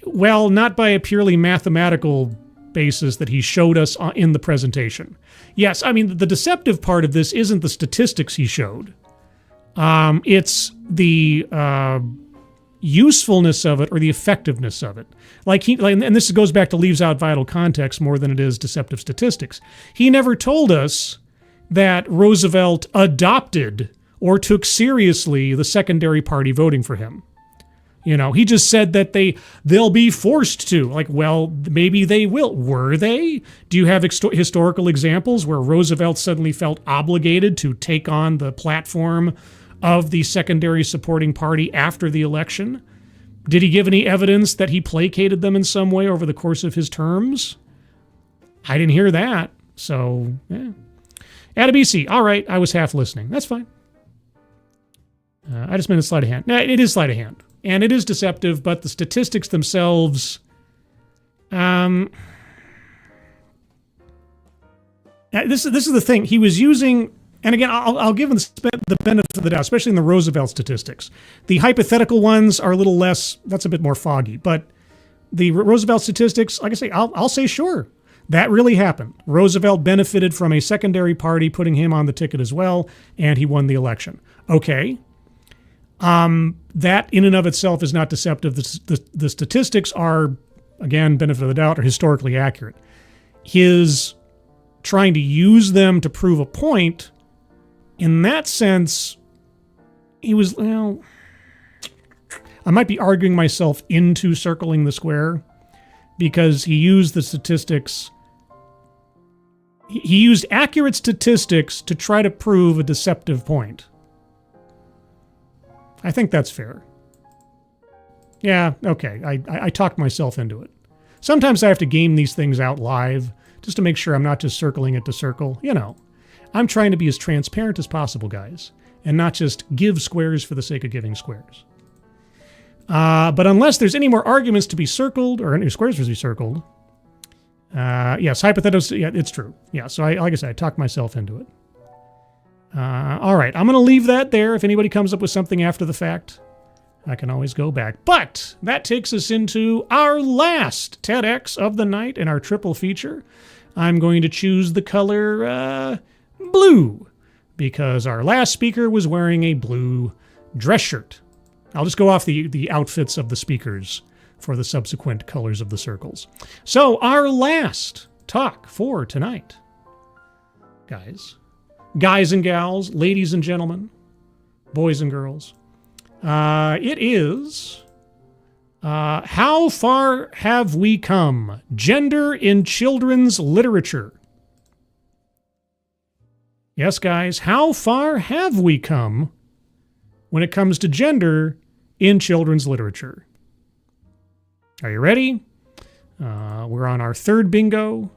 Well, not by a purely mathematical basis that he showed us in the presentation. Yes, I mean, the deceptive part of this isn't the statistics he showed. It's the usefulness of it or the effectiveness of it. And this goes back to leaves out vital context more than it is deceptive statistics. He never told us that Roosevelt adopted or took seriously the secondary party voting for him. He just said that they'll be forced to. Like, well, maybe they will. Were they? Do you have historical examples where Roosevelt suddenly felt obligated to take on the platform of the secondary supporting party after the election? Did he give any evidence that he placated them in some way over the course of his terms? I didn't hear that. So, yeah. Adabisi, all right, I was half listening. That's fine. I just meant a sleight of hand. No, it is sleight of hand. And it is deceptive, but the statistics themselves, this is the thing. He was using, and again, I'll give him the benefit of the doubt, especially in the Roosevelt statistics. The hypothetical ones are a little less, that's a bit more foggy, but the Roosevelt statistics, like I say, I'll say sure. That really happened. Roosevelt benefited from a secondary party putting him on the ticket as well, and he won the election. Okay. That in and of itself is not deceptive. The statistics are, again, benefit of the doubt, are historically accurate. His trying to use them to prove a point, in that sense, he was, I might be arguing myself into circling the square because he used the statistics. He used accurate statistics to try to prove a deceptive point. I think that's fair. Yeah, okay. I talked myself into it. Sometimes I have to game these things out live just to make sure I'm not just circling it to circle. I'm trying to be as transparent as possible, guys, and not just give squares for the sake of giving squares. But unless there's any more arguments to be circled or any squares to be circled, yes, hypotheticals, yeah, it's true. Yeah, so like I said, I talked myself into it. All right, I'm going to leave that there. If anybody comes up with something after the fact, I can always go back. But that takes us into our last TEDx of the night in our triple feature. I'm going to choose the color blue because our last speaker was wearing a blue dress shirt. I'll just go off the outfits of the speakers for the subsequent colors of the circles. So our last talk for tonight, guys and gals, ladies and gentlemen, boys and girls. It is, how far have we come? Gender in children's literature. Yes, guys, how far have we come when it comes to gender in children's literature? Are you ready? We're on our third bingo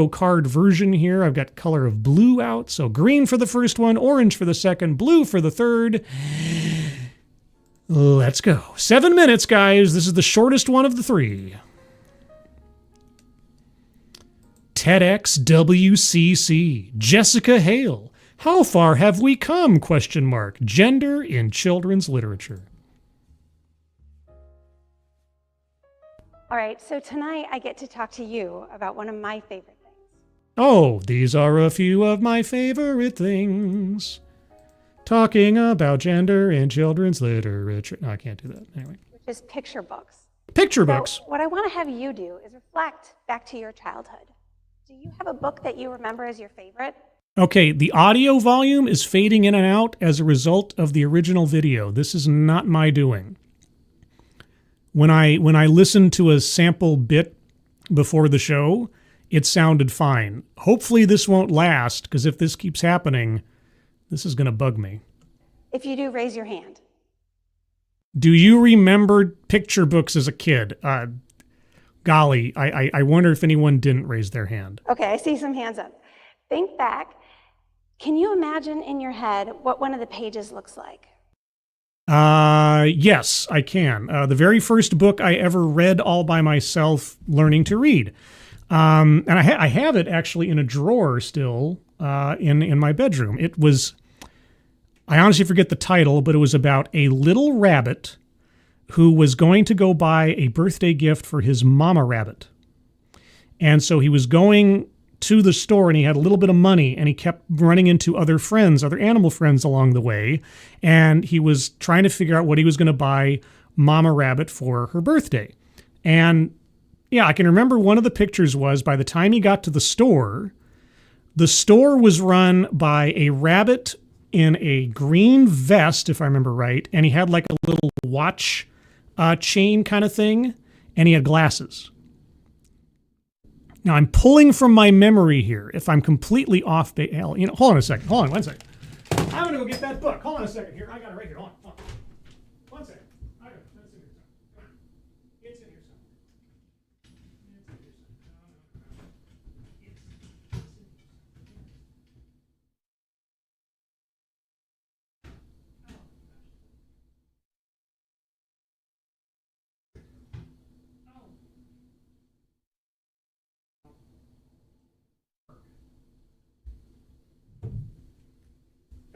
card version here. I've got color of blue out. So green for the first one, orange for the second, blue for the third. Let's go. 7 minutes, guys. This is the shortest one of the three. TEDxWCC. Jessica Hale. How far have we come? ? Gender in children's literature. All right, so tonight I get to talk to you about one of my favorite things. Oh, these are a few of my favorite things. Talking about gender in children's literature. No, I can't do that. Anyway. Which is picture books. Picture books. What I want to have you do is reflect back to your childhood. Do you have a book that you remember as your favorite? Okay, the audio volume is fading in and out as a result of the original video. This is not my doing. When I listened to a sample bit before the show, it sounded fine. Hopefully this won't last, because if this keeps happening, this is going to bug me. If you do, raise your hand. Do you remember picture books as a kid? Golly, I wonder if anyone didn't raise their hand. Okay, I see some hands up. Think back. Can you imagine in your head what one of the pages looks like? Yes, I can. The very first book I ever read all by myself, learning to read. And I have it actually in a drawer still in my bedroom. It was, I honestly forget the title, but it was about a little rabbit who was going to go buy a birthday gift for his mama rabbit. And so he was going to the store and he had a little bit of money and he kept running into other friends, other animal friends along the way. And he was trying to figure out what he was going to buy Mama Rabbit for her birthday. And yeah, I can remember one of the pictures was by the time he got to the store was run by a rabbit in a green vest, if I remember right. And he had like a little watch chain kind of thing. And he had glasses. Now, I'm pulling from my memory here. If I'm completely off, hold on a second. Hold on one second. I'm going to go get that book. Hold on a second here. I got it right here. Hold on. One second. I got it. It's in here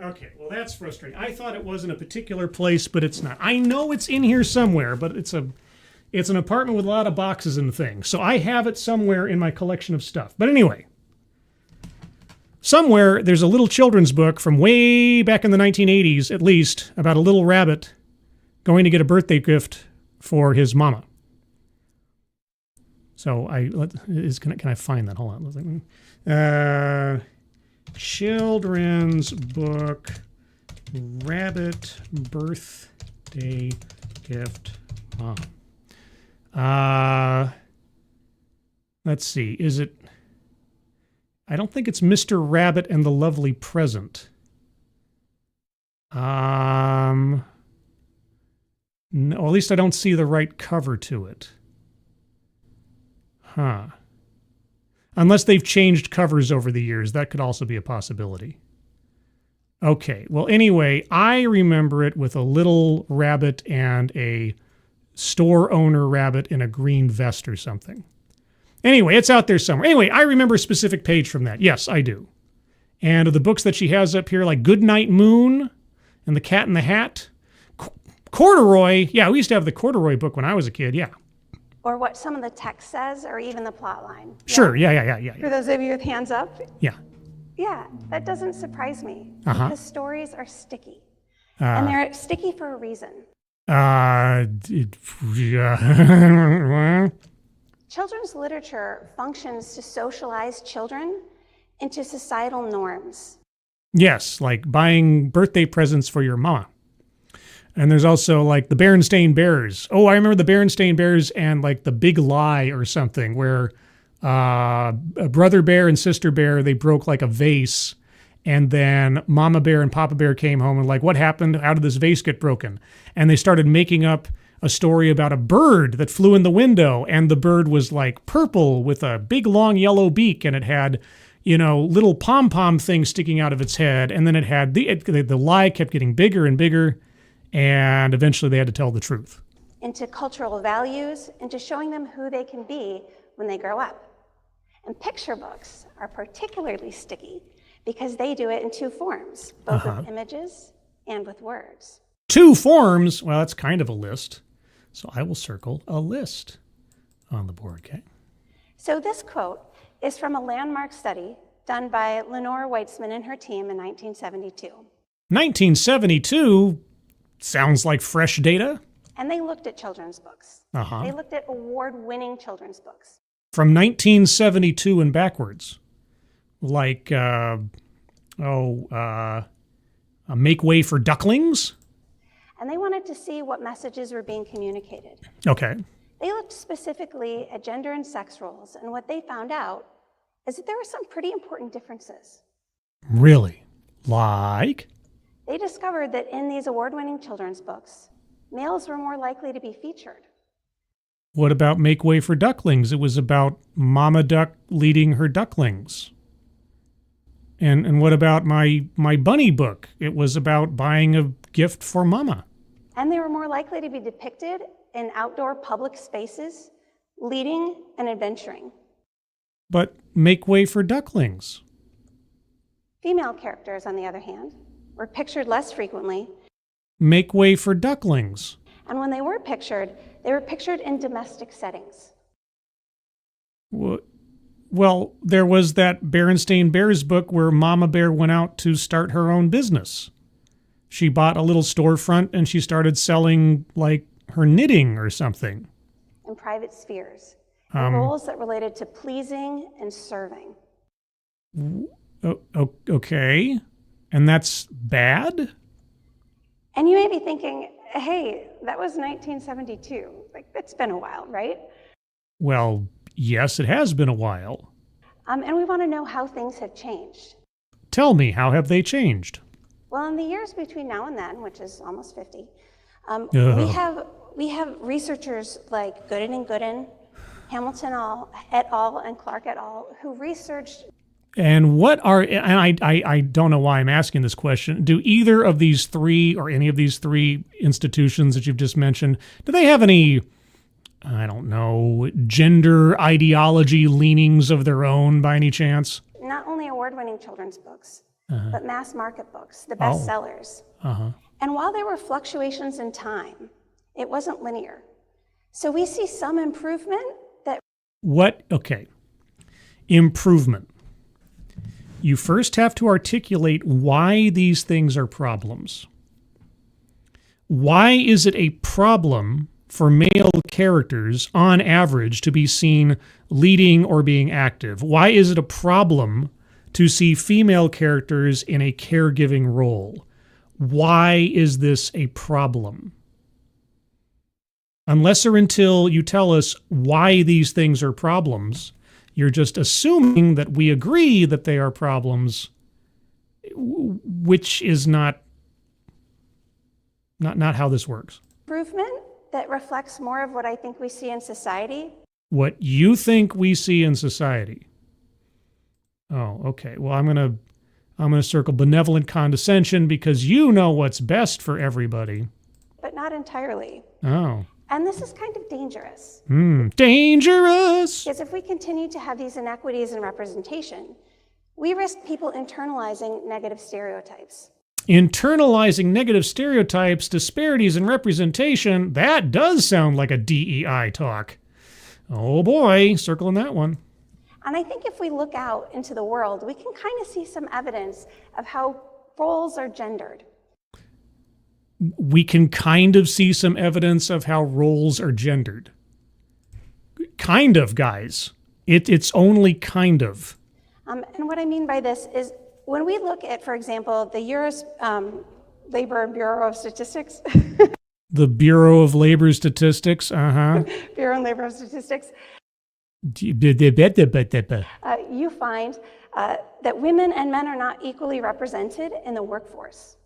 Okay, well that's frustrating. I thought it was in a particular place, but it's not. I know it's in here somewhere, but it's an apartment with a lot of boxes and things. So I have it somewhere in my collection of stuff. But anyway, somewhere there's a little children's book from way back in the 1980s, at least, about a little rabbit going to get a birthday gift for his mama. So can I find that? Hold on. Children's book, rabbit birthday gift mom. Let's see. Is it? I don't think it's Mr. Rabbit and the Lovely Present. No, at least I don't see the right cover to it. Huh. Unless they've changed covers over the years, that could also be a possibility. Okay, well anyway, I remember it with a little rabbit and a store owner rabbit in a green vest or something. Anyway, it's out there somewhere. Anyway, I remember a specific page from that. Yes, I do. And of the books that she has up here, like Goodnight Moon and The Cat in the Hat. Corduroy, yeah, we used to have the Corduroy book when I was a kid, yeah. Or what some of the text says, or even the plot line. Sure, yeah. For those of you with hands up? Yeah. Yeah, that doesn't surprise me. Uh-huh. Because stories are sticky. And they're sticky for a reason. Yeah. Children's literature functions to socialize children into societal norms. Yes, like buying birthday presents for your mama. And there's also like the Berenstain Bears. Oh, I remember the Berenstain Bears and like the Big Lie or something where a brother bear and sister bear, they broke like a vase. And then Mama Bear and Papa Bear came home and like, what happened? How did this vase get broken? And they started making up a story about a bird that flew in the window. And the bird was like purple with a big long yellow beak. And it had, little pom-pom things sticking out of its head. And then it had the lie kept getting bigger and bigger. And eventually they had to tell the truth. Into cultural values, into showing them who they can be when they grow up. And picture books are particularly sticky because they do it in two forms, both with images and with words. Two forms? Well, that's kind of a list. So I will circle a list on the board, okay? So this quote is from a landmark study done by Lenore Weitzman and her team in 1972. 1972? Sounds like fresh data. And they looked at children's books. They looked at award-winning children's books. From 1972 and backwards. Like, Make Way for Ducklings? And they wanted to see what messages were being communicated. Okay. They looked specifically at gender and sex roles, and what they found out is that there were some pretty important differences. Really? Like? They discovered that in these award-winning children's books, males were more likely to be featured. What about Make Way for Ducklings? It was about Mama Duck leading her ducklings. And what about my bunny book? It was about buying a gift for Mama. And they were more likely to be depicted in outdoor public spaces, leading and adventuring. But Make Way for Ducklings. Female characters, on the other hand, were pictured less frequently. Make Way for Ducklings. And when they were pictured in domestic settings. Well, there was that Berenstain Bears book where Mama Bear went out to start her own business. She bought a little storefront and she started selling, like, her knitting or something. In private spheres, roles that related to pleasing and serving. Okay. And that's bad? And you may be thinking, hey, that was 1972. Like, it's been a while, right? Well, yes, it has been a while. And we want to know how things have changed. Tell me, how have they changed? Well, in the years between now and then, which is almost 50, we have researchers like Gooden and Gooden, Hamilton et al., and Clark et al., who researched. And I don't know why I'm asking this question. Do either of these three or any of these three institutions that you've just mentioned, do they have any, I don't know, gender ideology leanings of their own by any chance? Not only award-winning children's books, but mass market books, the bestsellers. And while there were fluctuations in time, it wasn't linear. So we see some improvement that... Okay. Improvement. You first have to articulate why these things are problems. Why is it a problem for male characters, on average, to be seen leading or being active? Why is it a problem to see female characters in a caregiving role? Why is this a problem? Unless or until you tell us why these things are problems, you're just assuming that we agree that they are problems, which is not how this works. Improvement that reflects more of what I think we see in society. What you think we see in society. Oh, okay. Well, I'm gonna circle benevolent condescension because you know what's best for everybody. But not entirely. Oh. And this is kind of dangerous. Dangerous! Because if we continue to have these inequities in representation, we risk people internalizing negative stereotypes. Internalizing negative stereotypes, disparities in representation, that does sound like a DEI talk. Oh boy, circling that one. And I think if we look out into the world, we can kind of see some evidence of how roles are gendered. We can kind of see some evidence of how roles are gendered. Kind of, guys. It's only kind of. And what I mean by this is when we look at, for example, the Labor Bureau of Statistics. The Bureau of Labor Statistics, Bureau and Labor of Statistics. You find that women and men are not equally represented in the workforce.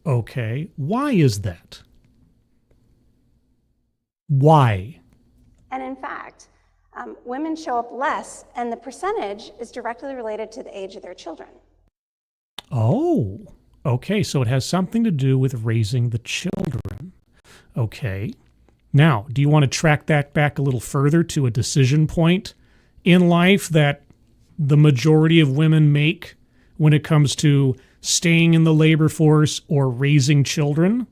Okay, why is that? Why? And in fact, women show up less, and the percentage is directly related to the age of their children. Oh, okay, so it has something to do with raising the children. Okay. Now, do you want to track that back a little further to a decision point in life that the majority of women make when it comes to staying in the labor force or raising children?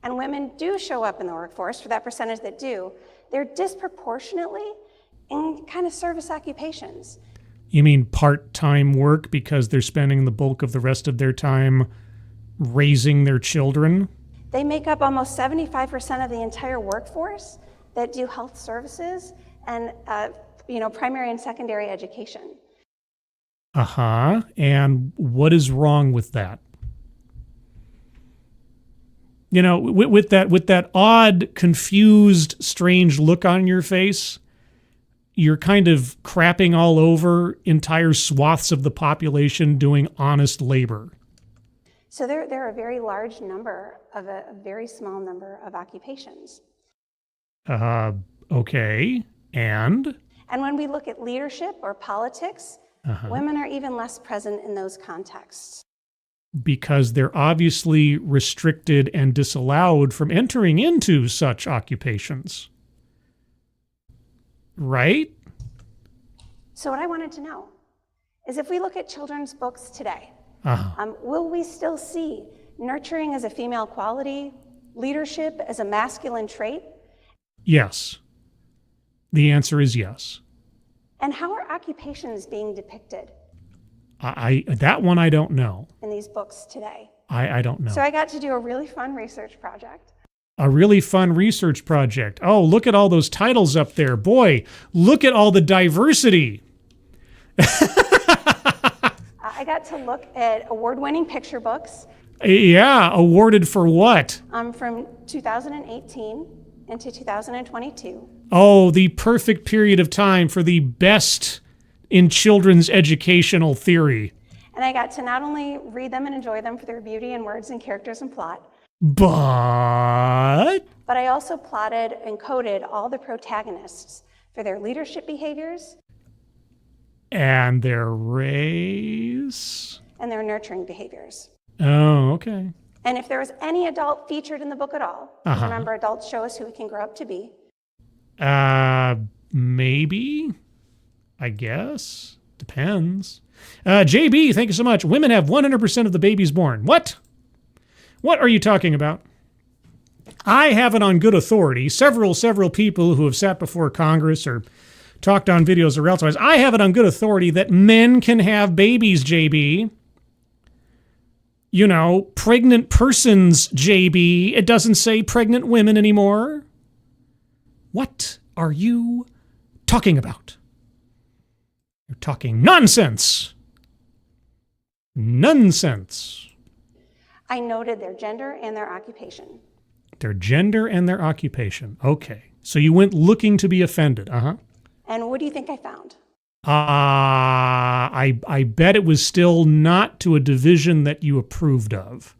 And women do show up in the workforce, for that percentage that do. They're disproportionately in kind of service occupations. You mean part-time work because they're spending the bulk of the rest of their time raising their children? They make up almost 75% of the entire workforce that do health services and primary and secondary education. And what is wrong with that? You know, with that odd, confused, strange look on your face, you're kind of crapping all over entire swaths of the population doing honest labor. So there are a very large number of a very small number of occupations. Okay, and? And when we look at leadership or politics, women are even less present in those contexts. Because they're obviously restricted and disallowed from entering into such occupations. Right? So what I wanted to know is if we look at children's books today, will we still see nurturing as a female quality, leadership as a masculine trait? Yes. The answer is yes. And how are occupations being depicted That one I don't know. in these books today? I don't know. So I got to do a really fun research project. A really fun research project. Oh, look at all those titles up there. Boy, look at all the diversity. I got to look at award-winning picture books Yeah, awarded for what? from 2018 into 2022. Oh, the perfect period of time for the best in children's educational theory. And I got to not only read them and enjoy them for their beauty and words and characters and plot, But I also plotted and coded all the protagonists for their leadership behaviors and their race. and their nurturing behaviors. Oh, okay. And if there was any adult featured in the book at all, remember, adults show us who we can grow up to be. Maybe. I guess. Depends. JB, thank you so much. Women have 100% of the babies born. What? What are you talking about? I have it on good authority. Several people who have sat before Congress or talked on videos or elsewise, I have it on good authority that men can have babies, JB. You know, pregnant persons, JB. It doesn't say pregnant women anymore. What are you talking about? You're talking nonsense. Nonsense. I noted their gender and their occupation. Their gender and their occupation. Okay. So you went looking to be offended. And what do you think I found? I bet it was still not to a division that you approved of.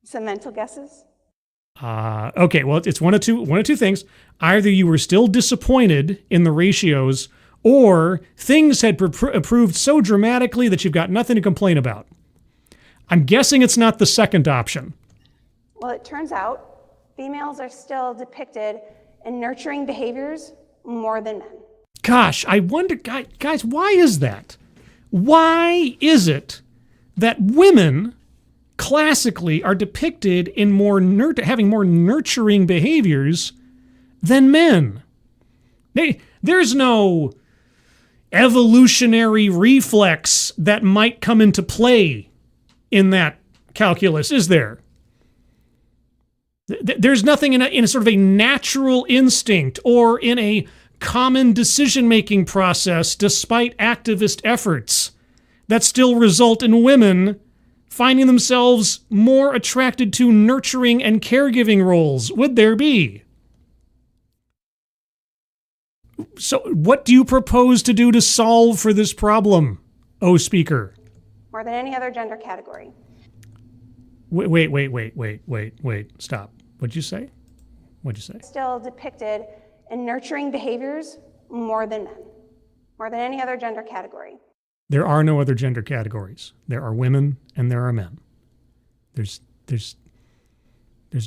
Some mental guesses? Okay, well, it's one of two things. Either you were still disappointed in the ratios, or things had improved so dramatically that you've got nothing to complain about. I'm guessing it's not the second option. Well, it turns out females are still depicted in nurturing behaviors more than men. Gosh, I wonder, guys, why is that? Why is it that women classically are depicted in having more nurturing behaviors than men? There's no evolutionary reflex that might come into play in that calculus, is there? There's nothing in a sort of a natural instinct or in a common decision-making process, despite activist efforts, that still result in women finding themselves more attracted to nurturing and caregiving roles, would there be? So what do you propose to do to solve for this problem, O Speaker? More than any other gender category. Wait, stop. What'd you say? Still depicted in nurturing behaviors more than men. More than any other gender category. There are no other gender categories. There are women and there are men. There's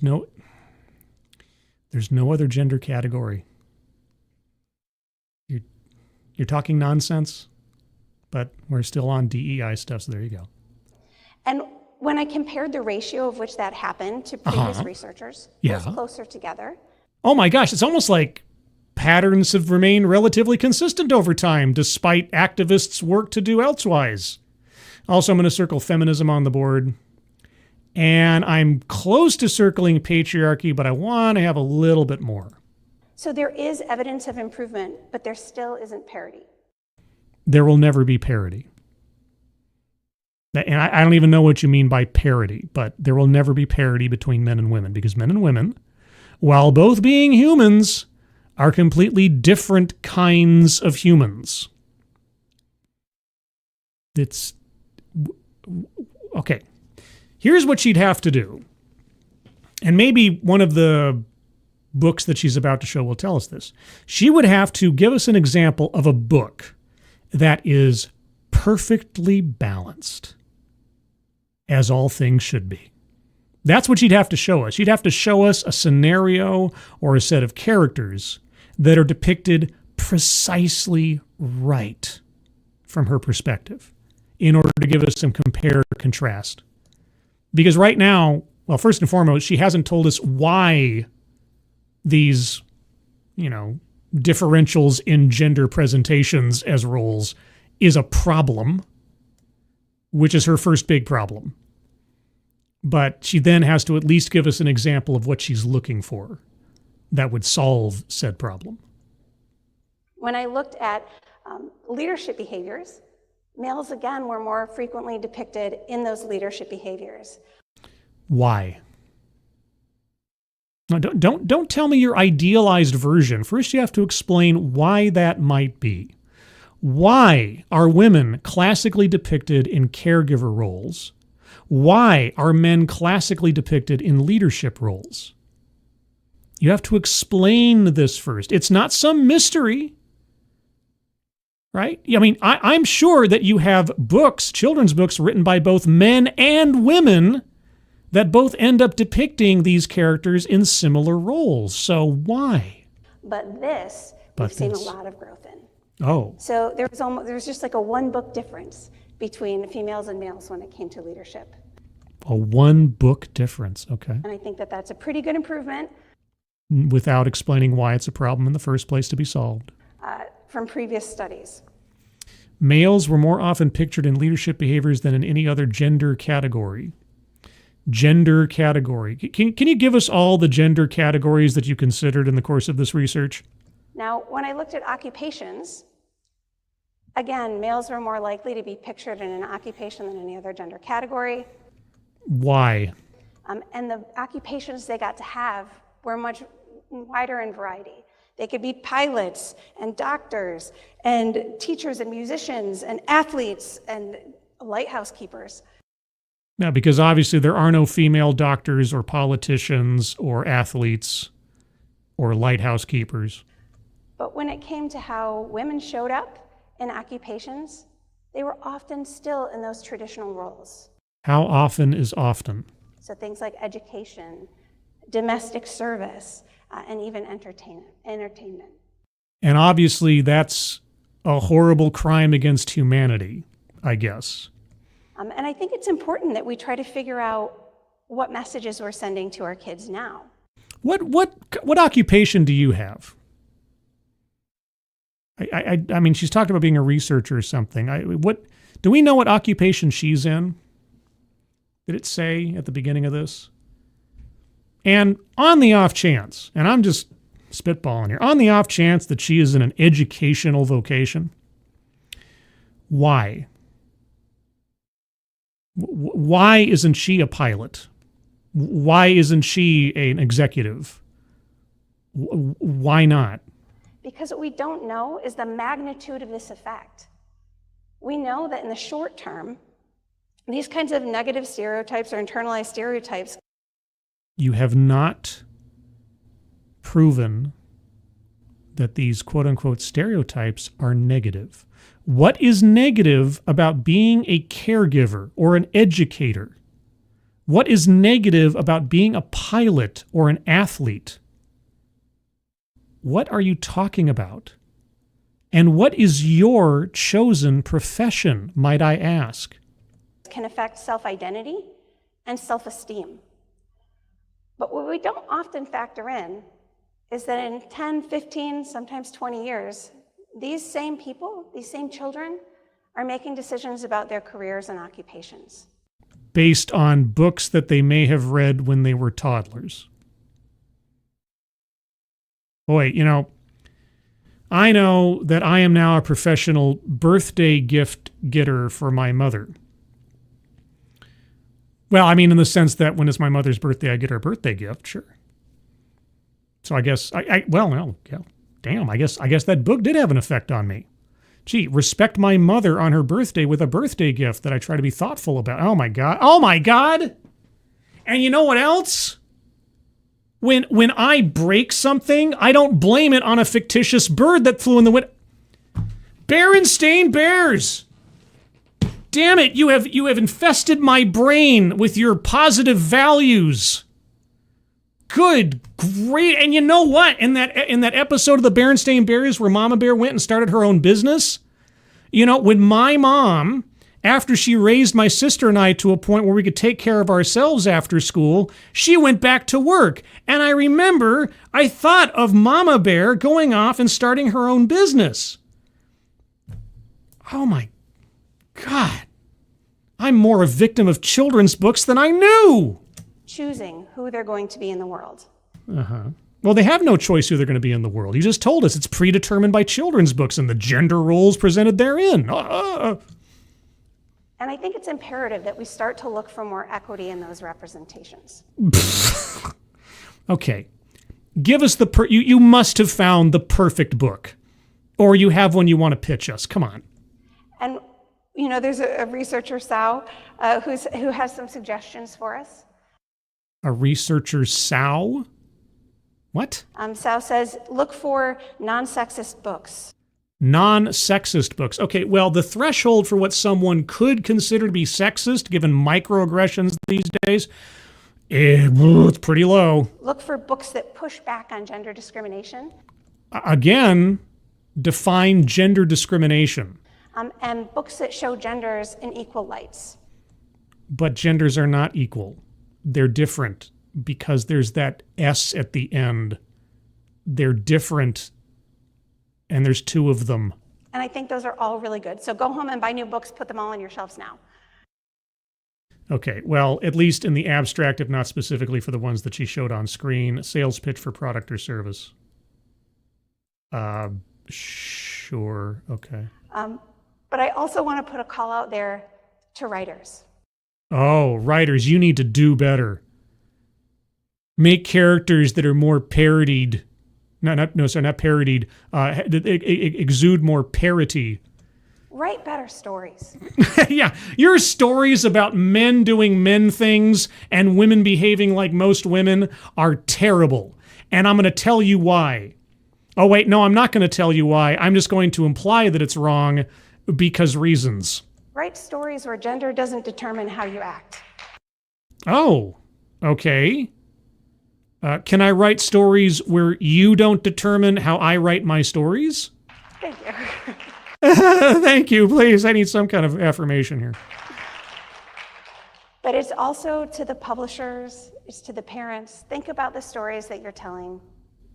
no other gender category. You're talking nonsense, but we're still on DEI stuff, so there you go. And when I compared the ratio of which that happened to previous researchers, it was closer together. Oh my gosh, it's almost like patterns have remained relatively consistent over time, despite activists' work to do elsewise. Also, I'm going to circle feminism on the board. And I'm close to circling patriarchy, but I want to have a little bit more. So there is evidence of improvement, but there still isn't parity. There will never be parity. And I don't even know what you mean by parity, but there will never be parity between men and women, because men and women, while both being humans, are completely different kinds of humans. It's okay. Here's what she'd have to do. And maybe one of the books that she's about to show will tell us this. She would have to give us an example of a book that is perfectly balanced, as all things should be. That's what she'd have to show us. She'd have to show us a scenario or a set of characters that are depicted precisely right from her perspective in order to give us some compare or contrast. Because right now, well, first and foremost, she hasn't told us why these differentials in gender presentations as roles is a problem, which is her first big problem. But she then has to at least give us an example of what she's looking for that would solve said problem. When I looked at leadership behaviors, males, again, were more frequently depicted in those leadership behaviors. Why? No, don't tell me your idealized version. First, you have to explain why that might be. Why are women classically depicted in caregiver roles? Why are men classically depicted in leadership roles? You have to explain this first. It's not some mystery, right? I mean, I'm sure that you have books, children's books, written by both men and women that both end up depicting these characters in similar roles. So why? But this, we've seen a lot of growth in. Oh. So there was just like a one-book difference between females and males when it came to leadership. A one-book difference, okay. And I think that that's a pretty good improvement. Without explaining why it's a problem in the first place to be solved. From previous studies. Males were more often pictured in leadership behaviors than in any other gender category. Gender category. Can you give us all the gender categories that you considered in the course of this research? Now, when I looked at occupations, again, males were more likely to be pictured in an occupation than any other gender category. Why? And the occupations they got to have were much wider in variety. They could be pilots and doctors and teachers and musicians and athletes and lighthouse keepers. Now, because obviously there are no female doctors or politicians or athletes or lighthouse keepers. But when it came to how women showed up in occupations, they were often still in those traditional roles. How often is often? So things like education, domestic service, and even entertainment. And obviously that's a horrible crime against humanity, I guess. And I think it's important that we try to figure out what messages we're sending to our kids now. What occupation do you have? I mean, she's talked about being a researcher or something. What do we know what occupation she's in? Did it say at the beginning of this? And on the off chance, and I'm just spitballing here, on the off chance that she is in an educational vocation, why? Why isn't she a pilot? Why isn't she an executive? Why not? Because what we don't know is the magnitude of this effect. We know that in the short term, these kinds of negative stereotypes or internalized stereotypes. You have not proven that these quote-unquote stereotypes are negative. What is negative about being a caregiver or an educator? What is negative about being a pilot or an athlete? What are you talking about? And what is your chosen profession, might I ask? Can affect self-identity and self-esteem. But what we don't often factor in is that in 10, 15, sometimes 20 years, these same people, these same children, are making decisions about their careers and occupations. Based on books that they may have read when they were toddlers. Boy, I know that I am now a professional birthday gift getter for my mother. Well, I mean, in the sense that when it's my mother's birthday, I get her a birthday gift, sure. So I guess, damn, I guess that book did have an effect on me. Gee, respect my mother on her birthday with a birthday gift that I try to be thoughtful about. Oh my God. And you know what else? When I break something, I don't blame it on a fictitious bird that flew in the wind. Berenstain Bears! Damn it, you have infested my brain with your positive values. Good, great. And you know what? In that episode of the Berenstain Bears where Mama Bear went and started her own business, when my mom After she raised my sister and I to a point where we could take care of ourselves after school, she went back to work. And I remember I thought of Mama Bear going off and starting her own business. Oh my God. I'm more a victim of children's books than I knew. Choosing who they're going to be in the world. Well, they have no choice who they're going to be in the world. You just told us it's predetermined by children's books and the gender roles presented therein. And I think it's imperative that we start to look for more equity in those representations. Okay. Give us you must have found the perfect book. Or you have one you want to pitch us. Come on. And, you know, there's a researcher, Sal, who has some suggestions for us. A researcher, Sal? What? Sal says, look for non-sexist books. Non-sexist books. Okay, well, the threshold for what someone could consider to be sexist, given microaggressions these days, it's pretty low. Look for books that push back on gender discrimination. Again, define gender discrimination. And books that show genders in equal lights. But genders are not equal. They're different because there's that S at the end. They're different, and there's two of them. And I think those are all really good. So go home and buy new books, put them all on your shelves now. Okay, well, at least in the abstract, if not specifically for the ones that she showed on screen, sales pitch for product or service. Sure, okay. But I also want to put a call out there to writers. Oh, writers, you need to do better. Make characters that are more parodied. Not parodied. Exude more parity. Write better stories. Yeah, your stories about men doing men things and women behaving like most women are terrible. And I'm going to tell you why. Oh, wait, no, I'm not going to tell you why. I'm just going to imply that it's wrong because reasons. Write stories where gender doesn't determine how you act. Oh, okay. Can I write stories where you don't determine how I write my stories? Thank you. Thank you, please. I need some kind of affirmation here. But it's also to the publishers, it's to the parents. Think about the stories that you're telling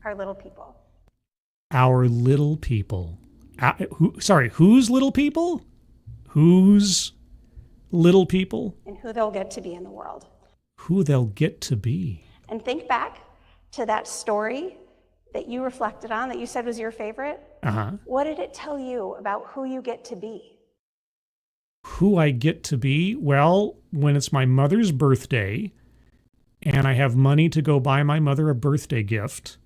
our little people. Our little people. Whose little people? Whose little people? And who they'll get to be in the world. Who they'll get to be. And think back to that story that you reflected on, that you said was your favorite. What did it tell you about who you get to be? Who I get to be? Well, when it's my mother's birthday and I have money to go buy my mother a birthday gift,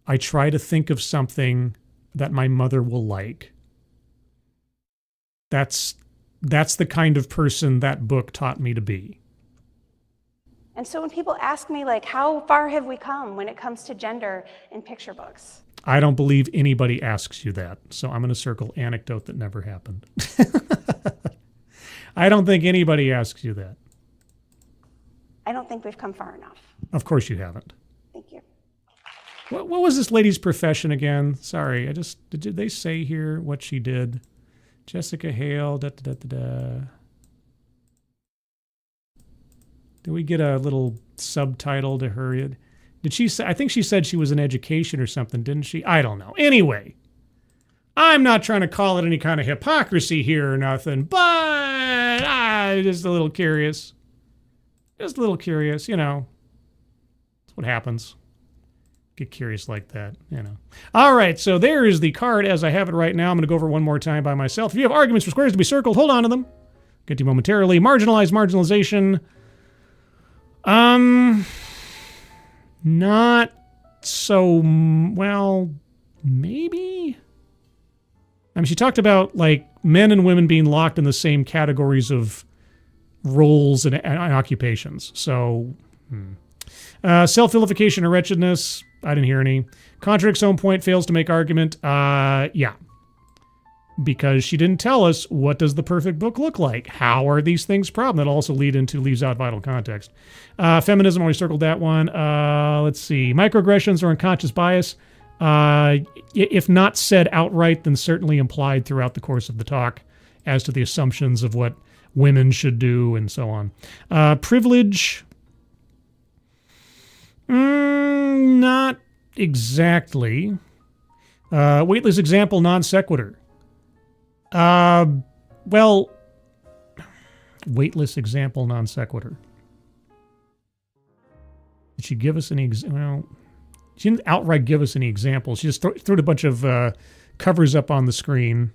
I try to think of something that my mother will like. That's the kind of person that book taught me to be. And so when people ask me, like, how far have we come when it comes to gender in picture books? I don't believe anybody asks you that, so I'm going to circle anecdote that never happened. I don't think anybody asks you that. I don't think we've come far enough. Of course you haven't. Thank you. What was this lady's profession again? Sorry, did they say here what she did? Jessica Hale, Did we get a little subtitle to her? Did she say, I think she said she was in education or something, didn't she? I don't know. Anyway, I'm not trying to call it any kind of hypocrisy here or nothing, but I'm just a little curious. Just a little curious, you know. That's what happens. Get curious like that, you know. All right, so there is the card as I have it right now. I'm going to go over it one more time by myself. If you have arguments for squares to be circled, hold on to them. Get to you momentarily. Marginalization. Not so, well, maybe? I mean, she talked about, like, men and women being locked in the same categories of roles and occupations. So, self-vilification or wretchedness, I didn't hear any. Contradicts own point, fails to make argument. Yeah. Because she didn't tell us what does the perfect book look like. How are these things problem? That'll also leaves out vital context. Feminism, already circled that one. Let's see. Microaggressions or unconscious bias. If not said outright, then certainly implied throughout the course of the talk. as to the assumptions of what women should do and so on. Privilege, not exactly. Weightless example, non sequitur. Well, weightless example, non sequitur. Did she give us any? Well, she didn't outright give us any examples. She just threw a bunch of covers up on the screen.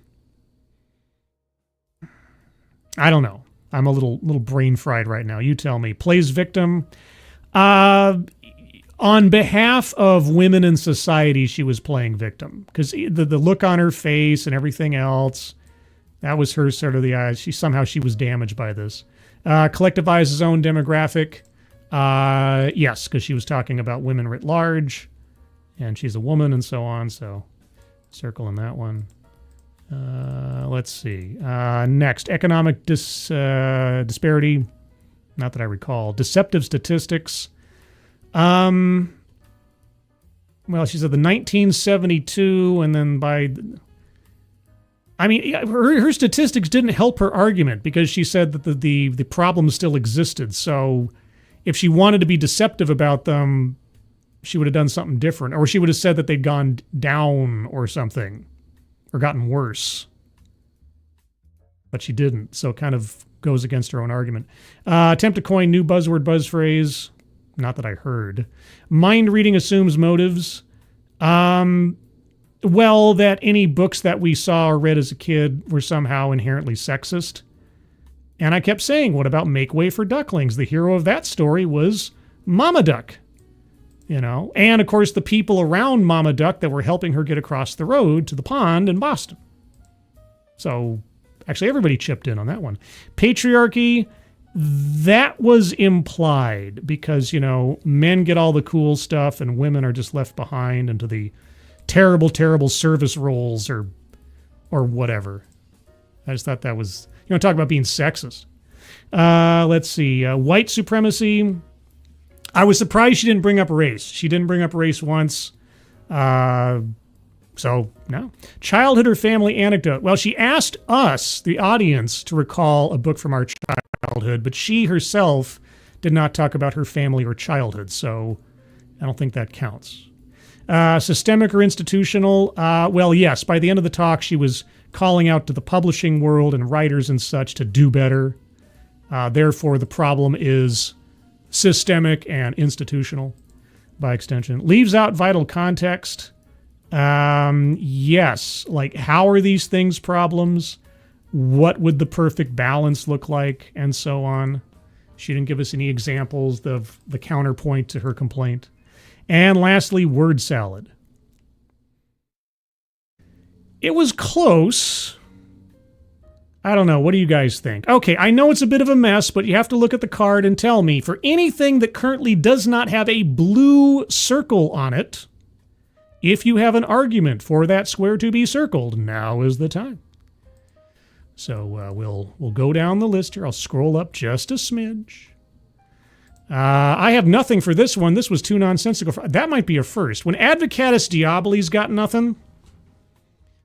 I don't know. I'm a little brain fried right now. You tell me. Plays victim. On behalf of women in society, she was playing victim because the look on her face and everything else, that was her sort of the eyes. She was damaged by this. Collectivize his own demographic. Yes, because she was talking about women writ large, and she's a woman and so on. So, circle in that one. Let's see. Next, economic disparity. Not that I recall. Deceptive statistics. Well, she said the 1972, and then her statistics didn't help her argument because she said that the problem still existed. So if she wanted to be deceptive about them, she would have done something different, or she would have said that they'd gone down or something, or gotten worse. But she didn't, so it kind of goes against her own argument. Attempt to coin new buzzword, buzz phrase. Not that I heard. Mind reading assumes motives. Well, that any books that we saw or read as a kid were somehow inherently sexist. And I kept saying, what about Make Way for Ducklings? The hero of that story was Mama Duck. And of course the people around Mama Duck that were helping her get across the road to the pond in Boston. So actually everybody chipped in on that one. Patriarchy, that was implied because, men get all the cool stuff and women are just left behind into the terrible, terrible service roles or whatever. I just thought that was, talk about being sexist. Let's see. White supremacy. I was surprised she didn't bring up race. She didn't bring up race once. So, no. Childhood or family anecdote. Well, she asked us, the audience, to recall a book from our childhood, but she herself did not talk about her family or childhood, so I don't think that counts. Systemic or institutional. Well, yes, by the end of the talk, she was calling out to the publishing world and writers and such to do better. Therefore, the problem is systemic and institutional by extension. Leaves out vital context. Yes, like how are these things problems? What would the perfect balance look like? And so on. She didn't give us any examples of the counterpoint to her complaint. And lastly, word salad. It was close. I don't know. What do you guys think? Okay, I know it's a bit of a mess, but you have to look at the card and tell me, for anything that currently does not have a blue circle on it, if you have an argument for that square to be circled, now is the time. So we'll go down the list here. I'll scroll up just a smidge. I have nothing for this one. This was too nonsensical. That might be a first. When Advocatus Diabolis got nothing,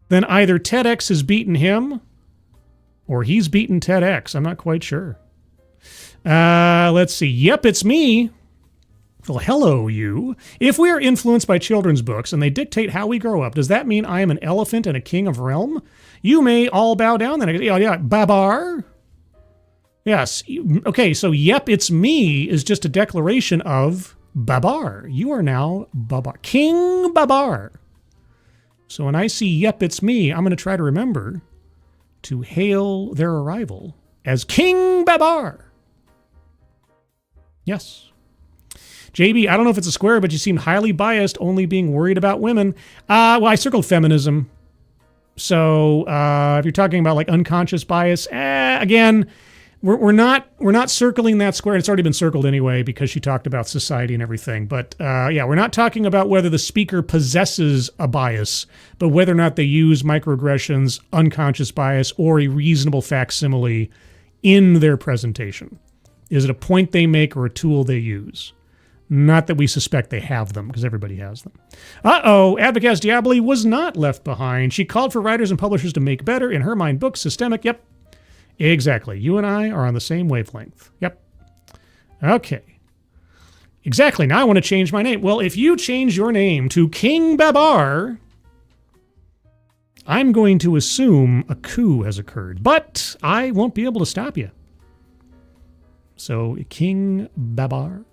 then either TEDx has beaten him or he's beaten TEDx. I'm not quite sure. Let's see. Yep, it's me. Well, hello, you. If we are influenced by children's books and they dictate how we grow up, does that mean I am an elephant and a king of realm? You may all bow down. Then yeah, Babar. Yes. Okay, so yep, it's me is just a declaration of Babar. You are now Babar. King Babar. So when I see yep, it's me, I'm going to try to remember to hail their arrival as King Babar. Yes. JB, I don't know if it's a square, but you seem highly biased, only being worried about women. Well, I circled feminism. So if you're talking about like unconscious bias, again, we're not circling that square. It's already been circled anyway because she talked about society and everything. But yeah, we're not talking about whether the speaker possesses a bias, but whether or not they use microaggressions, unconscious bias, or a reasonable facsimile in their presentation. Is it a point they make or a tool they use? Not that we suspect they have them, because everybody has them. Advocatus Diaboli was not left behind. She called for writers and publishers to make better, in her mind, books systemic. Yep, Exactly. You and I are on the same wavelength. Yep. Okay. Exactly. Now I want to change my name. Well, if you change your name to King Babar, I'm going to assume a coup has occurred, but I won't be able to stop you. So, King Babar.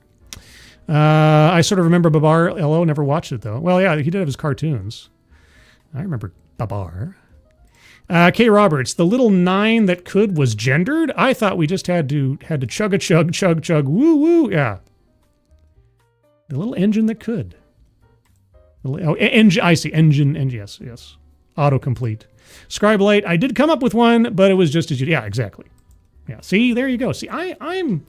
I sort of remember Babar LO, never watched it though. Well, yeah, he did have his cartoons. I remember Babar. K. Roberts, the little 9 that could was gendered? I thought we just had to chug a chug, chug, chug, woo woo. Yeah. The little engine that could. I see. Engine, yes. Autocomplete. Scribe-Lite, I did come up with one, but it was just as you... Yeah, exactly. Yeah, see, there you go. See, I'm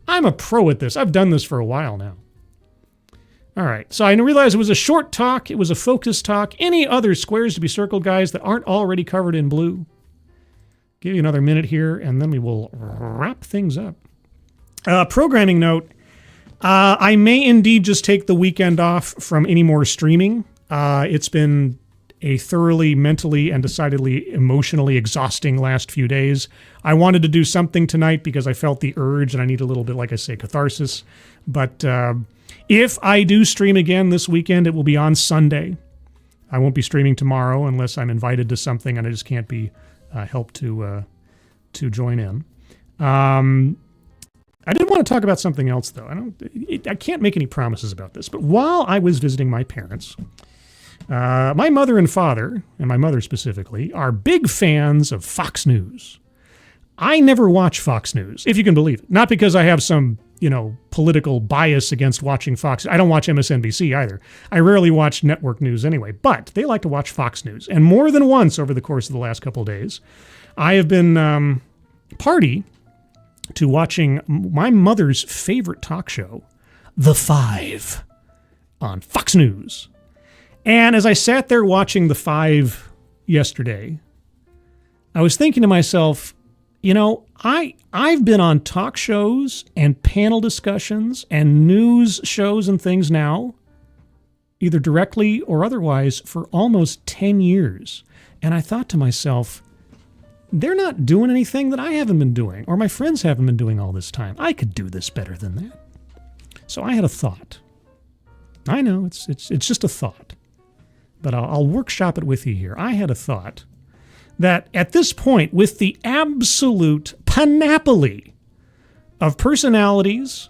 a pro at this. I've done this for a while now. All right, so I realized it was a short talk. It was a focused talk. Any other squares to be circled, guys, that aren't already covered in blue? Give you another minute here, and then we will wrap things up. Programming note. I may indeed just take the weekend off from any more streaming. It's been a thoroughly mentally and decidedly emotionally exhausting last few days. I wanted to do something tonight because I felt the urge and I need a little bit, like I say, catharsis. But if I do stream again this weekend, it will be on Sunday. I won't be streaming tomorrow unless I'm invited to something and I just can't be helped to join in. I did want to talk about something else, though. I can't make any promises about this, but while I was visiting my parents, my mother and father, and my mother specifically, are big fans of Fox News. I never watch Fox News, if you can believe it. Not because I have some, political bias against watching Fox. I don't watch MSNBC either. I rarely watch network news anyway, but they like to watch Fox News. And more than once over the course of the last couple of days, I have been party to watching my mother's favorite talk show, The Five, on Fox News. And as I sat there watching The Five yesterday, I was thinking to myself, I've been on talk shows and panel discussions and news shows and things now, either directly or otherwise, for almost 10 years. And I thought to myself, they're not doing anything that I haven't been doing, or my friends haven't been doing all this time. I could do this better than that. So I had a thought. I know, it's just a thought. But I'll workshop it with you here. I had a thought that at this point, with the absolute panoply of personalities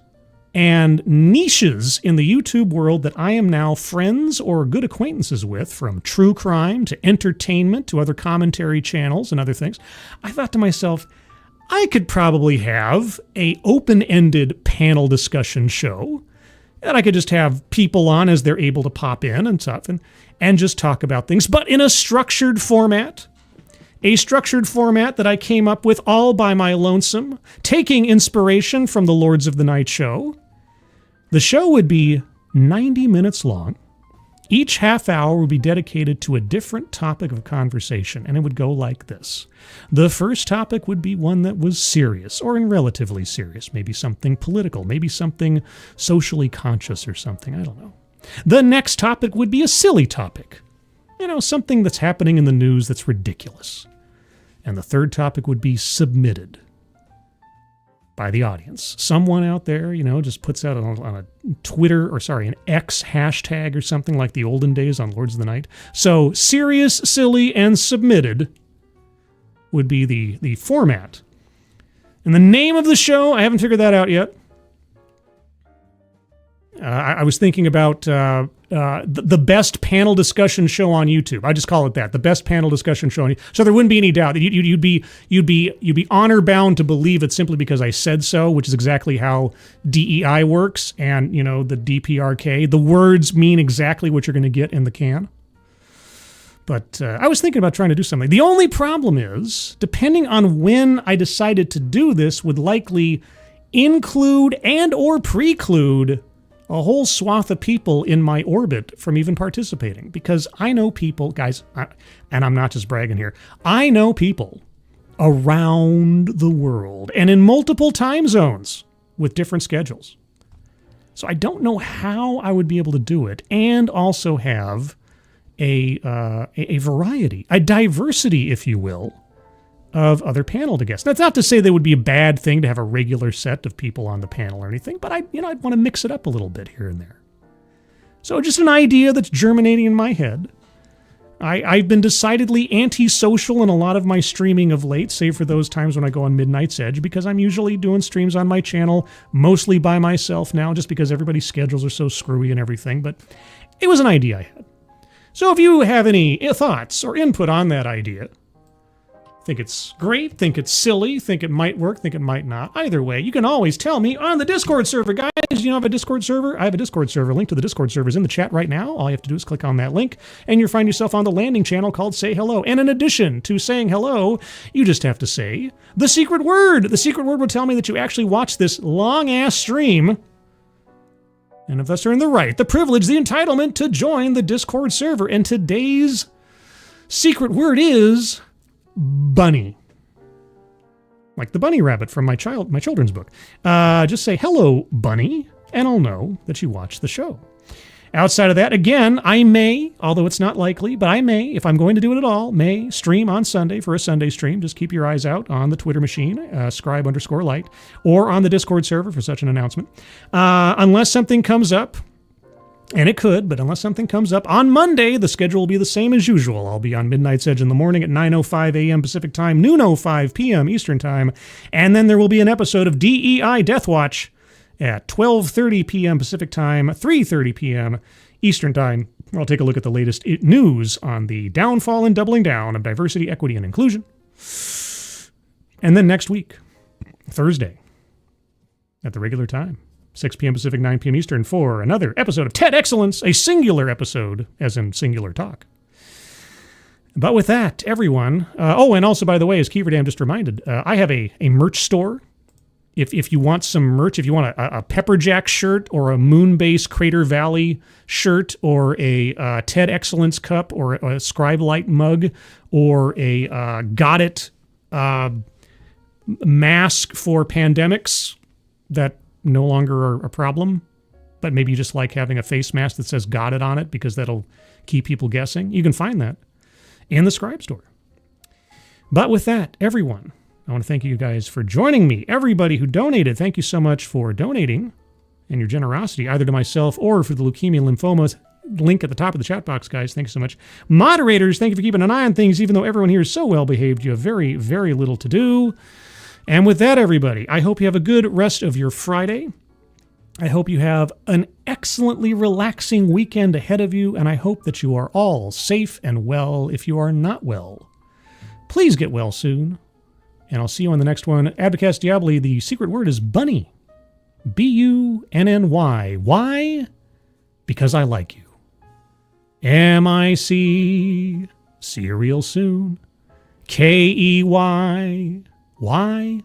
and niches in the YouTube world that I am now friends or good acquaintances with, from true crime to entertainment to other commentary channels and other things, I thought to myself, I could probably have a open-ended panel discussion show that I could just have people on as they're able to pop in and stuff and just talk about things, but in a structured format. A structured format that I came up with all by my lonesome, taking inspiration from the Lords of the Night show. The show would be 90 minutes long. Each half hour would be dedicated to a different topic of conversation, and it would go like this. The first topic would be one that was serious, or relatively serious, maybe something political, maybe something socially conscious or something, I don't know. The next topic would be a silly topic. Something that's happening in the news that's ridiculous. And the third topic would be submitted by the audience. Someone out there, just puts out on a Twitter, an X hashtag or something like the olden days on Lords of the Night. So serious, silly, and submitted would be the format. And the name of the show, I haven't figured that out yet. I was thinking about the best panel discussion show on YouTube. I just call it that, the best panel discussion show on YouTube. So there wouldn't be any doubt that you'd be honor bound to believe it simply because I said so, which is exactly how DEI works, and the DPRK. The words mean exactly what you're going to get in the can. But I was thinking about trying to do something. The only problem is, depending on when I decided to do this, would likely include and or preclude a whole swath of people in my orbit from even participating. Because I know people, guys, and I'm not just bragging here, I know people around the world and in multiple time zones with different schedules. So I don't know how I would be able to do it and also have a variety, a diversity, if you will, of other panel guests. That's not to say that it would be a bad thing to have a regular set of people on the panel or anything, but I'd want to mix it up a little bit here and there. So just an idea that's germinating in my head. I've been decidedly antisocial in a lot of my streaming of late, save for those times when I go on Midnight's Edge, because I'm usually doing streams on my channel mostly by myself now, just because everybody's schedules are so screwy and everything. But it was an idea I had. So if you have any thoughts or input on that idea, think it's great, think it's silly, think it might work, think it might not, either way, you can always tell me on the Discord server. Guys, you have a Discord server? I have a Discord server. Link to the Discord server is in the chat right now. All you have to do is click on that link, and you'll find yourself on the landing channel called Say Hello. And in addition to saying hello, you just have to say the secret word. The secret word will tell me that you actually watched this long-ass stream, and if thus earned the right, the privilege, the entitlement to join the Discord server. And today's secret word is bunny. Like the bunny rabbit from my children's book. Just say, hello, bunny, and I'll know that you watched the show. Outside of that, again, I may, although it's not likely, but I may, if I'm going to do it at all, may stream on Sunday for a Sunday stream. Just keep your eyes out on the Twitter machine, scribe_light, or on the Discord server for such an announcement. Unless something comes up, and it could, but unless something comes up, on Monday, the schedule will be the same as usual. I'll be on Midnight's Edge in the morning at 9:05 a.m. Pacific Time, noon 05 p.m. Eastern Time, and then there will be an episode of DEI Death Watch at 12:30 p.m. Pacific Time, 3:30 p.m. Eastern Time. I'll take a look at the latest news on the downfall and doubling down of diversity, equity, and inclusion. And then next week, Thursday, at the regular time, 6 p.m. Pacific, 9 p.m. Eastern, for another episode of TED Excellence, a singular episode, as in singular talk. But with that, everyone... and also, by the way, as Keeverdam just reminded, I have a merch store. If you want some merch, if you want a Pepperjack shirt or a Moonbase Crater Valley shirt or a TED Excellence cup or a Scribe Light mug or a Got It mask for pandemics that no longer are a problem, but maybe you just like having a face mask that says Got It on it because that'll keep people guessing. You can find that in the Scribe store. But with that, everyone, I want to thank you guys for joining me. Everybody who donated, thank you so much for donating and your generosity, either to myself or for the leukemia and lymphoma link at the top of the chat box, guys. Thank you so much. Moderators, thank you for keeping an eye on things, even though everyone here is so well behaved. You have very, very little to do. And with that, everybody, I hope you have a good rest of your Friday. I hope you have an excellently relaxing weekend ahead of you, and I hope that you are all safe and well. If you are not well, please get well soon. And I'll see you on the next one. Abacus Diaboli, the secret word is bunny. B-U-N-N-Y. Why? Because I like you. M-I-C. See you real soon. K-E-Y. Why?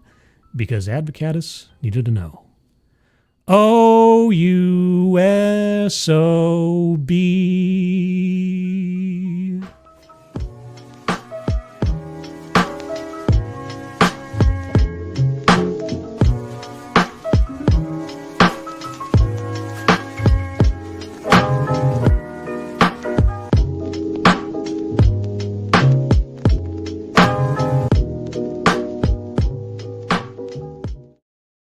Because Advocatus needed to know. O-U-S-O-B.